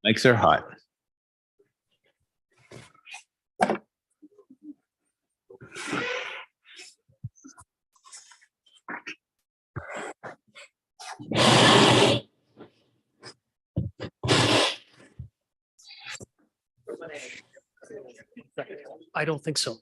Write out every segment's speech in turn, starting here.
Mics are hot. I don't think so.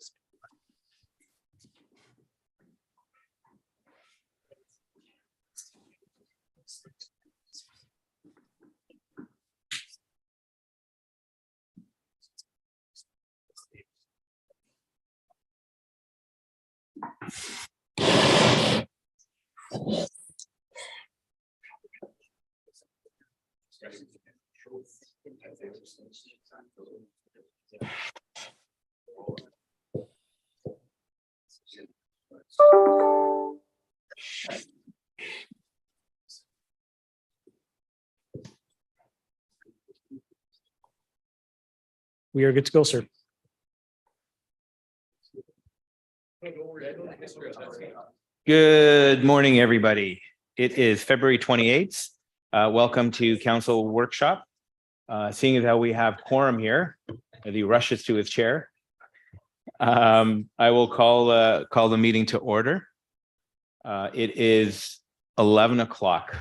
We are good to go, sir. Good morning, everybody. It is February 28th. Welcome to Council Workshop. Seeing as how we have quorum here, as he rushes to his chair, I will call the meeting to order. It is 11 o'clock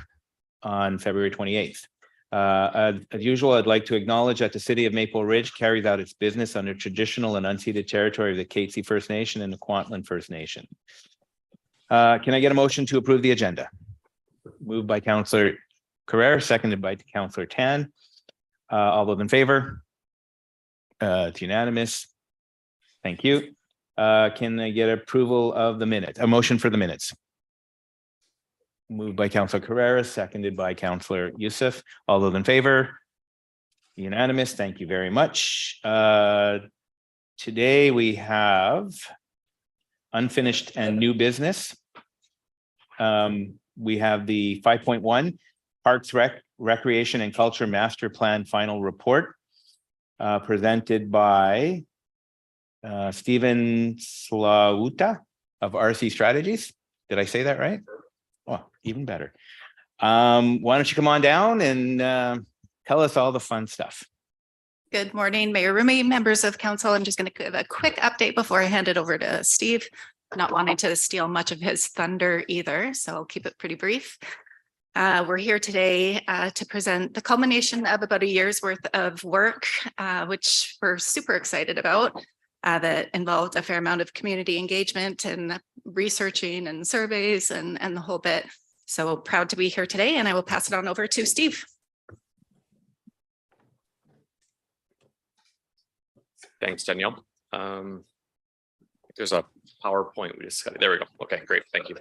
on February 28th. As usual, I'd like to acknowledge that the City of Maple Ridge carries out its business under traditional and unceded territory of the Katzie First Nation and the Kwantlen First Nation. Can I get a motion to approve the agenda? Moved by Councillor Carrera, seconded by Councillor Tan. All those in favor? It's unanimous. Thank you. Can I get approval of the minutes? A motion for the minutes. Moved by Councillor Carrera, seconded by Councillor Youssef. All those in favor? Unanimous. Thank you very much. Today we have unfinished and new business. We have the 5.1 Parks Recreation and Culture Master Plan Final Report presented by Stephen Slauta of RC Strategies. Did I say that right? Oh, even better. Why don't you come on down and tell us all the fun stuff. Good morning, Mayor Rumi, members of council. I'm just going to give a quick update before I hand it over to Steve. Not wanting to steal much of his thunder either, so I'll keep it pretty brief. We're here today to present the culmination of about a year's worth of work, which we're super excited about. That involved a fair amount of community engagement and researching and surveys and the whole bit. So proud to be here today, and I will pass it on over to Steve. Thanks, Danielle. There's a PowerPoint we just got. There we go. Okay, great. Thank you.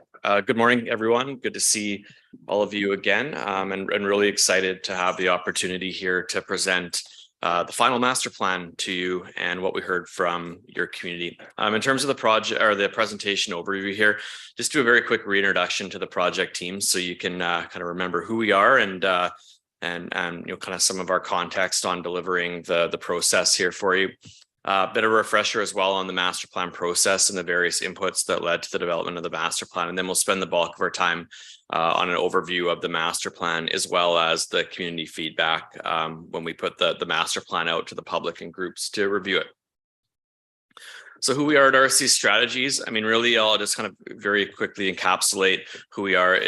Good morning, everyone. Good to see all of you again, and really excited to have the opportunity here to present the final master plan to you and what we heard from your community. In terms of the project or the presentation overview here, just do a very quick reintroduction to the project team so you can kind of remember who we are and you know, kind of some of our context on delivering the process here for you. Bit of a refresher as well on the master plan process and the various inputs that led to the development of the master plan. And then we'll spend the bulk of our time on an overview of the master plan, as well as the community feedback when we put the master plan out to the public and groups to review it. So who we are at RC Strategies, I mean, really, I'll just kind of very quickly encapsulate who we are.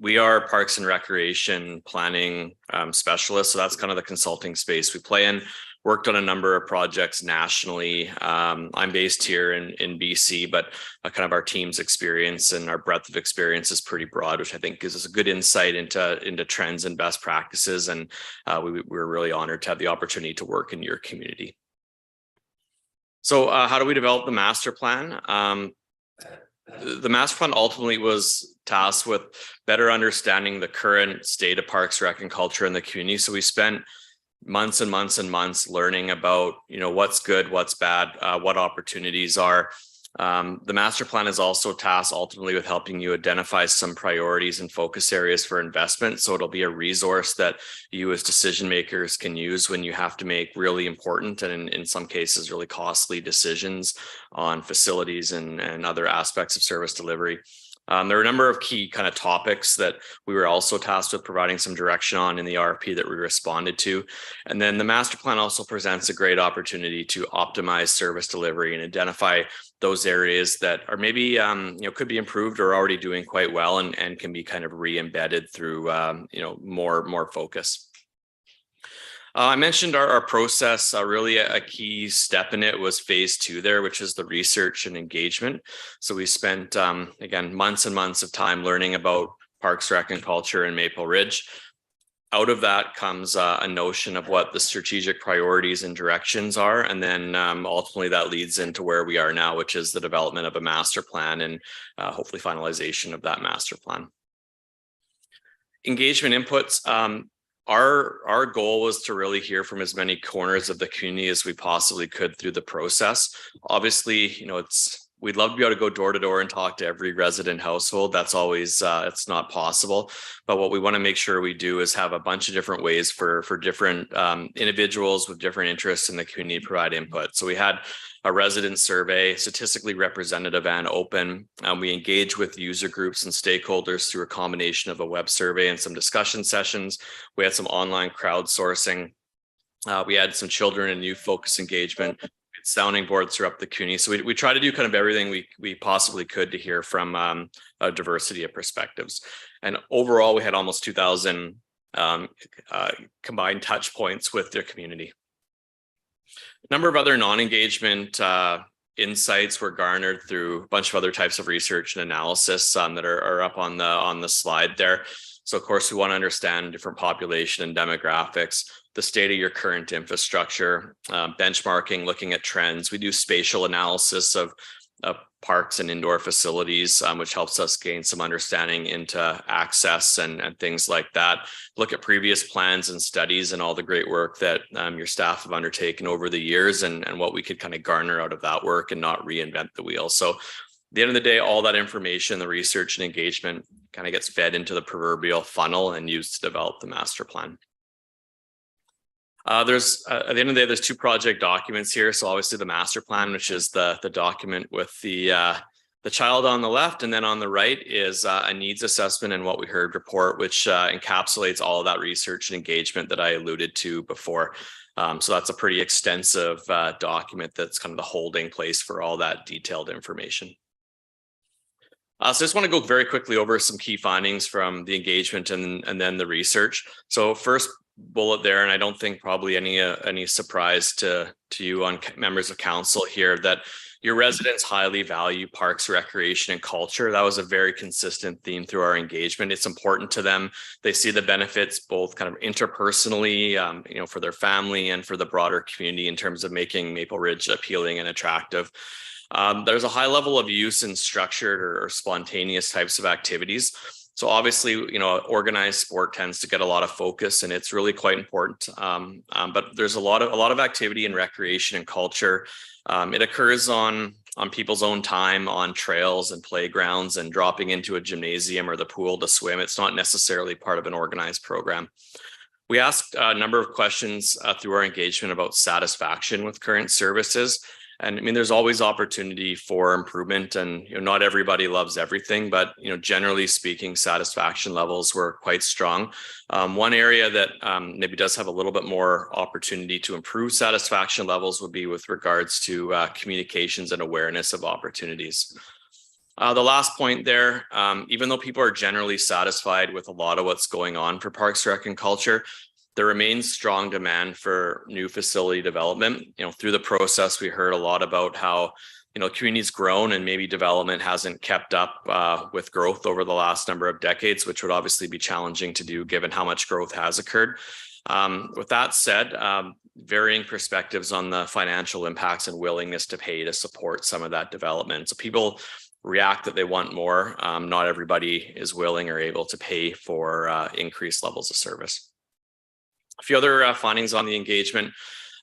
We are Parks and Recreation Planning Specialists. So that's kind of the consulting space we play in. Worked on a number of projects nationally. I'm based here in BC, but kind of our team's experience and our breadth of experience is pretty broad, which I think gives us a good insight into trends and best practices. And we're really honored to have the opportunity to work in your community. So how do we develop the master plan? The master plan ultimately was tasked with better understanding the current state of Parks, Rec, and Culture in the community. So we spent months and months and months learning about, you know, what's good, what's bad, what opportunities are. The master plan is also tasked ultimately with helping you identify some priorities and focus areas for investment. So it'll be a resource that you as decision makers can use when you have to make really important and in some cases really costly decisions on facilities and other aspects of service delivery. There are a number of key kind of topics that we were also tasked with providing some direction on in the RFP that we responded to. And then the master plan also presents a great opportunity to optimize service delivery and identify those areas that are maybe could be improved or already doing quite well and can be kind of re-embedded through more focus. I mentioned our process. Really a key step in it was phase 2 there, which is the research and engagement. So we spent, again, months and months of time learning about Parks, Rec and Culture in Maple Ridge. Out of that comes a notion of what the strategic priorities and directions are. And then ultimately that leads into where we are now, which is the development of a master plan and hopefully finalization of that master plan. Engagement inputs. Our goal was to really hear from as many corners of the community as we possibly could through the process. Obviously, we'd love to be able to go door to door and talk to every resident household. That's always, it's not possible. But what we want to make sure we do is have a bunch of different ways for different individuals with different interests in the community to provide input. So we had a resident survey, statistically representative and open. We engage with user groups and stakeholders through a combination of a web survey and some discussion sessions. We had some online crowdsourcing. We had some children and youth focus engagement, sounding boards throughout the community. So we try to do kind of everything we possibly could to hear from a diversity of perspectives. And overall, we had almost 2,000 combined touch points with their community. A number of other non-engagement insights were garnered through a bunch of other types of research and analysis that are up on the slide there. So of course, we want to understand different population and demographics, the state of your current infrastructure, benchmarking, looking at trends. We do spatial analysis of parks and indoor facilities, which helps us gain some understanding into access and things like that. Look at previous plans and studies and all the great work that your staff have undertaken over the years and what we could kind of garner out of that work and not reinvent the wheel. So at the end of the day, all that information, the research and engagement kind of gets fed into the proverbial funnel and used to develop the master plan. At the end of the day, there's 2 project documents here. So obviously the master plan, which is the document with the child on the left, and then on the right is a needs assessment and what we heard report, which encapsulates all of that research and engagement that I alluded to before. So that's a pretty extensive document that's kind of the holding place for all that detailed information. So I just want to go very quickly over some key findings from the engagement and then the research. So first bullet there, and I don't think probably any surprise to you on members of council here, that your residents highly value parks, recreation, and culture. That was a very consistent theme through our engagement. It's important to them. They see the benefits both kind of interpersonally, for their family and for the broader community in terms of making Maple Ridge appealing and attractive. There's a high level of use in structured or spontaneous types of activities. So obviously, organized sport tends to get a lot of focus, and it's really quite important. But there's a lot of activity in recreation and culture. It occurs on people's own time, on trails and playgrounds, and dropping into a gymnasium or the pool to swim. It's not necessarily part of an organized program. We asked a number of questions through our engagement about satisfaction with current services. And I mean, there's always opportunity for improvement, and not everybody loves everything, but generally speaking, satisfaction levels were quite strong. One area that maybe does have a little bit more opportunity to improve satisfaction levels would be with regards to communications and awareness of opportunities. The last point there, even though people are generally satisfied with a lot of what's going on for Parks, Rec and Culture, there remains strong demand for new facility development. Through the process, we heard a lot about how, community's grown and maybe development hasn't kept up with growth over the last number of decades, which would obviously be challenging to do given how much growth has occurred. With that said, varying perspectives on the financial impacts and willingness to pay to support some of that development. So people react that they want more. Not everybody is willing or able to pay for increased levels of service. A few other findings on the engagement.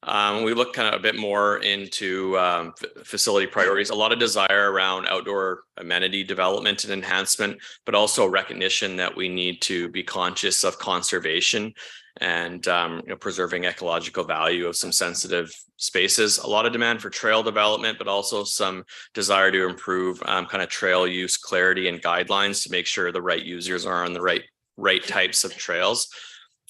We look kind of a bit more into facility priorities, a lot of desire around outdoor amenity development and enhancement, but also recognition that we need to be conscious of conservation and preserving ecological value of some sensitive spaces. A lot of demand for trail development, but also some desire to improve kind of trail use clarity and guidelines to make sure the right users are on the right types of trails.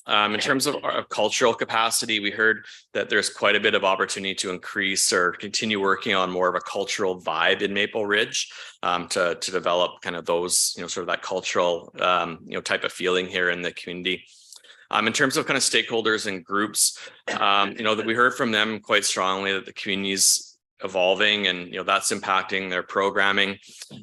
In terms of our cultural capacity, we heard that there's quite a bit of opportunity to increase or continue working on more of a cultural vibe in Maple Ridge to develop kind of those, sort of that cultural, type of feeling here in the community. In terms of kind of stakeholders and groups, that we heard from them quite strongly that the community's evolving and, that's impacting their programming,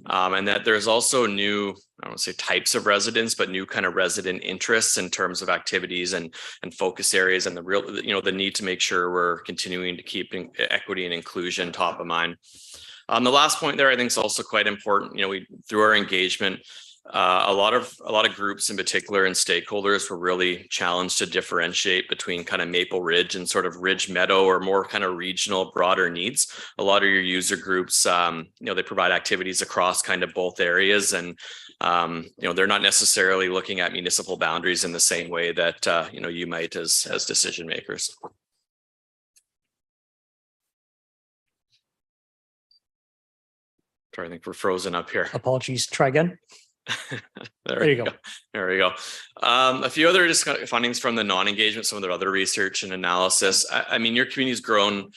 and that there's also new, I don't want to say types of residents, but new kind of resident interests in terms of activities and focus areas and the real, the need to make sure we're continuing to keep equity and inclusion top of mind. The last point there, I think, is also quite important. We through our engagement, a lot of groups in particular and stakeholders were really challenged to differentiate between kind of Maple Ridge and sort of Ridge Meadow or more kind of regional broader needs. A lot of your user groups, they provide activities across kind of both areas, and they're not necessarily looking at municipal boundaries in the same way that you might as decision makers. I think we're frozen up here. Apologies. Try again. There you go. There we go. A few other findings from the non-engagement, some of the other research and analysis. I mean, your community's grown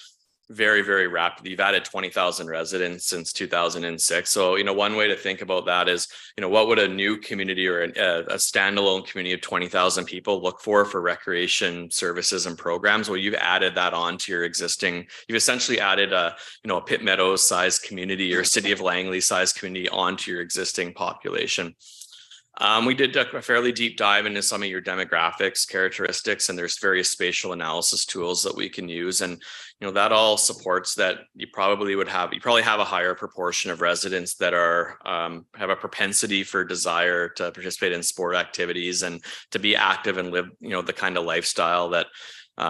very, very rapidly. You've added 20,000 residents since 2006. So, one way to think about that is, what would a new community or a standalone community of 20,000 people look for recreation services and programs? Well, you've added that on to your existing, you've essentially added a Pitt Meadows sized community or City of Langley sized community onto your existing population. We did a fairly deep dive into some of your demographics, characteristics, and there's various spatial analysis tools that we can use. And, that all supports that you probably have a higher proportion of residents that are, have a propensity for desire to participate in sport activities and to be active and live, the kind of lifestyle that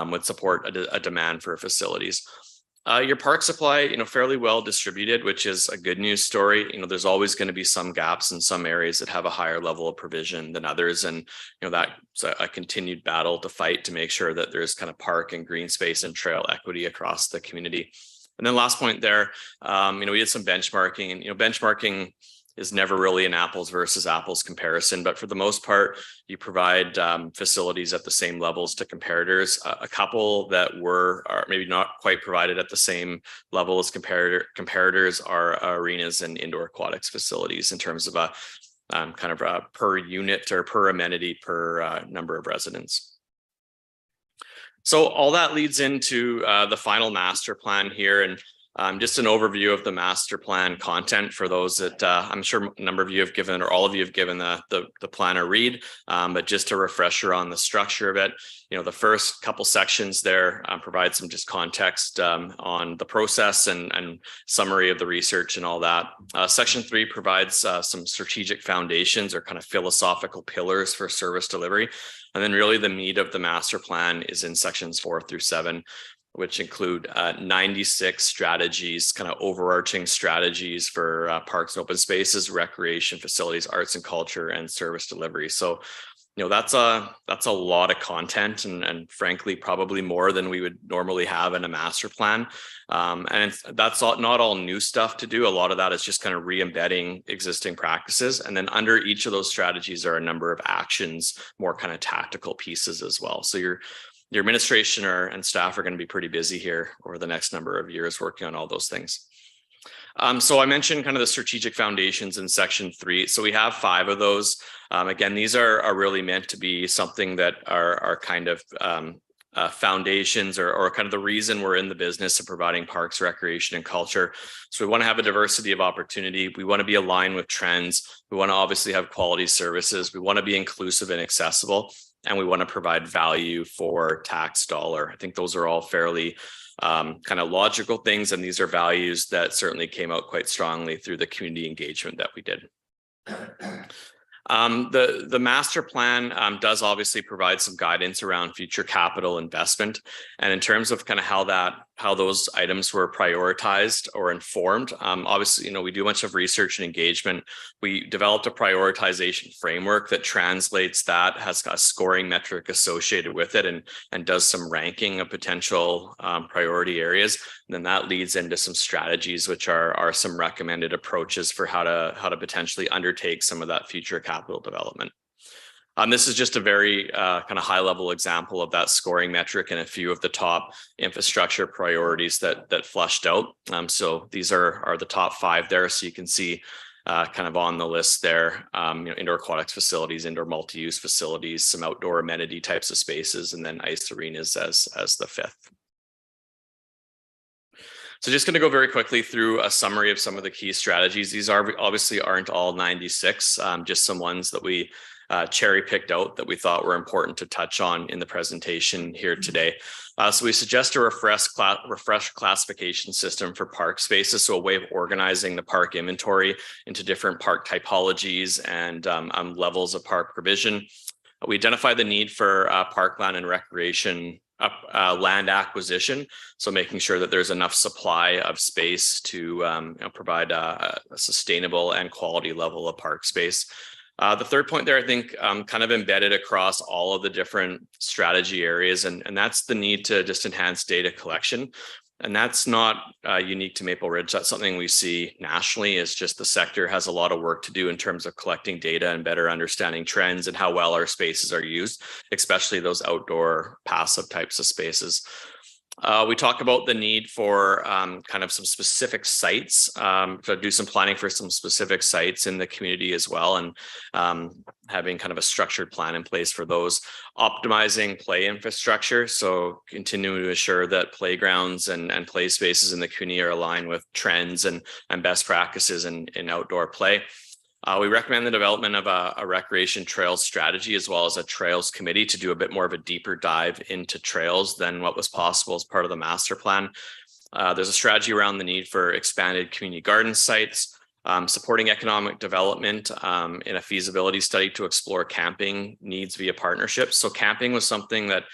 would support a demand for facilities. Your park supply, fairly well distributed, which is a good news story. There's always going to be some gaps in some areas that have a higher level of provision than others. And, that's a continued battle to fight to make sure that there's kind of park and green space and trail equity across the community. And then last point there, we did some benchmarking, and, benchmarking is never really an apples versus apples comparison, but for the most part, you provide facilities at the same levels to comparators. A couple that are maybe not quite provided at the same level as comparators are arenas and indoor aquatics facilities in terms of a kind of a per unit or per amenity per number of residents. So all that leads into the final master plan here, and just an overview of the master plan content for those that I'm sure a number of you have given, or all of you have given the plan a read, but just a refresher on the structure of it. The first couple sections there provide some just context on the process and summary of the research and all that. Section 3 provides some strategic foundations or kind of philosophical pillars for service delivery. And then really the meat of the master plan is in sections 4 through 7. Which include 96 strategies, kind of overarching strategies for parks and open spaces, recreation facilities, arts and culture, and service delivery. So, that's a lot of content, and frankly, probably more than we would normally have in a master plan. And that's not all new stuff to do. A lot of that is just kind of re-embedding existing practices. And then under each of those strategies are a number of actions, more kind of tactical pieces as well. So your administration and staff are going to be pretty busy here over the next number of years working on all those things. So I mentioned kind of the strategic foundations in section 3. So we have 5 of those. Again, these are really meant to be something that are kind of foundations or kind of the reason we're in the business of providing parks, recreation, and culture. So we want to have a diversity of opportunity. We want to be aligned with trends. We want to obviously have quality services. We want to be inclusive and accessible. And we want to provide value for tax dollar. I think those are all fairly kind of logical things. And these are values that certainly came out quite strongly through the community engagement that we did. The master plan does obviously provide some guidance around future capital investment, and in terms of kind of how those items were prioritized or informed. Obviously, we do much of research and engagement. We developed a prioritization framework that translates that, has a scoring metric associated with it, and does some ranking of potential priority areas. And then that leads into some strategies, which are some recommended approaches for how to potentially undertake some of that future capital development. This is just a very kind of high level example of that scoring metric and a few of the top infrastructure priorities that flushed out. So these are the top 5 there. So you can see kind of on the list there, indoor aquatics facilities, indoor multi-use facilities, some outdoor amenity types of spaces, and then ice arenas as the 5th. So just going to go very quickly through a summary of some of the key strategies. These obviously aren't all 96, just some ones that we cherry picked out that we thought were important to touch on in the presentation here today. So we suggest a refreshed classification system for park spaces, so a way of organizing the park inventory into different park typologies and levels of park provision. We identify the need for parkland and recreation land acquisition, so making sure that there's enough supply of space to provide a sustainable and quality level of park space. The third point there, I think, kind of embedded across all of the different strategy areas, and that's the need to just enhance data collection. And that's not unique to Maple Ridge. That's something we see nationally. Is just the sector has a lot of work to do in terms of collecting data and better understanding trends and how well our spaces are used, especially those outdoor passive types of spaces. We talk about the need for kind of some specific sites, to do some planning for some specific sites in the community as well, and having kind of a structured plan in place for those. Optimizing play infrastructure, so continuing to ensure that playgrounds and play spaces in the community are aligned with trends and best practices in outdoor play. We recommend the development of a recreation trails strategy as well as a trails committee to do a bit more of a deeper dive into trails than what was possible as part of the master plan. There's a strategy around the need for expanded community garden sites, supporting economic development in a feasibility study to explore camping needs via partnerships. So camping was something that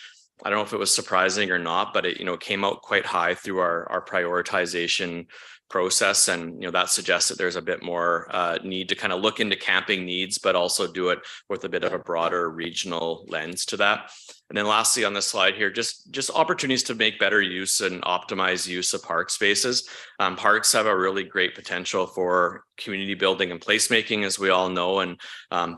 I don't know if it was surprising or not, but it came out quite high through our prioritization process, and that suggests that there's a bit more need to kind of look into camping needs, but also do it with a bit of a broader regional lens to that. And then lastly on this slide here, just opportunities to make better use and optimize use of park spaces. Parks have a really great potential for community building and placemaking, as we all know, and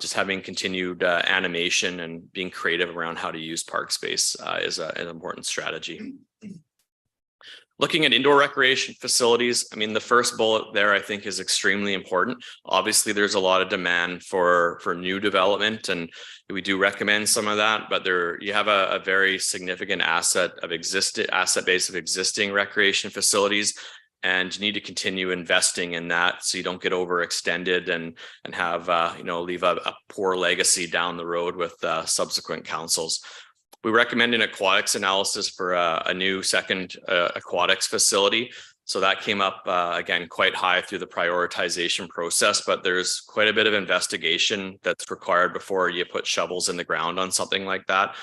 just having continued animation and being creative around how to use park space is an important strategy. Looking at indoor recreation facilities, I mean, the first bullet there I think is extremely important. Obviously, there's a lot of demand for new development, and we do recommend some of that, but you have a very significant asset base of existing recreation facilities, and you need to continue investing in that so you don't get overextended and have leave a poor legacy down the road with subsequent councils. We recommend an aquatics analysis for a new second aquatics facility. So that came up again quite high through the prioritization process, but there's quite a bit of investigation that's required before you put shovels in the ground on something like that.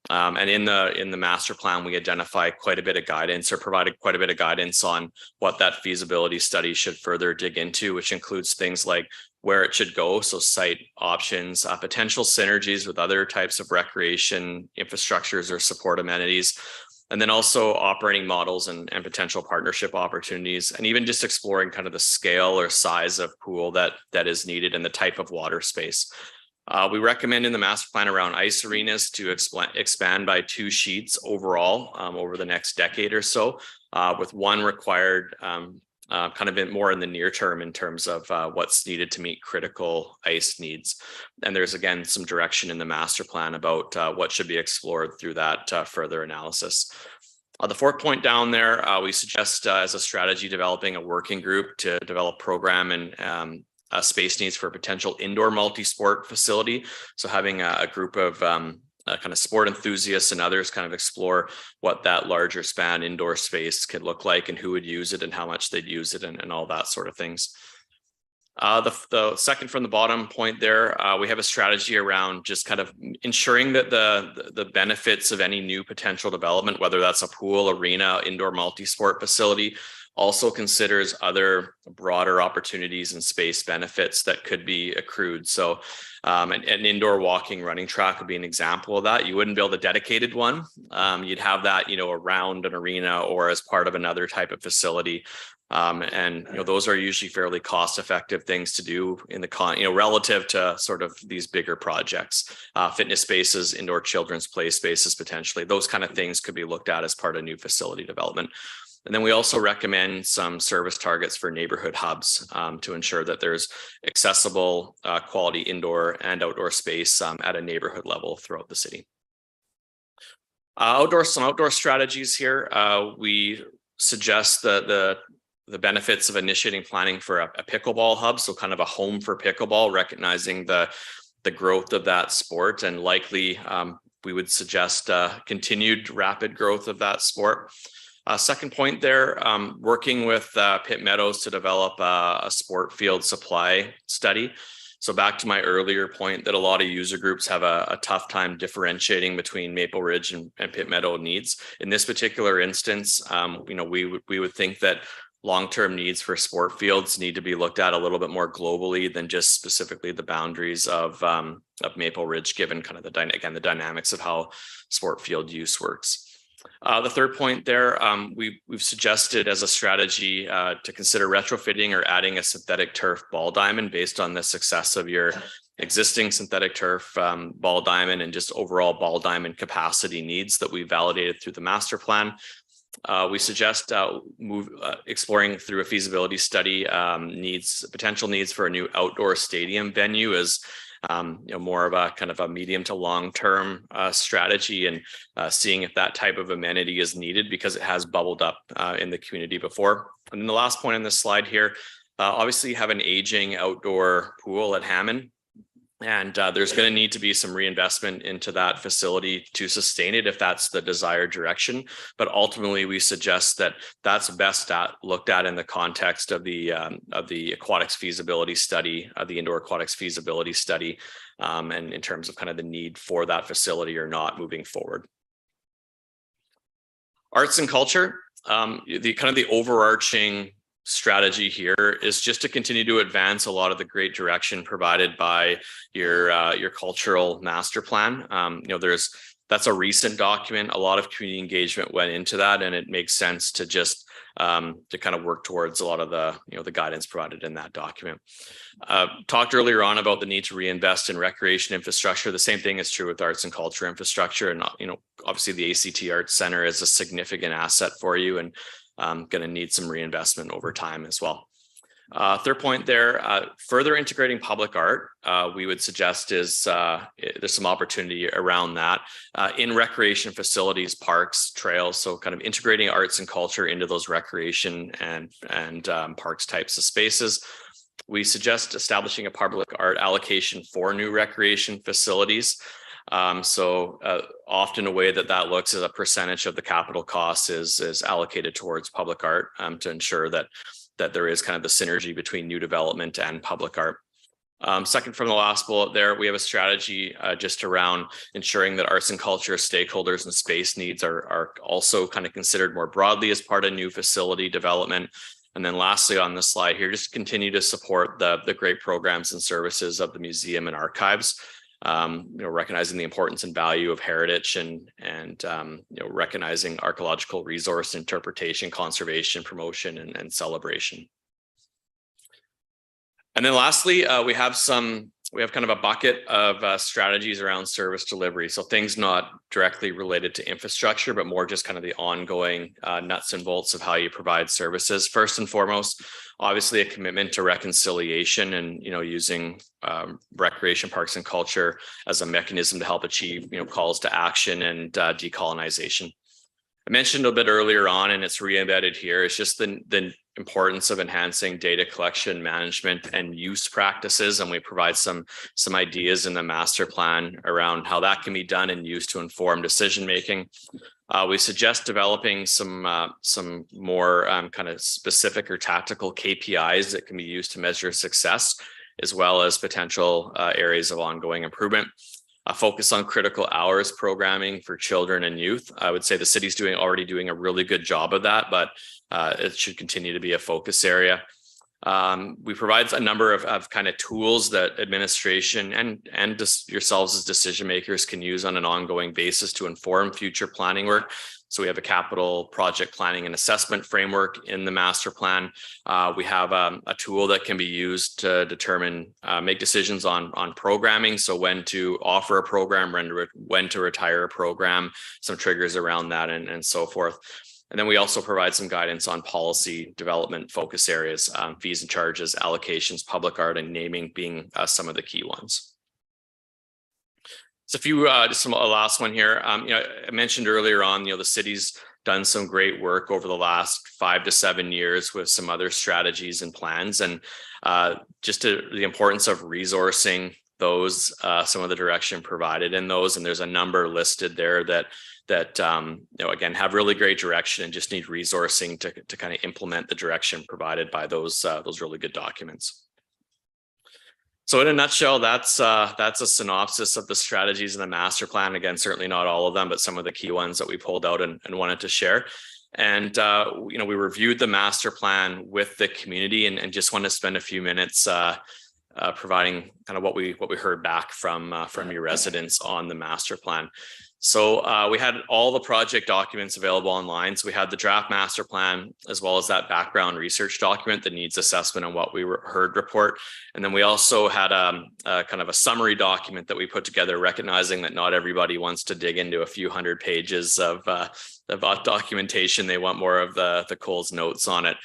And in the master plan, we identify quite a bit of guidance, or provided quite a bit of guidance on what that feasibility study should further dig into, which includes things like where it should go, so site options, potential synergies with other types of recreation infrastructures or support amenities, and then also operating models and potential partnership opportunities, and even just exploring kind of the scale or size of pool that is needed and the type of water space. We recommend in the master plan around ice arenas to expand by 2 sheets overall over the next decade or so, with one required kind of more in the near term in terms of what's needed to meet critical ice needs. And there's again some direction in the master plan about what should be explored through that further analysis. The 4th point down there, we suggest as a strategy developing a working group to develop program and space needs for a potential indoor multi-sport facility. So having a group of kind of sport enthusiasts and others kind of explore what that larger span indoor space could look like and who would use it and how much they'd use it and all that sort of things. The second from the bottom point there, we have a strategy around just kind of ensuring that the benefits of any new potential development, whether that's a pool, arena, indoor multi-sport facility, also considers other broader opportunities and space benefits that could be accrued. So an indoor walking running track would be an example of that. You wouldn't build a dedicated one. You'd have that, around an arena or as part of another type of facility. And those are usually fairly cost-effective things to do in the relative to sort of these bigger projects, fitness spaces, indoor children's play spaces, potentially. Those kind of things could be looked at as part of new facility development. And then we also recommend some service targets for neighborhood hubs to ensure that there's accessible quality indoor and outdoor space at a neighborhood level throughout the city. Some outdoor strategies here. We suggest the benefits of initiating planning for a pickleball hub, so kind of a home for pickleball, recognizing the growth of that sport, and likely we would suggest continued rapid growth of that sport. Second point there, working with Pitt Meadows to develop a sport field supply study. So back to my earlier point that a lot of user groups have a tough time differentiating between Maple Ridge and Pitt Meadow needs. In this particular instance, we would think that long-term needs for sport fields need to be looked at a little bit more globally than just specifically the boundaries of Maple Ridge, given kind of the dynamics of how sport field use works. The third point there, we've suggested as a strategy to consider retrofitting or adding a synthetic turf ball diamond based on the success of your existing synthetic turf ball diamond and just overall ball diamond capacity needs that we validated through the master plan. We suggest exploring through a feasibility study potential needs for a new outdoor stadium venue as more of a kind of a medium to long-term strategy, and seeing if that type of amenity is needed because it has bubbled up in the community before. And then the last point on this slide here, obviously you have an aging outdoor pool at Hammond, and there's going to need to be some reinvestment into that facility to sustain it if that's the desired direction. But ultimately, we suggest that that's best looked at in the context of the aquatics feasibility study, the indoor aquatics feasibility study, and in terms of kind of the need for that facility or not moving forward. Arts and culture, the overarching strategy here is just to continue to advance a lot of the great direction provided by your cultural master plan. That's a recent document. A lot of community engagement went into that, and it makes sense to just to kind of work towards a lot of the guidance provided in that document. Talked earlier on about the need to reinvest in recreation infrastructure. The same thing is true with arts and culture infrastructure, and obviously the ACT Arts Center is a significant asset for you, and going to need some reinvestment over time as well. Third point there, further integrating public art, we would suggest is there's some opportunity around that in recreation facilities, parks, trails. So kind of integrating arts and culture into those recreation and parks types of spaces. We suggest establishing a public art allocation for new recreation facilities. Often a way that looks as a percentage of the capital costs is allocated towards public art to ensure that there is kind of the synergy between new development and public art. Second from the last bullet there, we have a strategy just around ensuring that arts and culture stakeholders and space needs are also kind of considered more broadly as part of new facility development. And then lastly on this slide here, just continue to support the great programs and services of the museum and archives. Recognizing the importance and value of heritage and recognizing archaeological resource interpretation, conservation, promotion, and celebration. And then lastly, we have kind of a bucket of strategies around service delivery. So things not directly related to infrastructure, but more just kind of the ongoing nuts and bolts of how you provide services. First and foremost, obviously a commitment to reconciliation and, using recreation, parks, and culture as a mechanism to help achieve, calls to action and decolonization. I mentioned a bit earlier on, and it's re-embedded here, it's just the importance of enhancing data collection, management, and use practices. And we provide some ideas in the master plan around how that can be done and used to inform decision-making. We suggest developing some more kind of specific or tactical KPIs that can be used to measure success, as well as potential areas of ongoing improvement. A focus on critical hours programming for children and youth. I would say the city's already doing a really good job of that, but it should continue to be a focus area. We provide a number of kind of tools that administration and just yourselves as decision makers can use on an ongoing basis to inform future planning work. So we have a capital project planning and assessment framework in the master plan. We have a tool that can be used to determine, make decisions on programming. So when to offer a program, when to retire a program, some triggers around that and so forth. And then we also provide some guidance on policy development focus areas, fees and charges, allocations, public art, and naming being some of the key ones. So just a last one here. I mentioned earlier on, the city's done some great work over the last 5 to 7 years with some other strategies and plans, and just the importance of resourcing those, some of the direction provided in those. And there's a number listed there that again, have really great direction and just need resourcing to kind of implement the direction provided by those really good documents. So in a nutshell, that's a synopsis of the strategies in the master plan. Again, certainly not all of them, but some of the key ones that we pulled out and wanted to share. And we reviewed the master plan with the community and just want to spend a few minutes providing kind of what we heard back from your residents on the master plan. So we had all the project documents available online. So we had the draft master plan, as well as that background research document, the needs assessment and what we heard report. And then we also had a kind of a summary document that we put together, recognizing that not everybody wants to dig into a few hundred pages of documentation. They want more of the Coles notes on it.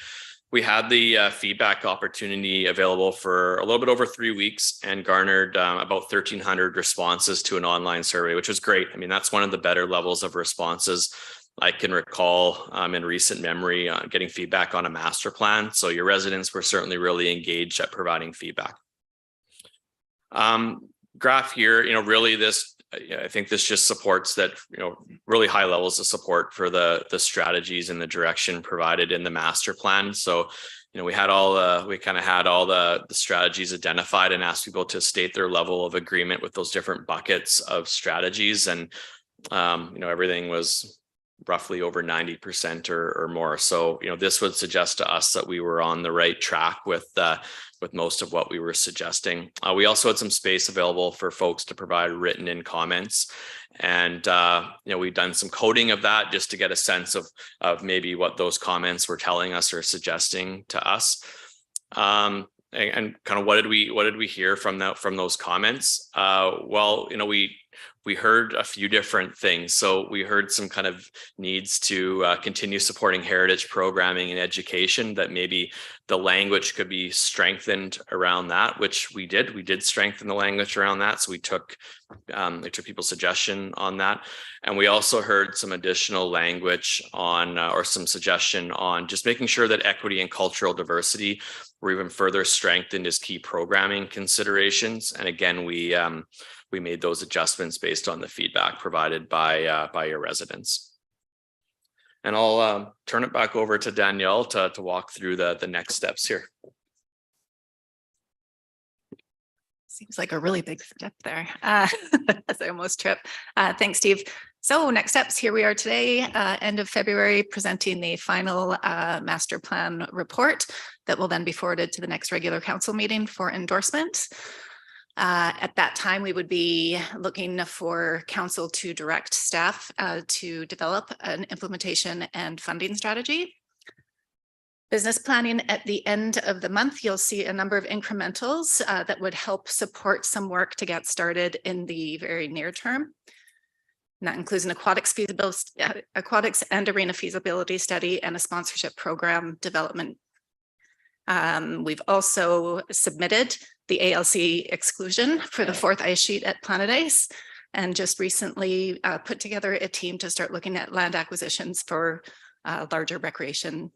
We had the feedback opportunity available for a little bit over 3 weeks and garnered about 1,300 responses to an online survey, which was great. I mean, that's one of the better levels of responses I can recall in recent memory getting feedback on a master plan. So your residents were certainly really engaged at providing feedback. Graph here, really I think this just supports that, really high levels of support for the strategies and the direction provided in the master plan. So, we kind of had all the strategies identified and asked people to state their level of agreement with those different buckets of strategies. And, everything was roughly over 90% or more. So, this would suggest to us that we were on the right track with most of what we were suggesting. We also had some space available for folks to provide written in comments. And, we've done some coding of that just to get a sense of maybe what those comments were telling us or suggesting to us. And kind of what did we hear from those comments? Well, we heard a few different things. So we heard some kind of needs to continue supporting heritage programming and education, that maybe the language could be strengthened around that, which we did. We did strengthen the language around that. So we took people's suggestion on that. And we also heard some additional language on, or some suggestion on just making sure that equity and cultural diversity were even further strengthened as key programming considerations. And again, we made those adjustments based on the feedback provided by your residents. And I'll turn it back over to Danielle to walk through the next steps here. Seems like a really big step there, as I almost trip. Thanks, Steve. So next steps, here we are today, end of February, presenting the final master plan report that will then be forwarded to the next regular council meeting for endorsement. At that time, we would be looking for council to direct staff to develop an implementation and funding strategy. Business planning at the end of the month, you'll see a number of incrementals that would help support some work to get started in the very near term. And that includes an aquatics and arena feasibility study and a sponsorship program development. We've also submitted the ALC exclusion for the 4th ice sheet at Planet Ice, and just recently put together a team to start looking at land acquisitions for larger recreation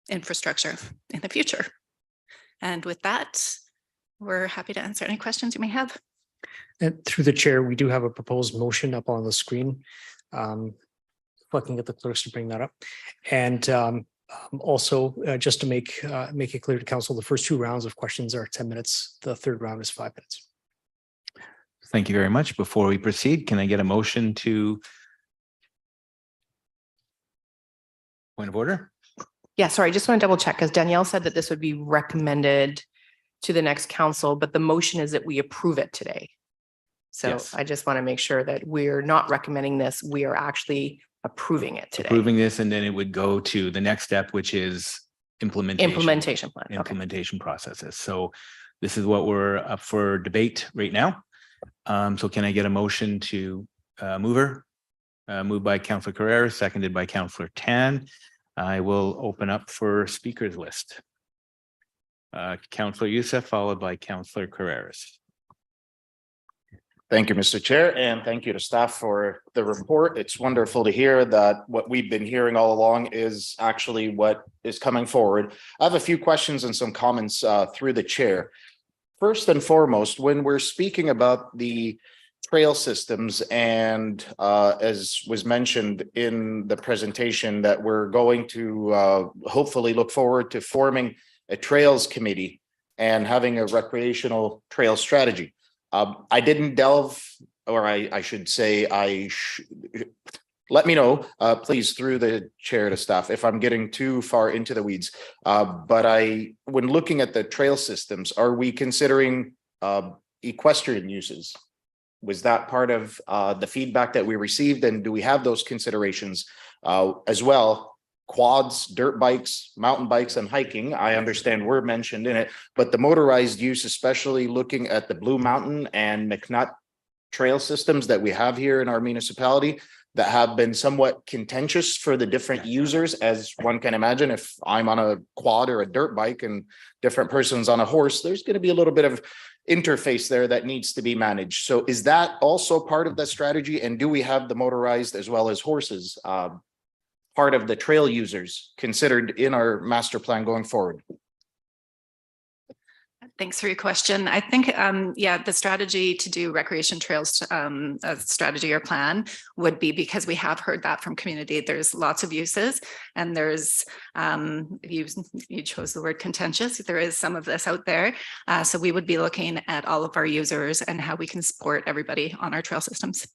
infrastructure in the future. And with that, we're happy to answer any questions you may have. And through the chair, we do have a proposed motion up on the screen. if I can get the clerks to bring that up. And also, just to make it clear to council, the first 2 rounds of questions are 10 minutes. The third round is 5 minutes. Thank you very much. Before we proceed, can I get a motion to point of order? Yeah, sorry, I just want to double check because Danielle said that this would be recommended to the next council, but the motion is that we approve it today. So Yes. I just want to make sure that we're not recommending this. We are actually approving it today. Approving this, and then it would go to the next step, which is Implementation plan. Okay. implementation processes. So this is what we're up for debate right now. So can I get a motion to moved by Councillor Carrera, seconded by Councillor Tan. I will open up for speakers list. Councillor Youssef, followed by Councillor Carreras. Thank you, Mr. Chair, and thank you to staff for the report. It's wonderful to hear that what we've been hearing all along is actually what is coming forward. I have a few questions and some comments through the chair. First and foremost, when we're speaking about the trail systems and as was mentioned in the presentation that we're going to hopefully look forward to forming a trails committee and having a recreational trail strategy. I didn't delve, or I should say, let me know, please, through the chair to staff, if I'm getting too far into the weeds. But when looking at the trail systems, are we considering equestrian uses? Was that part of the feedback that we received? And do we have those considerations as well? Quads, dirt bikes, mountain bikes, and hiking, I understand were mentioned in it, but the motorized use, especially looking at the Blue Mountain and McNutt trail systems that we have here in our municipality that have been somewhat contentious for the different users, as one can imagine. If I'm on a quad or a dirt bike and different persons on a horse, there's going to be a little bit of interface there that needs to be managed. So is that also part of the strategy? And do we have the motorized as well as horses part of the trail users considered in our master plan going forward? Thanks for your question. I think, the strategy to do recreation trails strategy or plan would be, because we have heard that from community. There's lots of uses, and there's you chose the word contentious. There is some of this out there, so we would be looking at all of our users and how we can support everybody on our trail systems.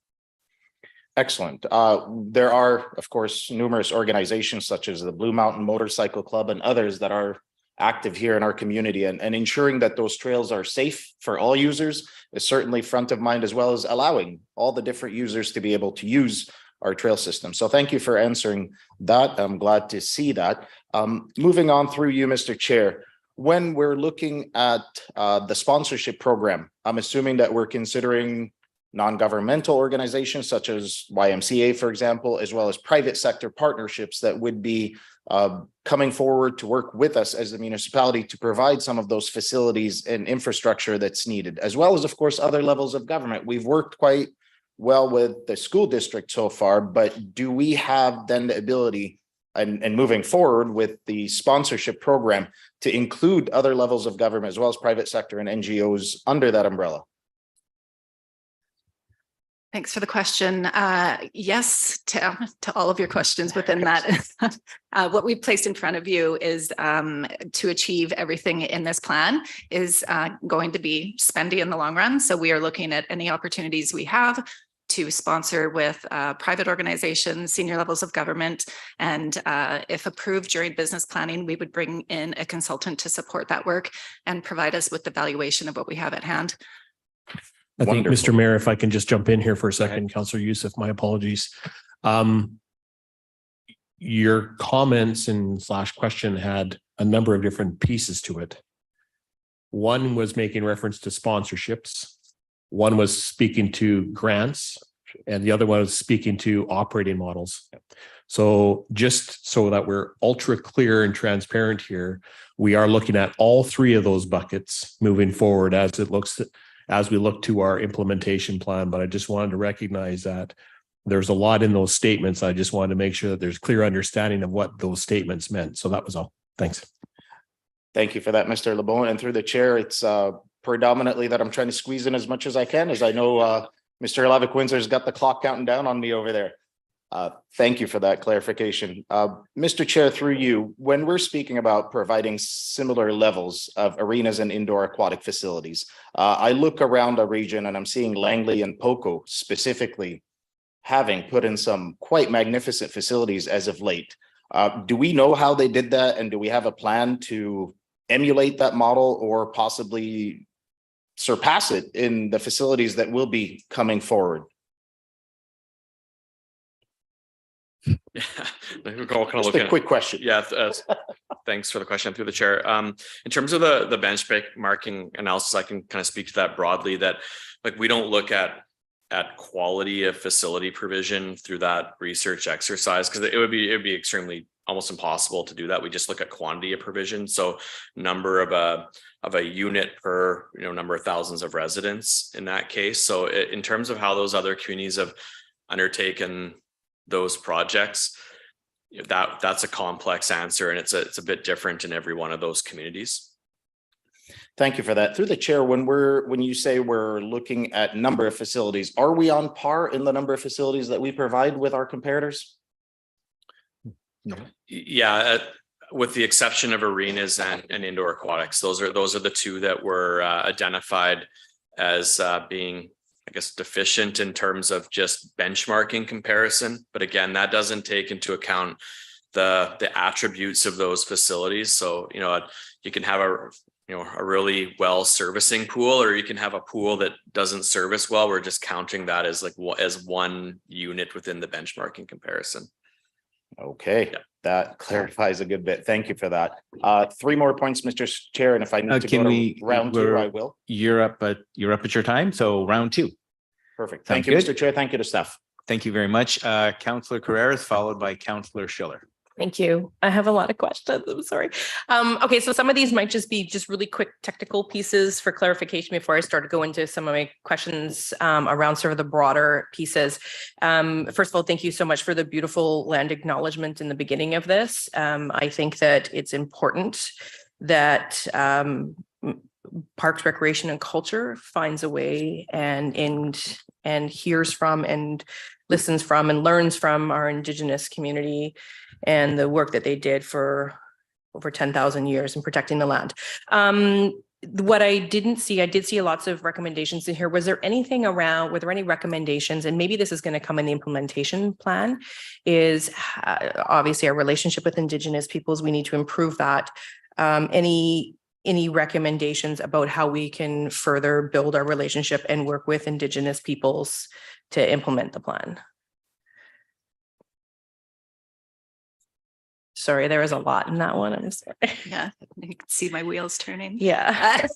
Excellent. There are, of course, numerous organizations such as the Blue Mountain Motorcycle Club and others that are active here in our community, and ensuring that those trails are safe for all users is certainly front of mind, as well as allowing all the different users to be able to use our trail system. So thank you for answering that. I'm glad to see that. Moving on through you, Mr. Chair, when we're looking at the sponsorship program, I'm assuming that we're considering non-governmental organizations such as YMCA, for example, as well as private sector partnerships that would be coming forward to work with us as a municipality to provide some of those facilities and infrastructure that's needed, as well as, of course, other levels of government. We've worked quite well with the school district so far, but do we have then the ability and moving forward with the sponsorship program to include other levels of government as well as private sector and NGOs under that umbrella? Thanks for the question. Yes, to all of your questions within that. What we've placed in front of you is to achieve everything in this plan is going to be spendy in the long run. So we are looking at any opportunities we have to sponsor with private organizations, senior levels of government, and if approved during business planning, we would bring in a consultant to support that work and provide us with the valuation of what we have at hand. I think, Wonderful. Mr. Mayor, if I can just jump in here for a second, Councillor Youssef, my apologies. Your comments and / question had a number of different pieces to it. One was making reference to sponsorships. One was speaking to grants, and the other one was speaking to operating models. So just so that we're ultra clear and transparent here, we are looking at all 3 of those buckets moving forward as we look to our implementation plan. But I just wanted to recognize that there's a lot in those statements. I just wanted to make sure that there's clear understanding of what those statements meant. So that was all. Thanks. Thank you for that, Mr. LeBon. And through the chair, it's predominantly that I'm trying to squeeze in as much as I can, as I know Mr. Lavick Windsor's got the clock counting down on me over there. Thank you for that clarification. Mr. Chair, through you, when we're speaking about providing similar levels of arenas and indoor aquatic facilities, I look around the region and I'm seeing Langley and Poco specifically having put in some quite magnificent facilities as of late. Do we know how they did that? And do we have a plan to emulate that model or possibly surpass it in the facilities that will be coming forward? Yeah, we're all kind of Just looking a at. quick question. Yeah, thanks for the question through the chair. In terms of the benchmarking analysis, I can kind of speak to that broadly, that like we don't look at quality of facility provision through that research exercise, because it would be extremely almost impossible to do that. We just look at quantity of provision. So number of a unit per, number of thousands of residents in that case. So in terms of how those other communities have undertaken those projects, that's a complex answer, and it's a bit different in every one of those communities. Thank you for that. Through the chair, when you say we're looking at number of facilities, are we on par in the number of facilities that we provide with our comparators? No. Yeah, with the exception of arenas and indoor aquatics, those are the two that were identified as being, I guess, deficient in terms of just benchmarking comparison. But again, that doesn't take into account the attributes of those facilities. So, you can have a really well servicing pool, or you can have a pool that doesn't service well. We're just counting that as one unit within the benchmarking comparison. Okay, Yeah. That clarifies a good bit. Thank you for that. 3 more points, Mr. Chair, and if I need to Can go we- to round 2, we're- I will. You're up at your time. So round 2. Perfect. Sounds Thank you, good. Mr. Chair. Thank you to staff. Thank you very much. Councillor Carreras, followed by Councillor Schiller. Thank you. I have a lot of questions. I'm sorry. Okay, so some of these might just be really quick technical pieces for clarification before I start to go into some of my questions around sort of the broader pieces. First of all, thank you so much for the beautiful land acknowledgement in the beginning of this. I think that it's important that Parks, Recreation and Culture finds a way and hears from and listens from and learns from our Indigenous community and the work that they did for over 10,000 years in protecting the land. What I did see lots of recommendations in here. Were there any recommendations, and maybe this is going to come in the implementation plan, is obviously our relationship with Indigenous peoples, we need to improve that. Any recommendations about how we can further build our relationship and work with Indigenous peoples to implement the plan? Sorry, there was a lot in that one. I'm sorry. Yeah, you can see my wheels turning. Yeah.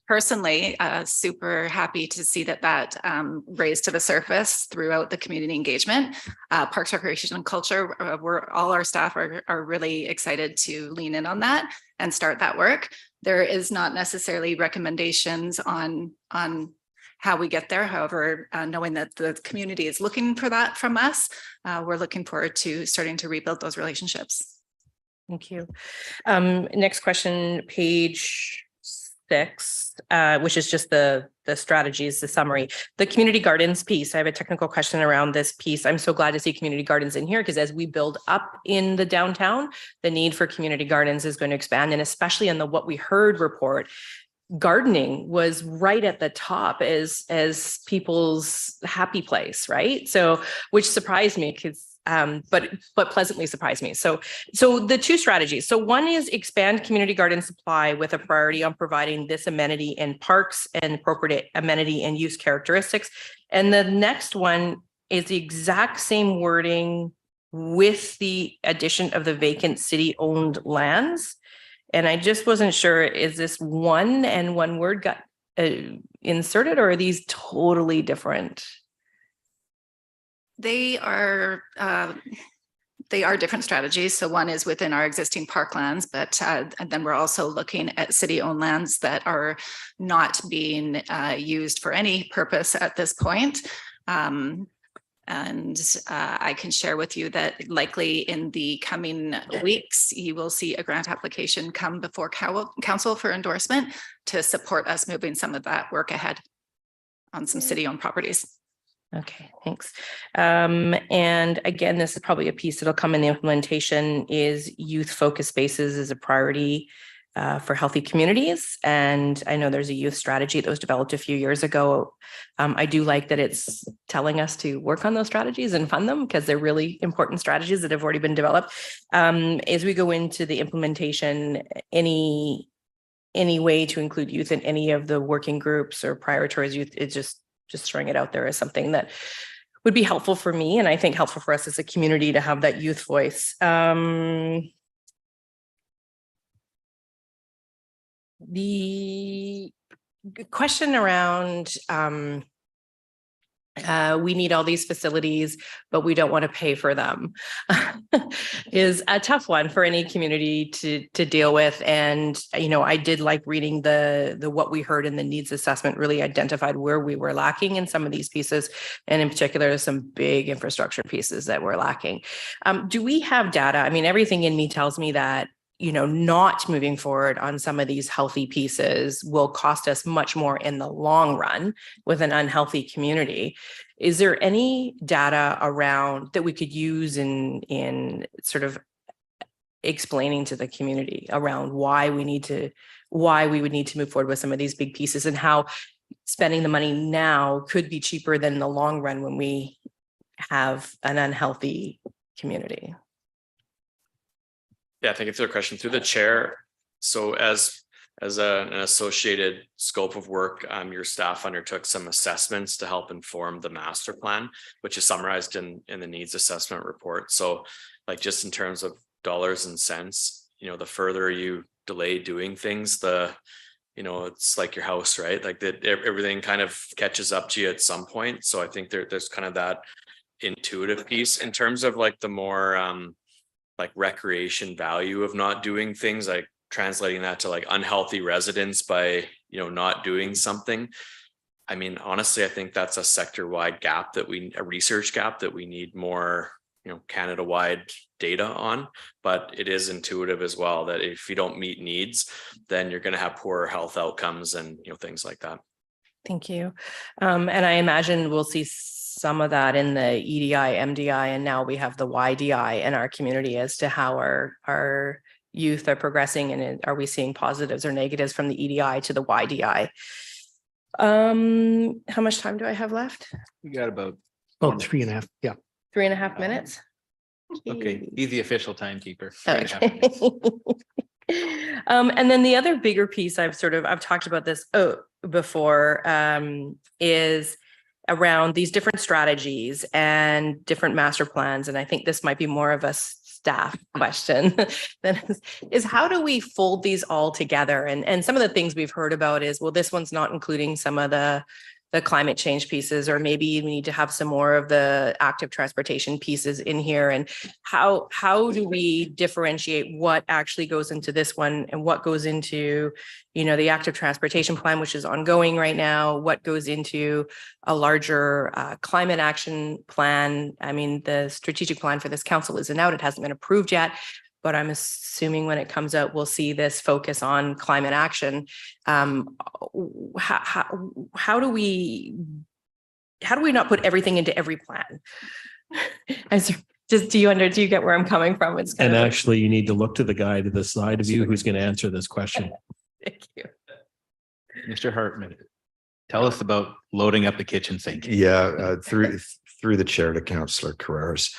Personally, super happy to see that raised to the surface throughout the community engagement. Parks, Recreation and Culture, all our staff are really excited to lean in on that and start that work. There is not necessarily recommendations on how we get there. However, knowing that the community is looking for that from us, we're looking forward to starting to rebuild those relationships. Thank you. Next question, page 6, which is just the strategies, the summary. The community gardens piece, I have a technical question around this piece. I'm so glad to see community gardens in here, because as we build up in the downtown, the need for community gardens is going to expand. And especially in the What We Heard report, gardening was right at the top as people's happy place, right? So, which surprised me, because but pleasantly surprised me. So the 2 strategies. So one is expand community garden supply with a priority on providing this amenity in parks and appropriate amenity and use characteristics. And the next one is the exact same wording with the addition of the vacant city-owned lands. And I just wasn't sure, is this one and one word got inserted, or are these totally different? They are different strategies. So one is within our existing parklands, but and then we're also looking at city-owned lands that are not being used for any purpose at this point. And I can share with you that likely in the coming weeks, you will see a grant application come before council for endorsement to support us moving some of that work ahead on some city-owned properties. Okay, thanks. And again, this is probably a piece that'll come in the implementation is youth focused spaces is a priority for healthy communities. And I know there's a youth strategy that was developed a few years ago. I do like that it's telling us to work on those strategies and fund them because they're really important strategies that have already been developed. As we go into the implementation, any way to include youth in any of the working groups or prioritize youth, it's just throwing it out there as something that would be helpful for me. And I think helpful for us as a community to have that youth voice. The question around we need all these facilities, but we don't want to pay for them is a tough one for any community to deal with. And, you know, I did like reading the what we heard in the needs assessment really identified where we were lacking in some of these pieces. And in particular, some big infrastructure pieces that we're lacking. Do we have data? I mean, everything in me tells me that, you know, not moving forward on some of these healthy pieces will cost us much more in the long run with an unhealthy community. Is there any data around that we could use in sort of explaining to the community around why we would need to move forward with some of these big pieces and how spending the money now could be cheaper than in the long run when we have an unhealthy community? Yeah, thank you for the question through the chair. So as an associated scope of work, your staff undertook some assessments to help inform the master plan, which is summarized in the needs assessment report. So like just in terms of dollars and cents, you know, the further you delay doing things, you know, it's like your house, right? Like that everything kind of catches up to you at some point. So I think there's kind of that intuitive piece in terms of like the more like recreation value of not doing things, like translating that to like unhealthy residents by, you know, not doing something. I mean, honestly, I think that's a sector-wide gap a research gap that we need more, you know, Canada-wide data on, but it is intuitive as well that if you don't meet needs, then you're going to have poorer health outcomes and, you know, things like that. Thank you. And I imagine we'll see some of that in the EDI, MDI, and now we have the YDI in our community as to how our youth are progressing and are we seeing positives or negatives from the EDI to the YDI. How much time do I have left? We got about 3.5. Yeah. 3.5 minutes. okay. He's the official timekeeper. Okay. And then the other bigger piece I've talked about this before is around these different strategies and different master plans. And I think this might be more of a staff question is how do we fold these all together? And some of the things we've heard about is, well, this one's not including some of the climate change pieces, or maybe we need to have some more of the active transportation pieces in here. And how do we differentiate what actually goes into this one and what goes into, you know, the active transportation plan, which is ongoing right now, what goes into a larger climate action plan? I mean, the strategic plan for this council isn't out. It hasn't been approved yet. But I'm assuming when it comes out, we'll see this focus on climate action. How do we not put everything into every plan? Do you get where I'm coming from? It's kind And of actually, you need to look to the guy to the side of you who's going to answer this question. Thank you. Mr. Hartman, tell us about loading up the kitchen sink. Yeah, through the chair to Councillor Carreras.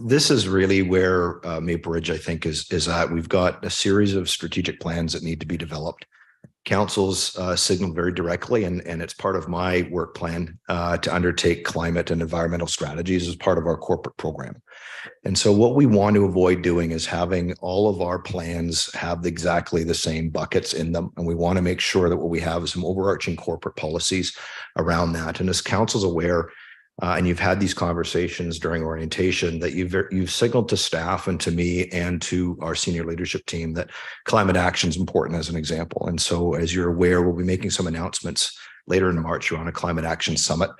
This is really where Maple Ridge, I think, is at. We've got a series of strategic plans that need to be developed. Council's signaled very directly, and it's part of my work plan to undertake climate and environmental strategies as part of our corporate program. And so what we want to avoid doing is having all of our plans have exactly the same buckets in them. And we want to make sure that what we have is some overarching corporate policies around that. And as council's aware, and you've had these conversations during orientation, that you've signaled to staff and to me and to our senior leadership team that climate action is important as an example. And so as you're aware, we'll be making some announcements later in March around a climate action summit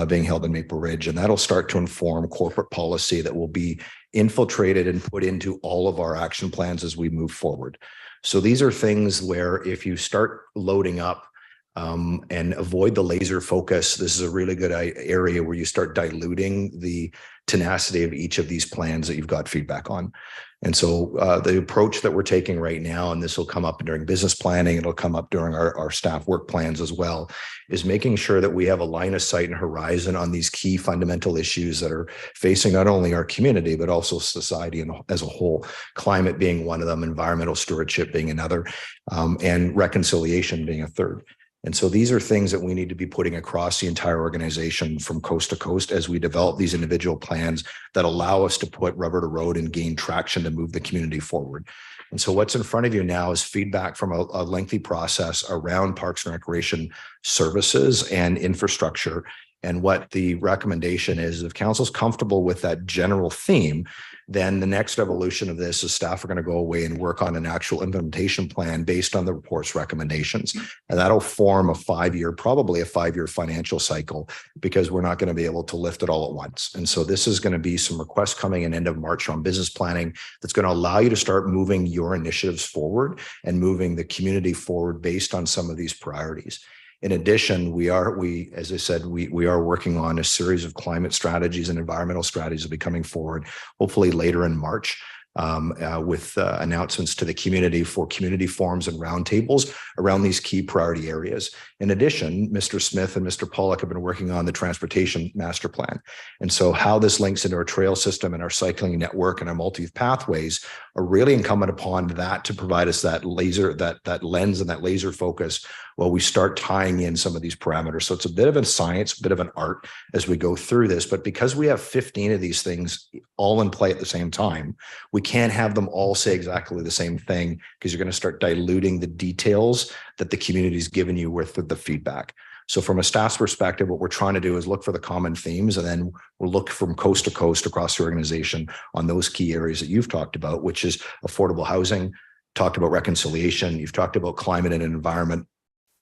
being held in Maple Ridge. And that'll start to inform corporate policy that will be infiltrated and put into all of our action plans as we move forward. So these are things where if you start loading up and avoid the laser focus. This is a really good area where you start diluting the tenacity of each of these plans that you've got feedback on. And so the approach that we're taking right now, and this will come up during business planning, it'll come up during our staff work plans as well, is making sure that we have a line of sight and horizon on these key fundamental issues that are facing not only our community, but also society as a whole. Climate being one of them, environmental stewardship being another, and reconciliation being a third. And so these are things that we need to be putting across the entire organization from coast to coast as we develop these individual plans that allow us to put rubber to road and gain traction to move the community forward. And so what's in front of you now is feedback from a lengthy process around Parks and Recreation services and infrastructure. And what the recommendation is, if council's comfortable with that general theme, then the next evolution of this is staff are going to go away and work on an actual implementation plan based on the report's recommendations. And that'll form probably a 5-year financial cycle, because we're not going to be able to lift it all at once. And so this is going to be some requests coming in end of March on business planning that's going to allow you to start moving your initiatives forward and moving the community forward based on some of these priorities. In addition, as I said, we are working on a series of climate strategies and environmental strategies that will be coming forward, hopefully later in March, with announcements to the community for community forums and roundtables around these key priority areas. In addition, Mr. Smith and Mr. Pollock have been working on the transportation master plan. And so how this links into our trail system and our cycling network and our multi-use pathways are really incumbent upon that to provide us that lens and that laser focus while we start tying in some of these parameters. So it's a bit of a science, a bit of an art as we go through this, but because we have 15 of these things all in play at the same time, we can't have them all say exactly the same thing, because you're going to start diluting the details that the community's given you with the feedback. So from a staff's perspective, what we're trying to do is look for the common themes, and then we'll look from coast to coast across the organization on those key areas that you've talked about, which is affordable housing, talked about reconciliation, you've talked about climate and environment,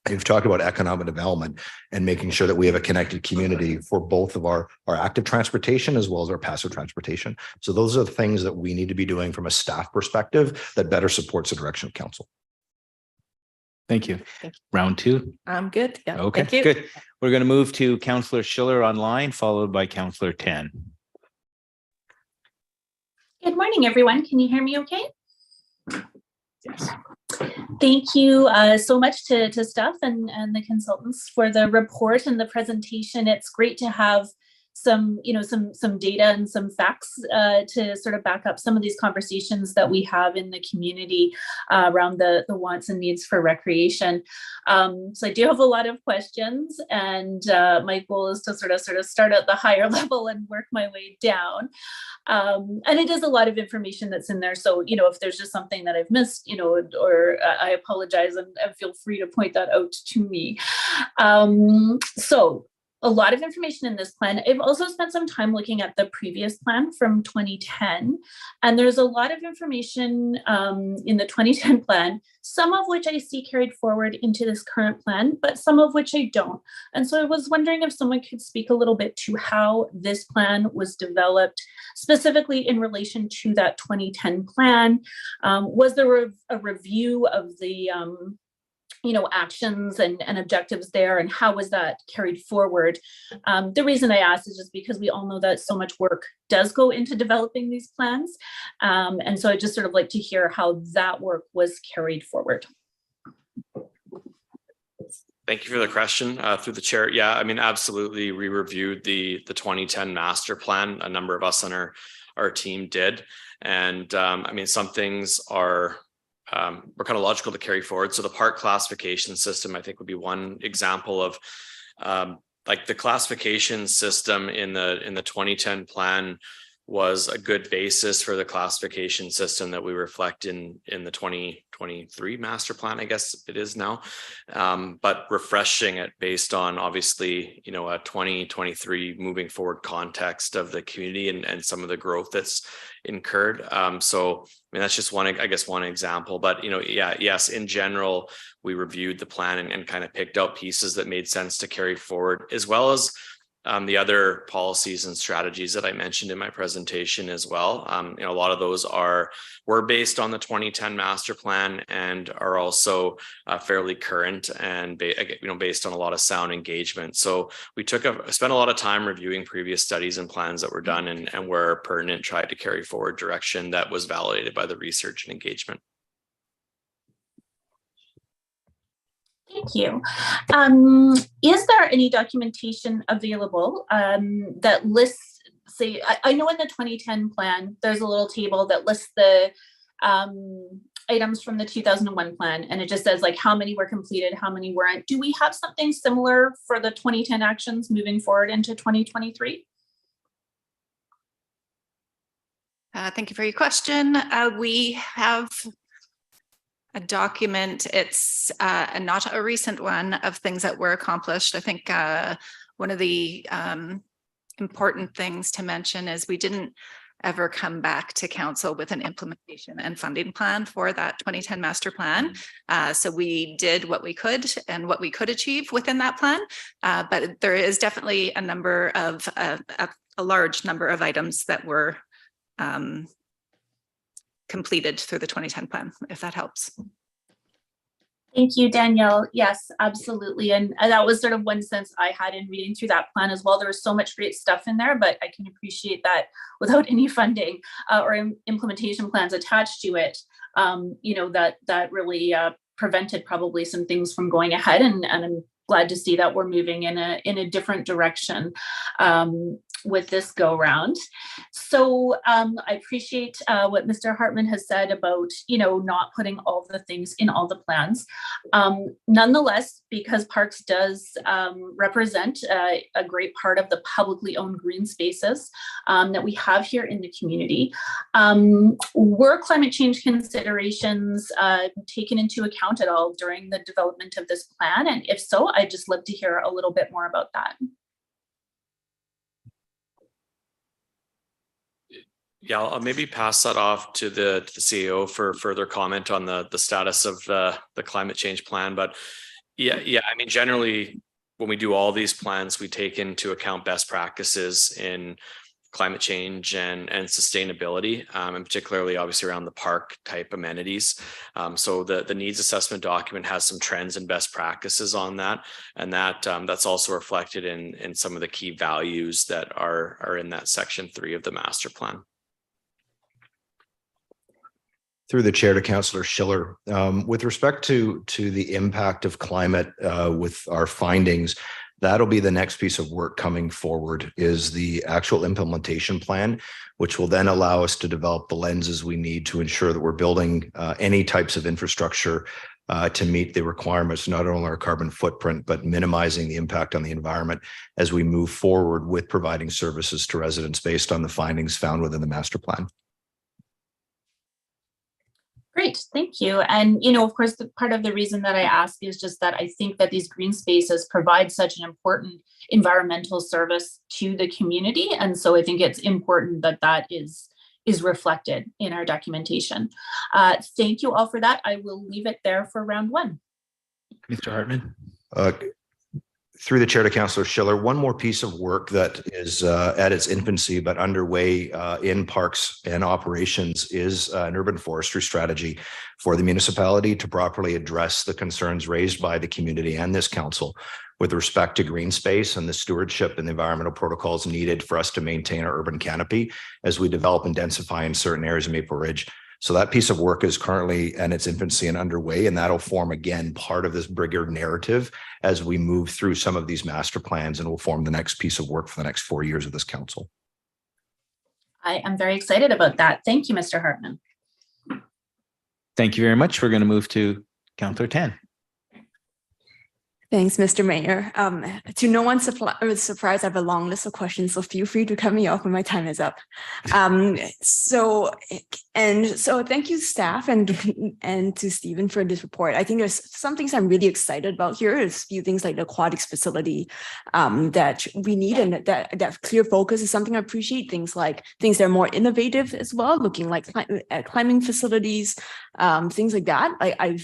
you've talked about economic development, and making sure that we have a connected community for both of our active transportation as well as our passive transportation. So those are the things that we need to be doing from a staff perspective that better supports the direction of council. Thank you. Thank you. Round two. I'm good. Yeah. Okay, Thank you. good. We're going to move to Councillor Schiller online, followed by Councillor Tan. Good morning, everyone. Can you hear me okay? Yes. Thank you so much to staff and the consultants for the report and the presentation. It's great to have some data and some facts to sort of back up some of these conversations that we have in the community around the wants and needs for recreation. So I do have a lot of questions, and my goal is to sort of start at the higher level and work my way down. And it is a lot of information that's in there. So, if there's just something that I've missed, or I apologize, and feel free to point that out to me. So a lot of information in this plan. I've also spent some time looking at the previous plan from 2010, and there's a lot of information in the 2010 plan, some of which I see carried forward into this current plan, but some of which I don't. And so I was wondering if someone could speak a little bit to how this plan was developed, specifically in relation to that 2010 plan. Was there a review of the actions and objectives there, and how was that carried forward? The reason I ask is just because we all know that so much work does go into developing these plans. And so I just sort of like to hear how that work was carried forward. Thank you for the question through the chair. Yeah, I mean, absolutely. We reviewed the 2010 master plan. A number of us on our team did. And I mean, some things were kind of logical to carry forward. So the park classification system, I think, would be one example of like the classification system in the 2010 plan was a good basis for the classification system that we reflect in the 2023 master plan, I guess it is now, but refreshing it based on obviously, a 2023 moving forward context of the community and some of the growth that's incurred. So, I mean, that's just one example, but, yes, in general, we reviewed the plan and kind of picked out pieces that made sense to carry forward, as well as the other policies and strategies that I mentioned in my presentation as well. A lot of those were based on the 2010 master plan and are also fairly current and based on a lot of sound engagement. So we spent a lot of time reviewing previous studies and plans that were done and where pertinent tried to carry forward direction that was validated by the research and engagement. Thank you. Is there any documentation available that lists, say, I know in the 2010 plan, there's a little table that lists the items from the 2001 plan, and it just says like how many were completed, how many weren't. Do we have something similar for the 2010 actions moving forward into 2023? Thank you for your question. We have a document. It's not a recent one of things that were accomplished. I think one of the important things to mention is we didn't ever come back to council with an implementation and funding plan for that 2010 master plan. So we did what we could and what we could achieve within that plan. But there is definitely a number of a large number of items that were completed through the 2010 plan, if that helps. Thank you, Danielle. Yes, absolutely. And that was sort of one sense I had in reading through that plan as well. There was so much great stuff in there, but I can appreciate that without any funding or implementation plans attached to it, that really prevented probably some things from going ahead. And I'm glad to see that we're moving in a different direction with this go round. So I appreciate what Mr. Hartman has said about, not putting all the things in all the plans. Nonetheless, because Parks does represent a great part of the publicly owned green spaces that we have here in the community, were climate change considerations taken into account at all during the development of this plan? And if so, I'd just love to hear a little bit more about that. Yeah, I'll maybe pass that off to the CEO for further comment on the status of the climate change plan. But yeah, I mean, generally, when we do all these plans, we take into account best practices in climate change and sustainability, and particularly obviously around the park type amenities. So the needs assessment document has some trends and best practices on that, and that's also reflected in some of the key values that are in that section 3 of the master plan. Through the chair to Councillor Schiller, with respect to the impact of climate with our findings, that'll be the next piece of work coming forward, is the actual implementation plan, which will then allow us to develop the lenses we need to ensure that we're building any types of infrastructure to meet the requirements, not only our carbon footprint, but minimizing the impact on the environment as we move forward with providing services to residents based on the findings found within the master plan. Great, thank you. And, of course, part of the reason that I ask is just that I think that these green spaces provide such an important environmental service to the community. And so I think it's important that that is reflected in our documentation. Thank you all for that. I will leave it there for round 1. Mr. Hartman. Through the chair to Councillor Schiller, one more piece of work that is at its infancy but underway in parks and operations is an urban forestry strategy for the municipality to properly address the concerns raised by the community and this council with respect to green space and the stewardship and the environmental protocols needed for us to maintain our urban canopy as we develop and densify in certain areas of Maple Ridge. So that piece of work is currently in its infancy and underway, and that'll form, again, part of this bigger narrative as we move through some of these master plans, and will form the next piece of work for the next 4 years of this council. I am very excited about that. Thank you, Mr. Hartman. Thank you very much. We're going to move to Councillor Tan. Thanks, Mr. Mayor. To no one's surprise, I have a long list of questions, so feel free to cut me off when my time is up. So thank you, staff, and to Stephen for this report. I think there's some things I'm really excited about here. There's a few things like the aquatics facility that we need, and that clear focus is something I appreciate. Things that are more innovative as well, looking like at climbing facilities, things like that. I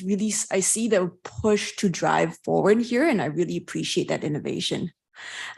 see the push to drive forward here, and I really appreciate that innovation.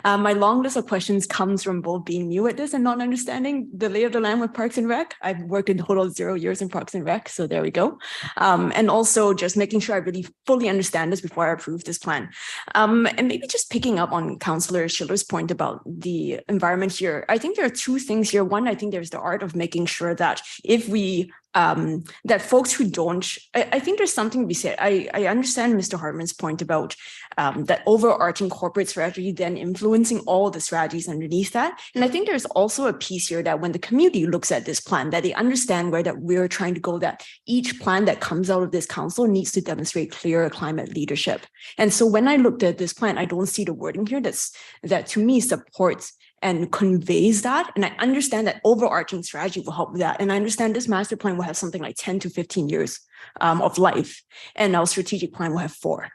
My long list of questions comes from both being new at this and not understanding the lay of the land with Parks and Rec. I've worked in total 0 years in Parks and Rec, so there we go. And also just making sure I really fully understand this before I approve this plan. And maybe just picking up on Councillor Schiller's point about the environment here. I think there are two things here. One, I think there's the art of making sure that if we that folks who don't, I think there's something to be said. I understand Mr. Hartman's point about that overarching corporate strategy then influencing all the strategies underneath that. And I think there's also a piece here that when the community looks at this plan, that they understand where that we're trying to go, that each plan that comes out of this council needs to demonstrate clear climate leadership. And so when I looked at this plan, I don't see the wording here that to me supports and conveys that. And I understand that overarching strategy will help with that. And I understand this master plan will have something like 10 to 15 years of life. And our strategic plan will have 4.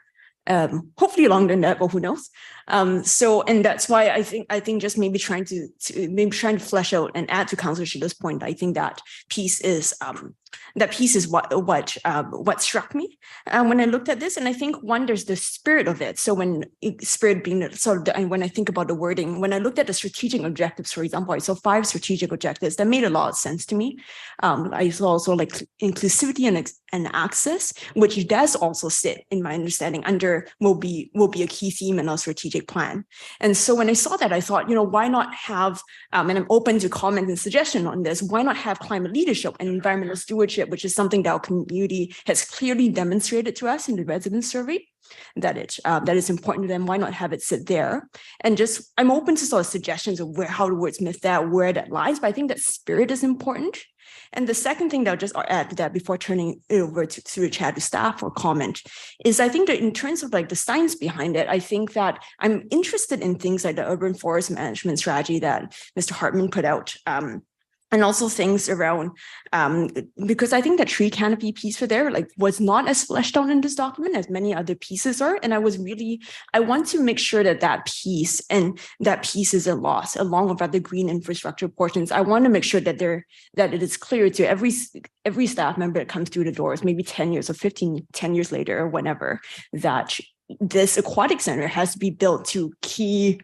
Hopefully longer than that, but who knows? And that's why I think just maybe trying to flesh out and add to Councillor Schiller's point. I think that piece is what struck me when I looked at this. And I think one, there's the spirit of it. So when spirit being sort of, and when I think about the wording, when I looked at the strategic objectives, for example, I saw 5 strategic objectives that made a lot of sense to me. I saw also like inclusivity and access, which does also sit in my understanding under will be a key theme in our strategic plan. And so when I saw that, I thought, why not have, and I'm open to comment and suggestion on this, why not have climate leadership and environmental stewardship, which is something that our community has clearly demonstrated to us in the resident survey, that is important to them. Why not have it sit there? And just, I'm open to sort of suggestions of how to wordsmith that, where that lies, but I think that spirit is important. And the second thing that I'll just add to that before turning it over to the chat to staff or comment is I think that in terms of like the science behind it, I think that I'm interested in things like the urban forest management strategy that Mr. Hartman put out. And also things around, because I think the tree canopy piece for there was not as fleshed out in this document as many other pieces are. And I want to make sure that piece is a loss along with other green infrastructure portions. I want to make sure that it is clear to every staff member that comes through the doors, maybe 10 years or 10 years later or whenever, that this aquatic center has to be built to key.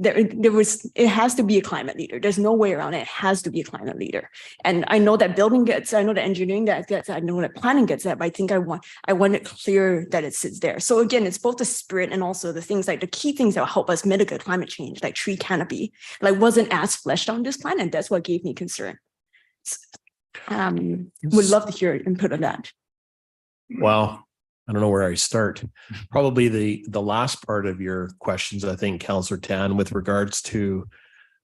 It has to be a climate leader. There's no way around it. It has to be a climate leader. And I know that building gets, I know that engineering that gets, I know that planning gets that, but I think I want it clear that it sits there. So again, it's both the spirit and also the things like the key things that will help us mitigate climate change, like tree canopy, wasn't as fleshed on this plan. And that's what gave me concern. Would love to hear input on that. Well, I don't know where I start. Probably the last part of your questions, I think, Councillor Tan, with regards to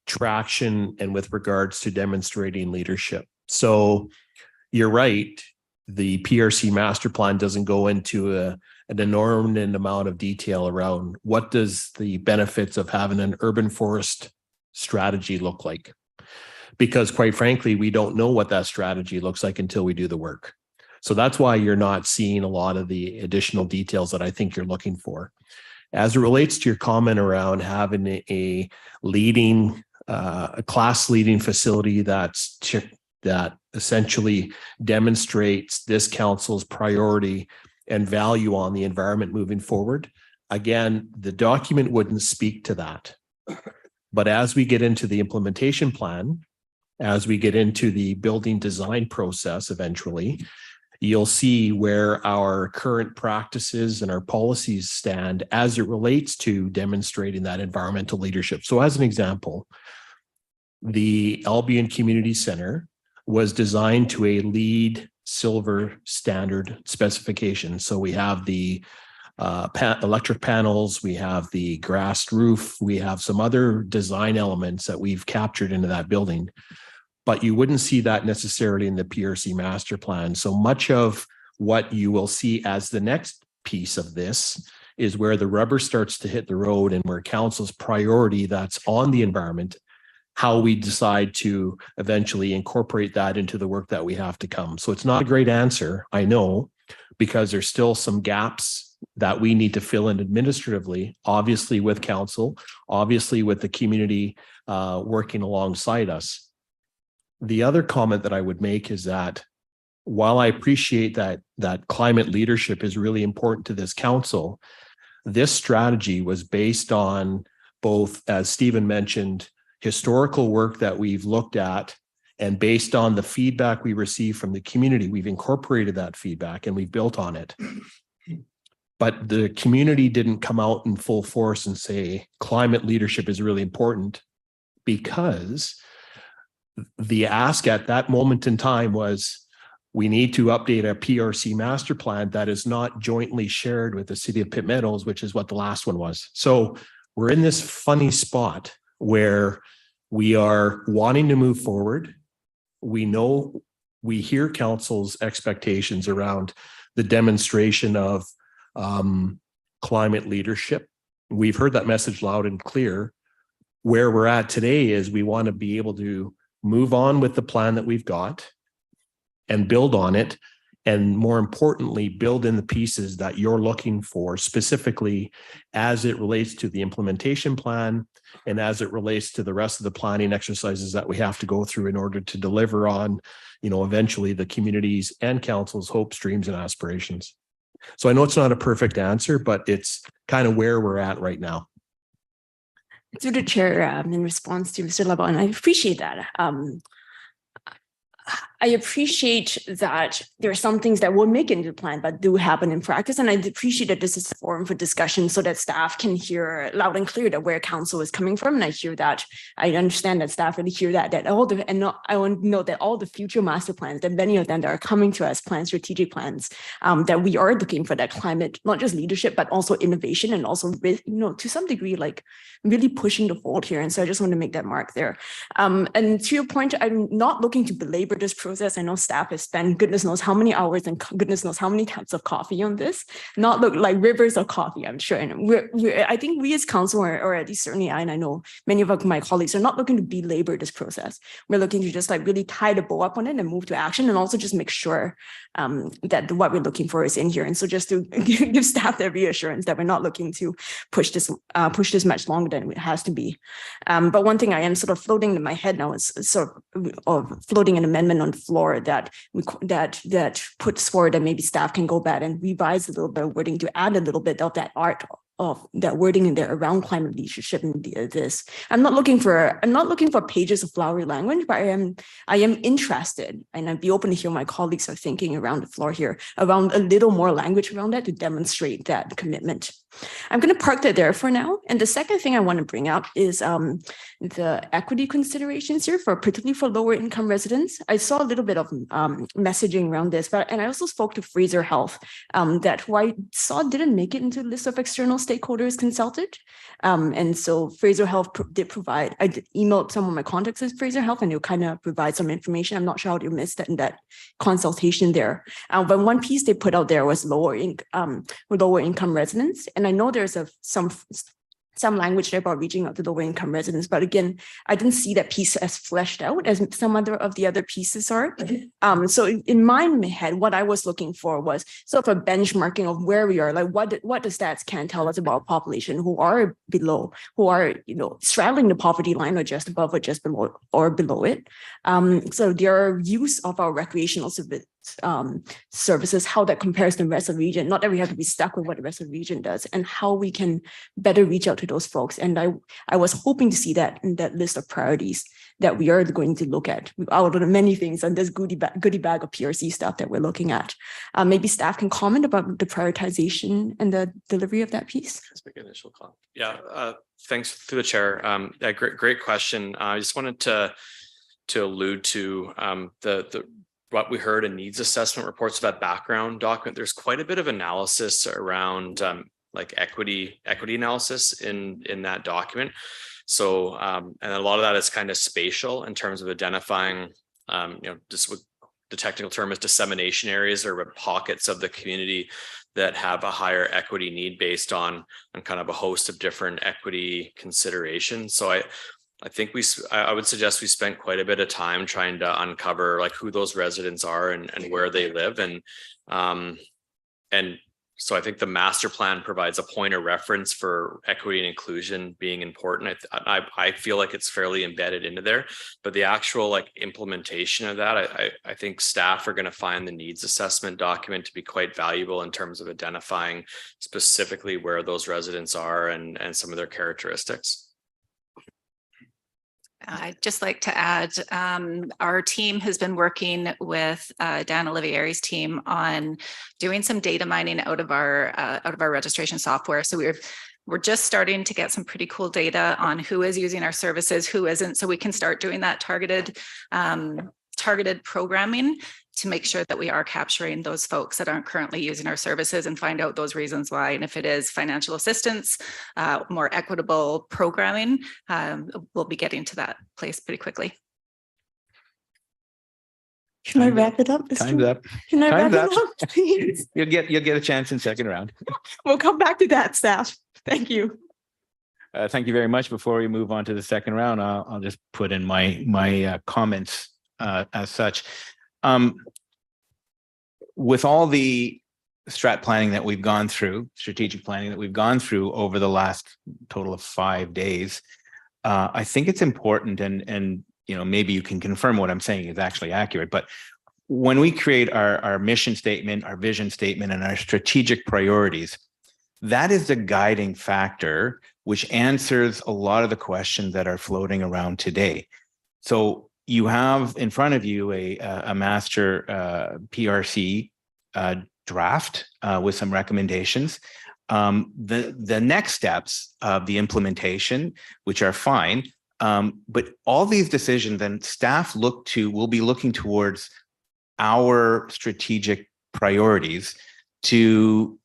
traction and with regards to demonstrating leadership. So you're right. The PRC master plan doesn't go into an inordinate amount of detail around what does the benefits of having an urban forest strategy look like? Because quite frankly, we don't know what that strategy looks like until we do the work. So that's why you're not seeing a lot of the additional details that I think you're looking for. As it relates to your comment around having a class leading facility that essentially demonstrates this council's priority and value on the environment moving forward, again, the document wouldn't speak to that. But as we get into the implementation plan, as we get into the building design process eventually, you'll see where our current practices and our policies stand as it relates to demonstrating that environmental leadership. So as an example, the Albion Community Center was designed to a LEED Silver standard specification. So we have the electric panels, we have the grassed roof, we have some other design elements that we've captured into that building. But you wouldn't see that necessarily in the PRC master plan. So much of what you will see as the next piece of this is where the rubber starts to hit the road and where council's priority that's on the environment, how we decide to eventually incorporate that into the work that we have to come. So it's not a great answer, I know, because there's still some gaps that we need to fill in administratively, obviously with council, obviously with the community working alongside us. The other comment that I would make is that while I appreciate that climate leadership is really important to this council, this strategy was based on both, as Stephen mentioned, historical work that we've looked at, and based on the feedback we receive from the community, we've incorporated that feedback and we've built on it. But the community didn't come out in full force and say climate leadership is really important, because the ask at that moment in time was, we need to update a PRC master plan that is not jointly shared with the city of Pitt Meadows, which is what the last one was. So we're in this funny spot where we are wanting to move forward. We know, we hear council's expectations around the demonstration of climate leadership. We've heard that message loud and clear. Where we're at today is we want to be able to move on with the plan that we've got and build on it. And more importantly, build in the pieces that you're looking for, specifically as it relates to the implementation plan and as it relates to the rest of the planning exercises that we have to go through in order to deliver on, eventually the community's and council's hopes, dreams, and aspirations. So I know it's not a perfect answer, but it's kind of where we're at right now. Through the chair, in response to Mr. LeBon, I appreciate that. I appreciate that there are some things that will make it into the plan, but do happen in practice. And I appreciate that this is a forum for discussion so that staff can hear loud and clear that where council is coming from. And I hear that, I understand that staff really hear that I want to know that all the future master plans, that many of them that are coming to us, strategic plans, that we are looking for that climate, not just leadership, but also innovation, and also, to some degree, like really pushing the fold here. And so I just want to make that mark there. And to your point, I'm not looking to belabor this process. I know staff has spent goodness knows how many hours and goodness knows how many cups of coffee on this, not look like rivers of coffee, I'm sure. And I think we as council, or at least certainly I, and I know many of my colleagues, are not looking to belabor this process. We're looking to just really tie the bow up on it and move to action, and also just make sure that what we're looking for is in here. And so just to give staff that reassurance that we're not looking to push this much longer than it has to be. But one thing I am sort of floating in my head now is sort of floating an amendment on the floor that puts forward that maybe staff can go back and revise a little bit of wording to add a little bit of that art of that wording in there around climate leadership and this. I'm not looking for pages of flowery language, but I am interested, and I'd be open to hear my colleagues are thinking around the floor here around a little more language around that to demonstrate that commitment. I'm going to park that there for now. And the second thing I want to bring up is the equity considerations here, particularly for lower income residents. I saw a little bit of messaging around this, and I also spoke to Fraser Health, that who I saw didn't make it into the list of external stakeholders consulted. And so Fraser Health did provide, I did emailed some of my contacts at Fraser Health, and they'll kind of provide some information. I'm not sure how you missed that in that consultation there. But one piece they put out there was lower income residents. And I know there's some language there about reaching out to lower income residents. But again, I didn't see that piece as fleshed out as some of the other pieces are. So in my head, what I was looking for was sort of a benchmarking of where we are, like what the stats can tell us about population who are below, who are, straddling the poverty line or just above or just below or below it. So their use of our recreational services, how that compares to the rest of the region, not that we have to be stuck with what the rest of the region does, and how we can better reach out to those folks. And I was hoping to see that in that list of priorities that we are going to look at out of the many things on this goodie bag of PRC stuff that we're looking at. Maybe staff can comment about the prioritization and the delivery of that piece. Let's make an initial comment. Yeah, thanks through the chair. Great question. I just wanted to allude to what we heard in needs assessment reports, that background document. There's quite a bit of analysis around like equity analysis in that document. So and a lot of that is kind of spatial in terms of identifying, just what the technical term is dissemination areas or pockets of the community that have a higher equity need based on kind of a host of different equity considerations. So I think I would suggest we spent quite a bit of time trying to uncover like who those residents are and where they live. And so I think the master plan provides a point of reference for equity and inclusion being important. I feel like it's fairly embedded into there, but the actual like implementation of that, I think staff are going to find the needs assessment document to be quite valuable in terms of identifying specifically where those residents are and some of their characteristics. I'd just like to add, our team has been working with Dan Olivieri's team on doing some data mining out of our registration software. So we're just starting to get some pretty cool data on who is using our services, who isn't, so we can start doing that targeted programming to make sure that we are capturing those folks that aren't currently using our services and find out those reasons why. And if it is financial assistance, more equitable programming, we'll be getting to that place pretty quickly. Can I wrap it up? Time's up. Can I wrap Time's it up, please? You'll get a chance in second round. We'll come back to that, staff. Thank you. Thank you very much. Before we move on to the second round, I'll just put in my comments as such. With all the strategic planning that we've gone through over the last total of 5 days, I think it's important, and maybe you can confirm what I'm saying is actually accurate, but when we create our mission statement, our vision statement, and our strategic priorities, that is the guiding factor which answers a lot of the questions that are floating around today. So you have in front of you a master PRC draft with some recommendations. The next steps of the implementation, which are fine, but all these decisions and staff will be looking towards our strategic priorities to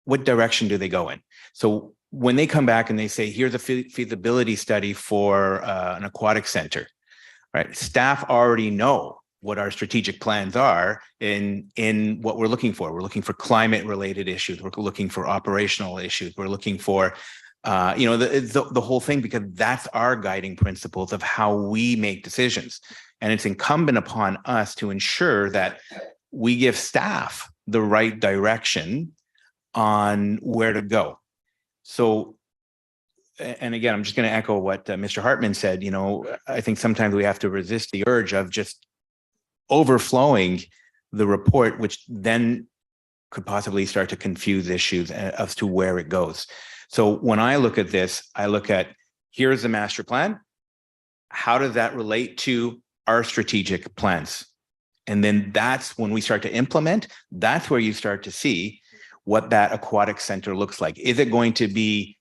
what direction do they go in. So when they come back and they say, here's a feasibility study for an aquatic center, right? Staff already know what our strategic plans are in what we're looking for. We're looking for climate related issues. We're looking for operational issues. We're looking for, the whole thing, because that's our guiding principles of how we make decisions. And it's incumbent upon us to ensure that we give staff the right direction on where to go. So, and again, I'm just going to echo what Mr. Hartman said. I think sometimes we have to resist the urge of just overflowing the report, which then could possibly start to confuse issues as to where it goes. So when I look at this, I look at, here's the master plan. How does that relate to our strategic plans? And then that's when we start to implement, that's where you start to see what that aquatic center looks like. Is it going to be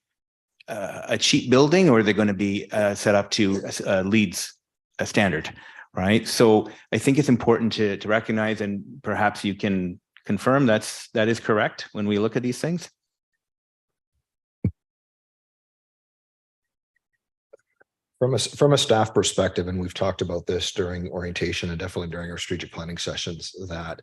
a cheap building, or are they going to be set up to LEED's standard, right? So I think it's important to recognize, and perhaps you can confirm that is correct when we look at these things. From a staff perspective, and we've talked about this during orientation and definitely during our strategic planning sessions, that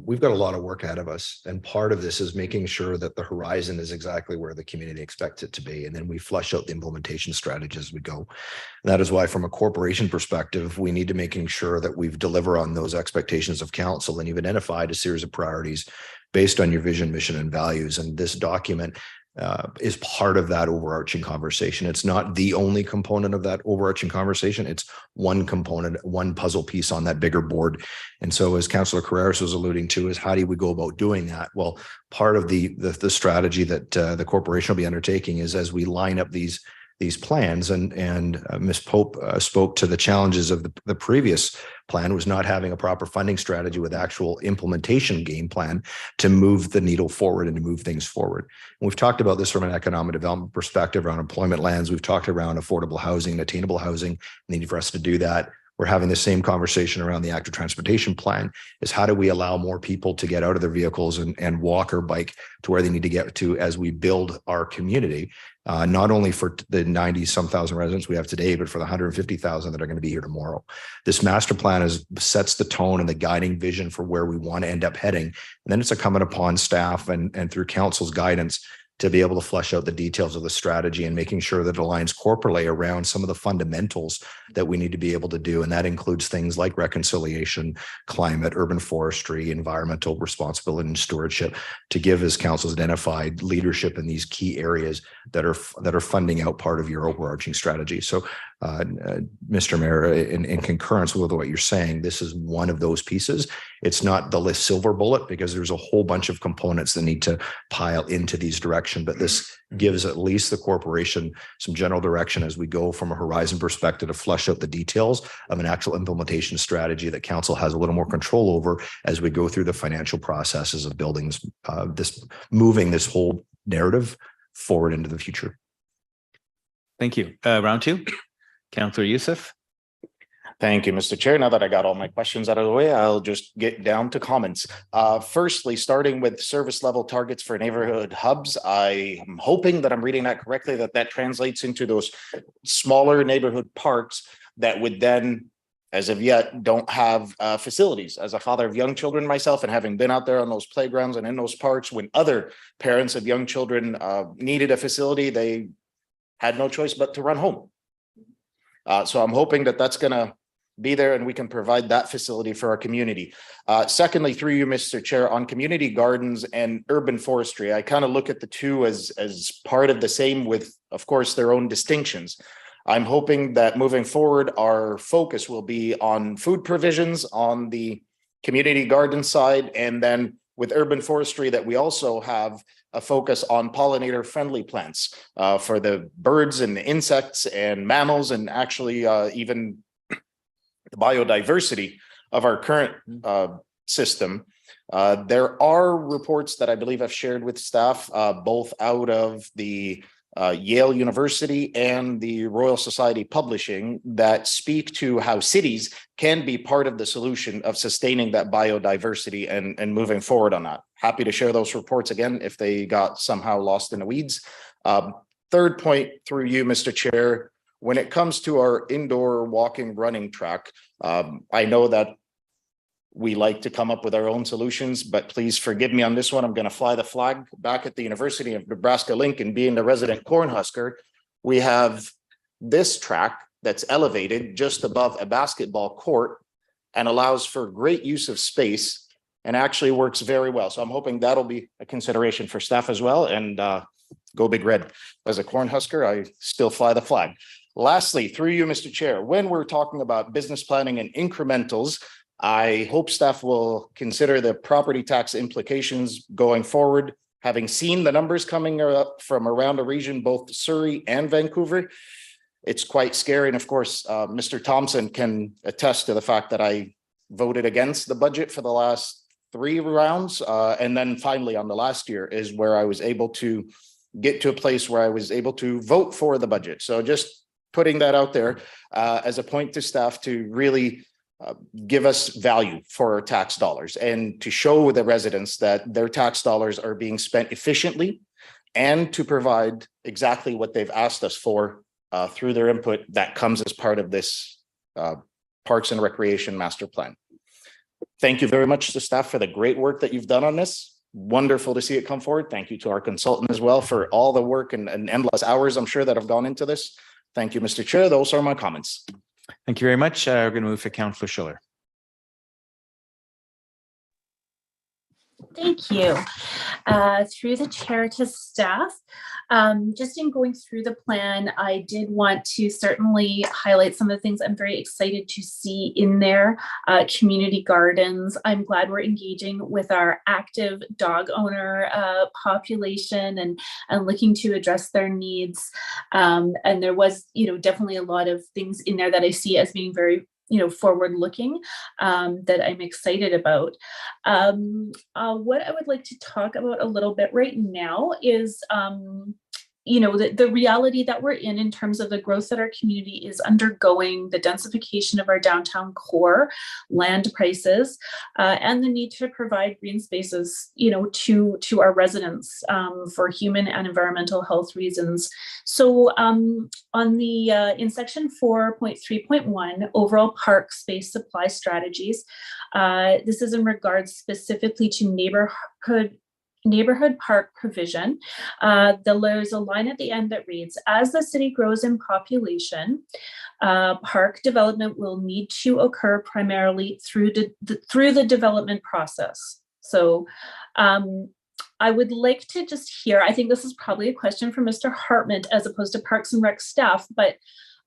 we've got a lot of work ahead of us. And part of this is making sure that the horizon is exactly where the community expects it to be. And then we flesh out the implementation strategy as we go. And that is why, from a corporation perspective, we need to making sure that we've delivered on those expectations of council, and you've identified a series of priorities based on your vision, mission, and values. And this document is part of that overarching conversation. It's not the only component of that overarching conversation. It's one component, one puzzle piece on that bigger board. And so, as Councillor Carreras was alluding to, is how do we go about doing that? Well, part of the strategy that the corporation will be undertaking is, as we line up these plans, and Ms. Pope spoke to the challenges of the previous plan, was not having a proper funding strategy with actual implementation game plan to move the needle forward and to move things forward. And we've talked about this from an economic development perspective around employment lands. We've talked around affordable housing and attainable housing, the need for us to do that. We're having the same conversation around the active transportation plan, is how do we allow more people to get out of their vehicles and walk or bike to where they need to get to as we build our community, not only for the 90-some thousand residents we have today, but for the 150,000 that are going to be here tomorrow. This master plan sets the tone and the guiding vision for where we want to end up heading. And then it's incumbent upon staff and through council's guidance to be able to flesh out the details of the strategy and making sure that it aligns corporately around some of the fundamentals that we need to be able to do. And that includes things like reconciliation, climate, urban forestry, environmental responsibility and stewardship, to give, as council's identified, leadership in these key areas that are funding out part of your overarching strategy. So Mr. Mayor, in concurrence with what you're saying, this is one of those pieces. It's not the silver bullet because there's a whole bunch of components that need to pile into these direction, but this gives at least the corporation some general direction as we go from a horizon perspective to flesh out the details of an actual implementation strategy that council has a little more control over as we go through the financial processes of buildings, moving this whole narrative forward into the future. Thank you. Round two, Councillor Youssef. Thank you, Mr. Chair. Now that I got all my questions out of the way, I'll just get down to comments. Firstly, starting with service level targets for neighborhood hubs, I am hoping that I'm reading that correctly, that translates into those smaller neighborhood parks that would then, as of yet, don't have facilities. As a father of young children myself, and having been out there on those playgrounds and in those parks when other parents of young children needed a facility, they had no choice but to run home. So I'm hoping that that's going to be there and we can provide that facility for our community. Secondly, through you, Mr. Chair, on community gardens and urban forestry, I kind of look at the two as part of the same with, of course, their own distinctions. I'm hoping that moving forward, our focus will be on food provisions on the community garden side, and then with urban forestry that we also have a focus on pollinator friendly plants for the birds and the insects and mammals, and actually even the biodiversity of our current system. There are reports that I believe I've shared with staff, both out of the Yale University and the Royal Society Publishing, that speak to how cities can be part of the solution of sustaining that biodiversity and moving forward on that. Happy to share those reports again if they got somehow lost in the weeds. Third point through you, Mr. Chair, when it comes to our indoor walking running track, I know that we like to come up with our own solutions, but please forgive me on this one. I'm going to fly the flag back at the University of Nebraska-Lincoln. Being the resident Cornhusker, we have this track that's elevated just above a basketball court and allows for great use of space and actually works very well. So I'm hoping that'll be a consideration for staff as well. And go Big Red. As a Cornhusker, I still fly the flag. Lastly, through you, Mr. Chair, when we're talking about business planning and incrementals, I hope staff will consider the property tax implications going forward. Having seen the numbers coming up from around the region, both Surrey and Vancouver, it's quite scary. And of course, Mr. Thompson can attest to the fact that I voted against the budget for the last 3 rounds. And then finally on the last year is where I was able to get to a place where I was able to vote for the budget. So just putting that out there as a point to staff to really give us value for our tax dollars and to show the residents that their tax dollars are being spent efficiently, and to provide exactly what they've asked us for through their input that comes as part of this Parks and Recreation Master Plan. Thank you very much to staff for the great work that you've done on this. Wonderful to see it come forward. Thank you to our consultant as well for all the work and endless hours, I'm sure, that have gone into this. Thank you, Mr. Chair. Those are my comments. Thank you very much. We're going to move to Councillor Schiller. Thank you. Through the chair to staff, just in going through the plan, I did want to certainly highlight some of the things I'm very excited to see in there. Community gardens. I'm glad we're engaging with our active dog owner population and looking to address their needs. And there was, definitely a lot of things in there that I see as being very forward looking that I'm excited about. What I would like to talk about a little bit right now is the reality that we're in terms of the growth that our community is undergoing, the densification of our downtown core, land prices, and the need to provide green spaces, to our residents for human and environmental health reasons. So on the in section 4.3.1, overall park space supply strategies, this is in regards specifically to neighborhood park provision. There's a line at the end that reads, as the city grows in population, park development will need to occur primarily through the development process. So I would like to just hear, I think this is probably a question for Mr. Hartman as opposed to Parks and Rec staff, but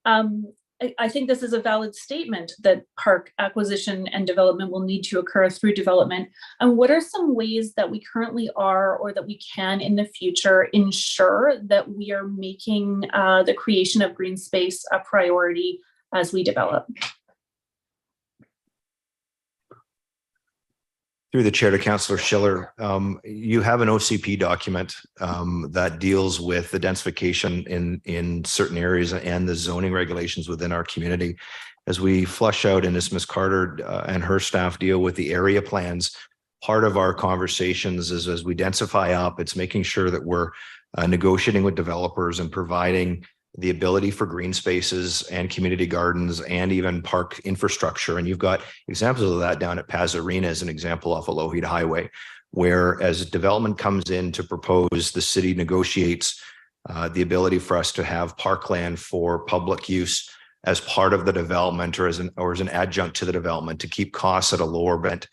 I think this is a valid statement that park acquisition and development will need to occur through development. And what are some ways that we currently are, or that we can in the future, ensure that we are making the creation of green space a priority as we develop? Through the chair to Councillor Schiller, you have an OCP document that deals with the densification in certain areas and the zoning regulations within our community. As we flush out, and as Ms. Carter and her staff deal with the area plans, part of our conversations is as we densify up, it's making sure that we're negotiating with developers and providing the ability for green spaces and community gardens and even park infrastructure. And you've got examples of that down at Paz Arena as an example off of Lougheed Highway, where as development comes in to propose, the city negotiates the ability for us to have parkland for public use as part of the development, or as an adjunct to the development, to keep costs at a lower bent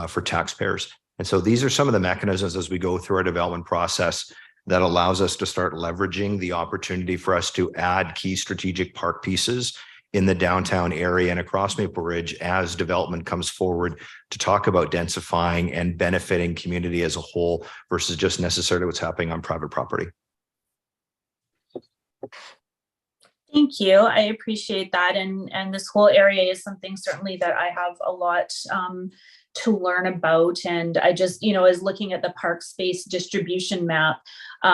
for taxpayers. And so these are some of the mechanisms as we go through our development process that allows us to start leveraging the opportunity for us to add key strategic park pieces in the downtown area and across Maple Ridge as development comes forward to talk about densifying and benefiting community as a whole versus just necessarily what's happening on private property. Thank you. I appreciate that. And this whole area is something certainly that I have a lot to learn about. And I just, as looking at the park space distribution map,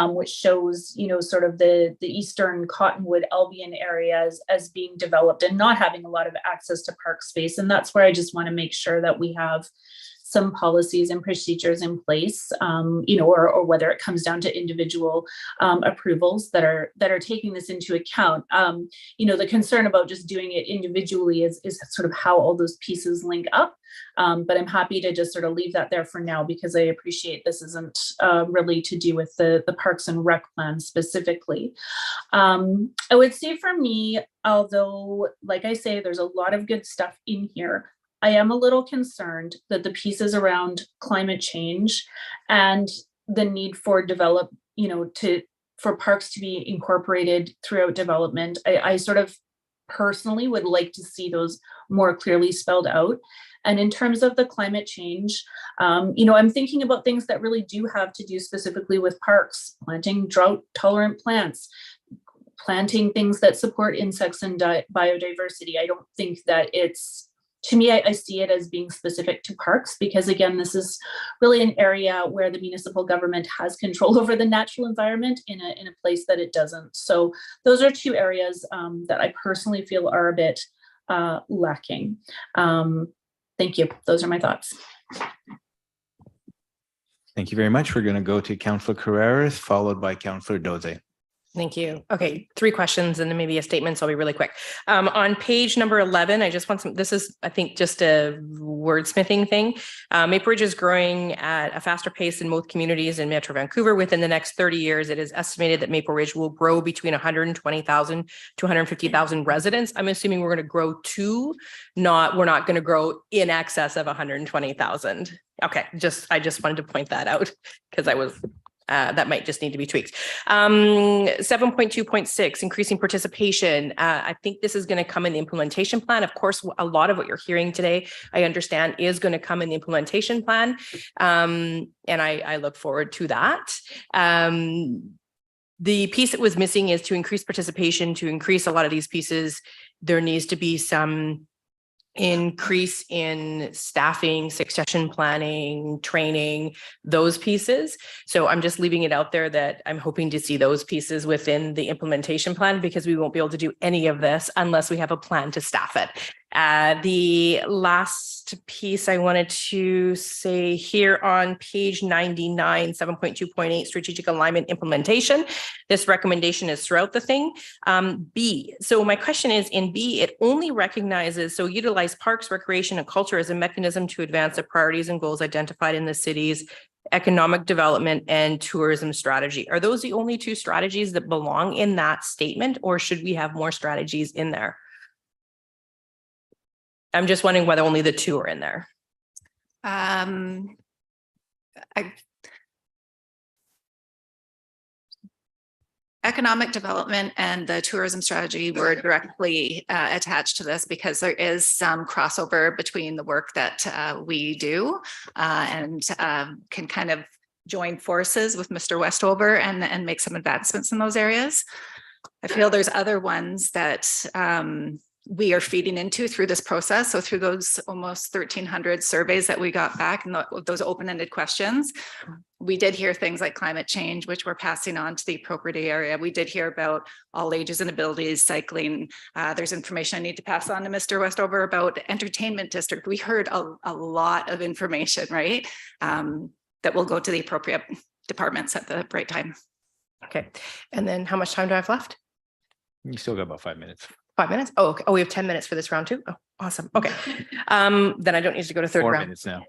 which shows, sort of the eastern Cottonwood Albion areas as being developed and not having a lot of access to park space. And that's where I just want to make sure that we have some policies and procedures in place, or whether it comes down to individual approvals that are taking this into account. The concern about just doing it individually is sort of how all those pieces link up. But I'm happy to just sort of leave that there for now, because I appreciate this isn't really to do with the Parks and Rec plan specifically. I would say for me, although, like I say, there's a lot of good stuff in here, I am a little concerned that the pieces around climate change and the need for for parks to be incorporated throughout development, I sort of personally would like to see those more clearly spelled out. And in terms of the climate change, I'm thinking about things that really do have to do specifically with parks, planting drought tolerant plants, planting things that support insects and biodiversity. I don't think that to me, I see it as being specific to parks, because again, this is really an area where the municipal government has control over the natural environment in a place that it doesn't. So those are two areas that I personally feel are a bit lacking. Thank you. Those are my thoughts. Thank you very much. We're going to go to Councillor Carreras, followed by Councillor Doze. Thank you. Okay, 3 questions and then maybe a statement, so I'll be really quick. On page number 11, I just want this is, I think, just a wordsmithing thing. Maple Ridge is growing at a faster pace than most communities in Metro Vancouver. Within the next 30 years, it is estimated that Maple Ridge will grow between 120,000 to 150,000 residents. I'm assuming we're going to grow we're not going to grow in excess of 120,000. Okay, I just wanted to point that out, because that might just need to be tweaked. 7.2.6, increasing participation. I think this is going to come in the implementation plan. Of course, a lot of what you're hearing today, I understand, is going to come in the implementation plan. And I look forward to that. The piece that was missing is to increase participation. To increase a lot of these pieces, there needs to be some increase in staffing, succession planning, training, those pieces. So I'm just leaving it out there that I'm hoping to see those pieces within the implementation plan, because we won't be able to do any of this unless we have a plan to staff it. The last piece I wanted to say here on page 99, 7.2.8, strategic alignment implementation. This recommendation is throughout the thing. B, so my question is, in B, it only recognizes, so utilize parks, recreation, and culture as a mechanism to advance the priorities and goals identified in the city's economic development and tourism strategy. Are those the only 2 strategies that belong in that statement, or should we have more strategies in there? I'm just wondering whether only the 2 are in there. economic development and the tourism strategy were directly attached to this because there is some crossover between the work that we do and can kind of join forces with Mr. Westover and make some advancements in those areas. I feel there's other ones that we are feeding into through this process. So through those almost 1,300 surveys that we got back and those open-ended questions, we did hear things like climate change, which we're passing on to the appropriate area. We did hear about all ages and abilities, cycling. There's information I need to pass on to Mr. Westover about entertainment district. We heard a lot of information, right? That will go to the appropriate departments at the right time. Okay. And then how much time do I have left? You still got about 5 minutes. 5 minutes? Oh, okay. Oh, we have 10 minutes for this round too. Oh, awesome. Okay. Then I don't need to go to third 4 round. minutes now.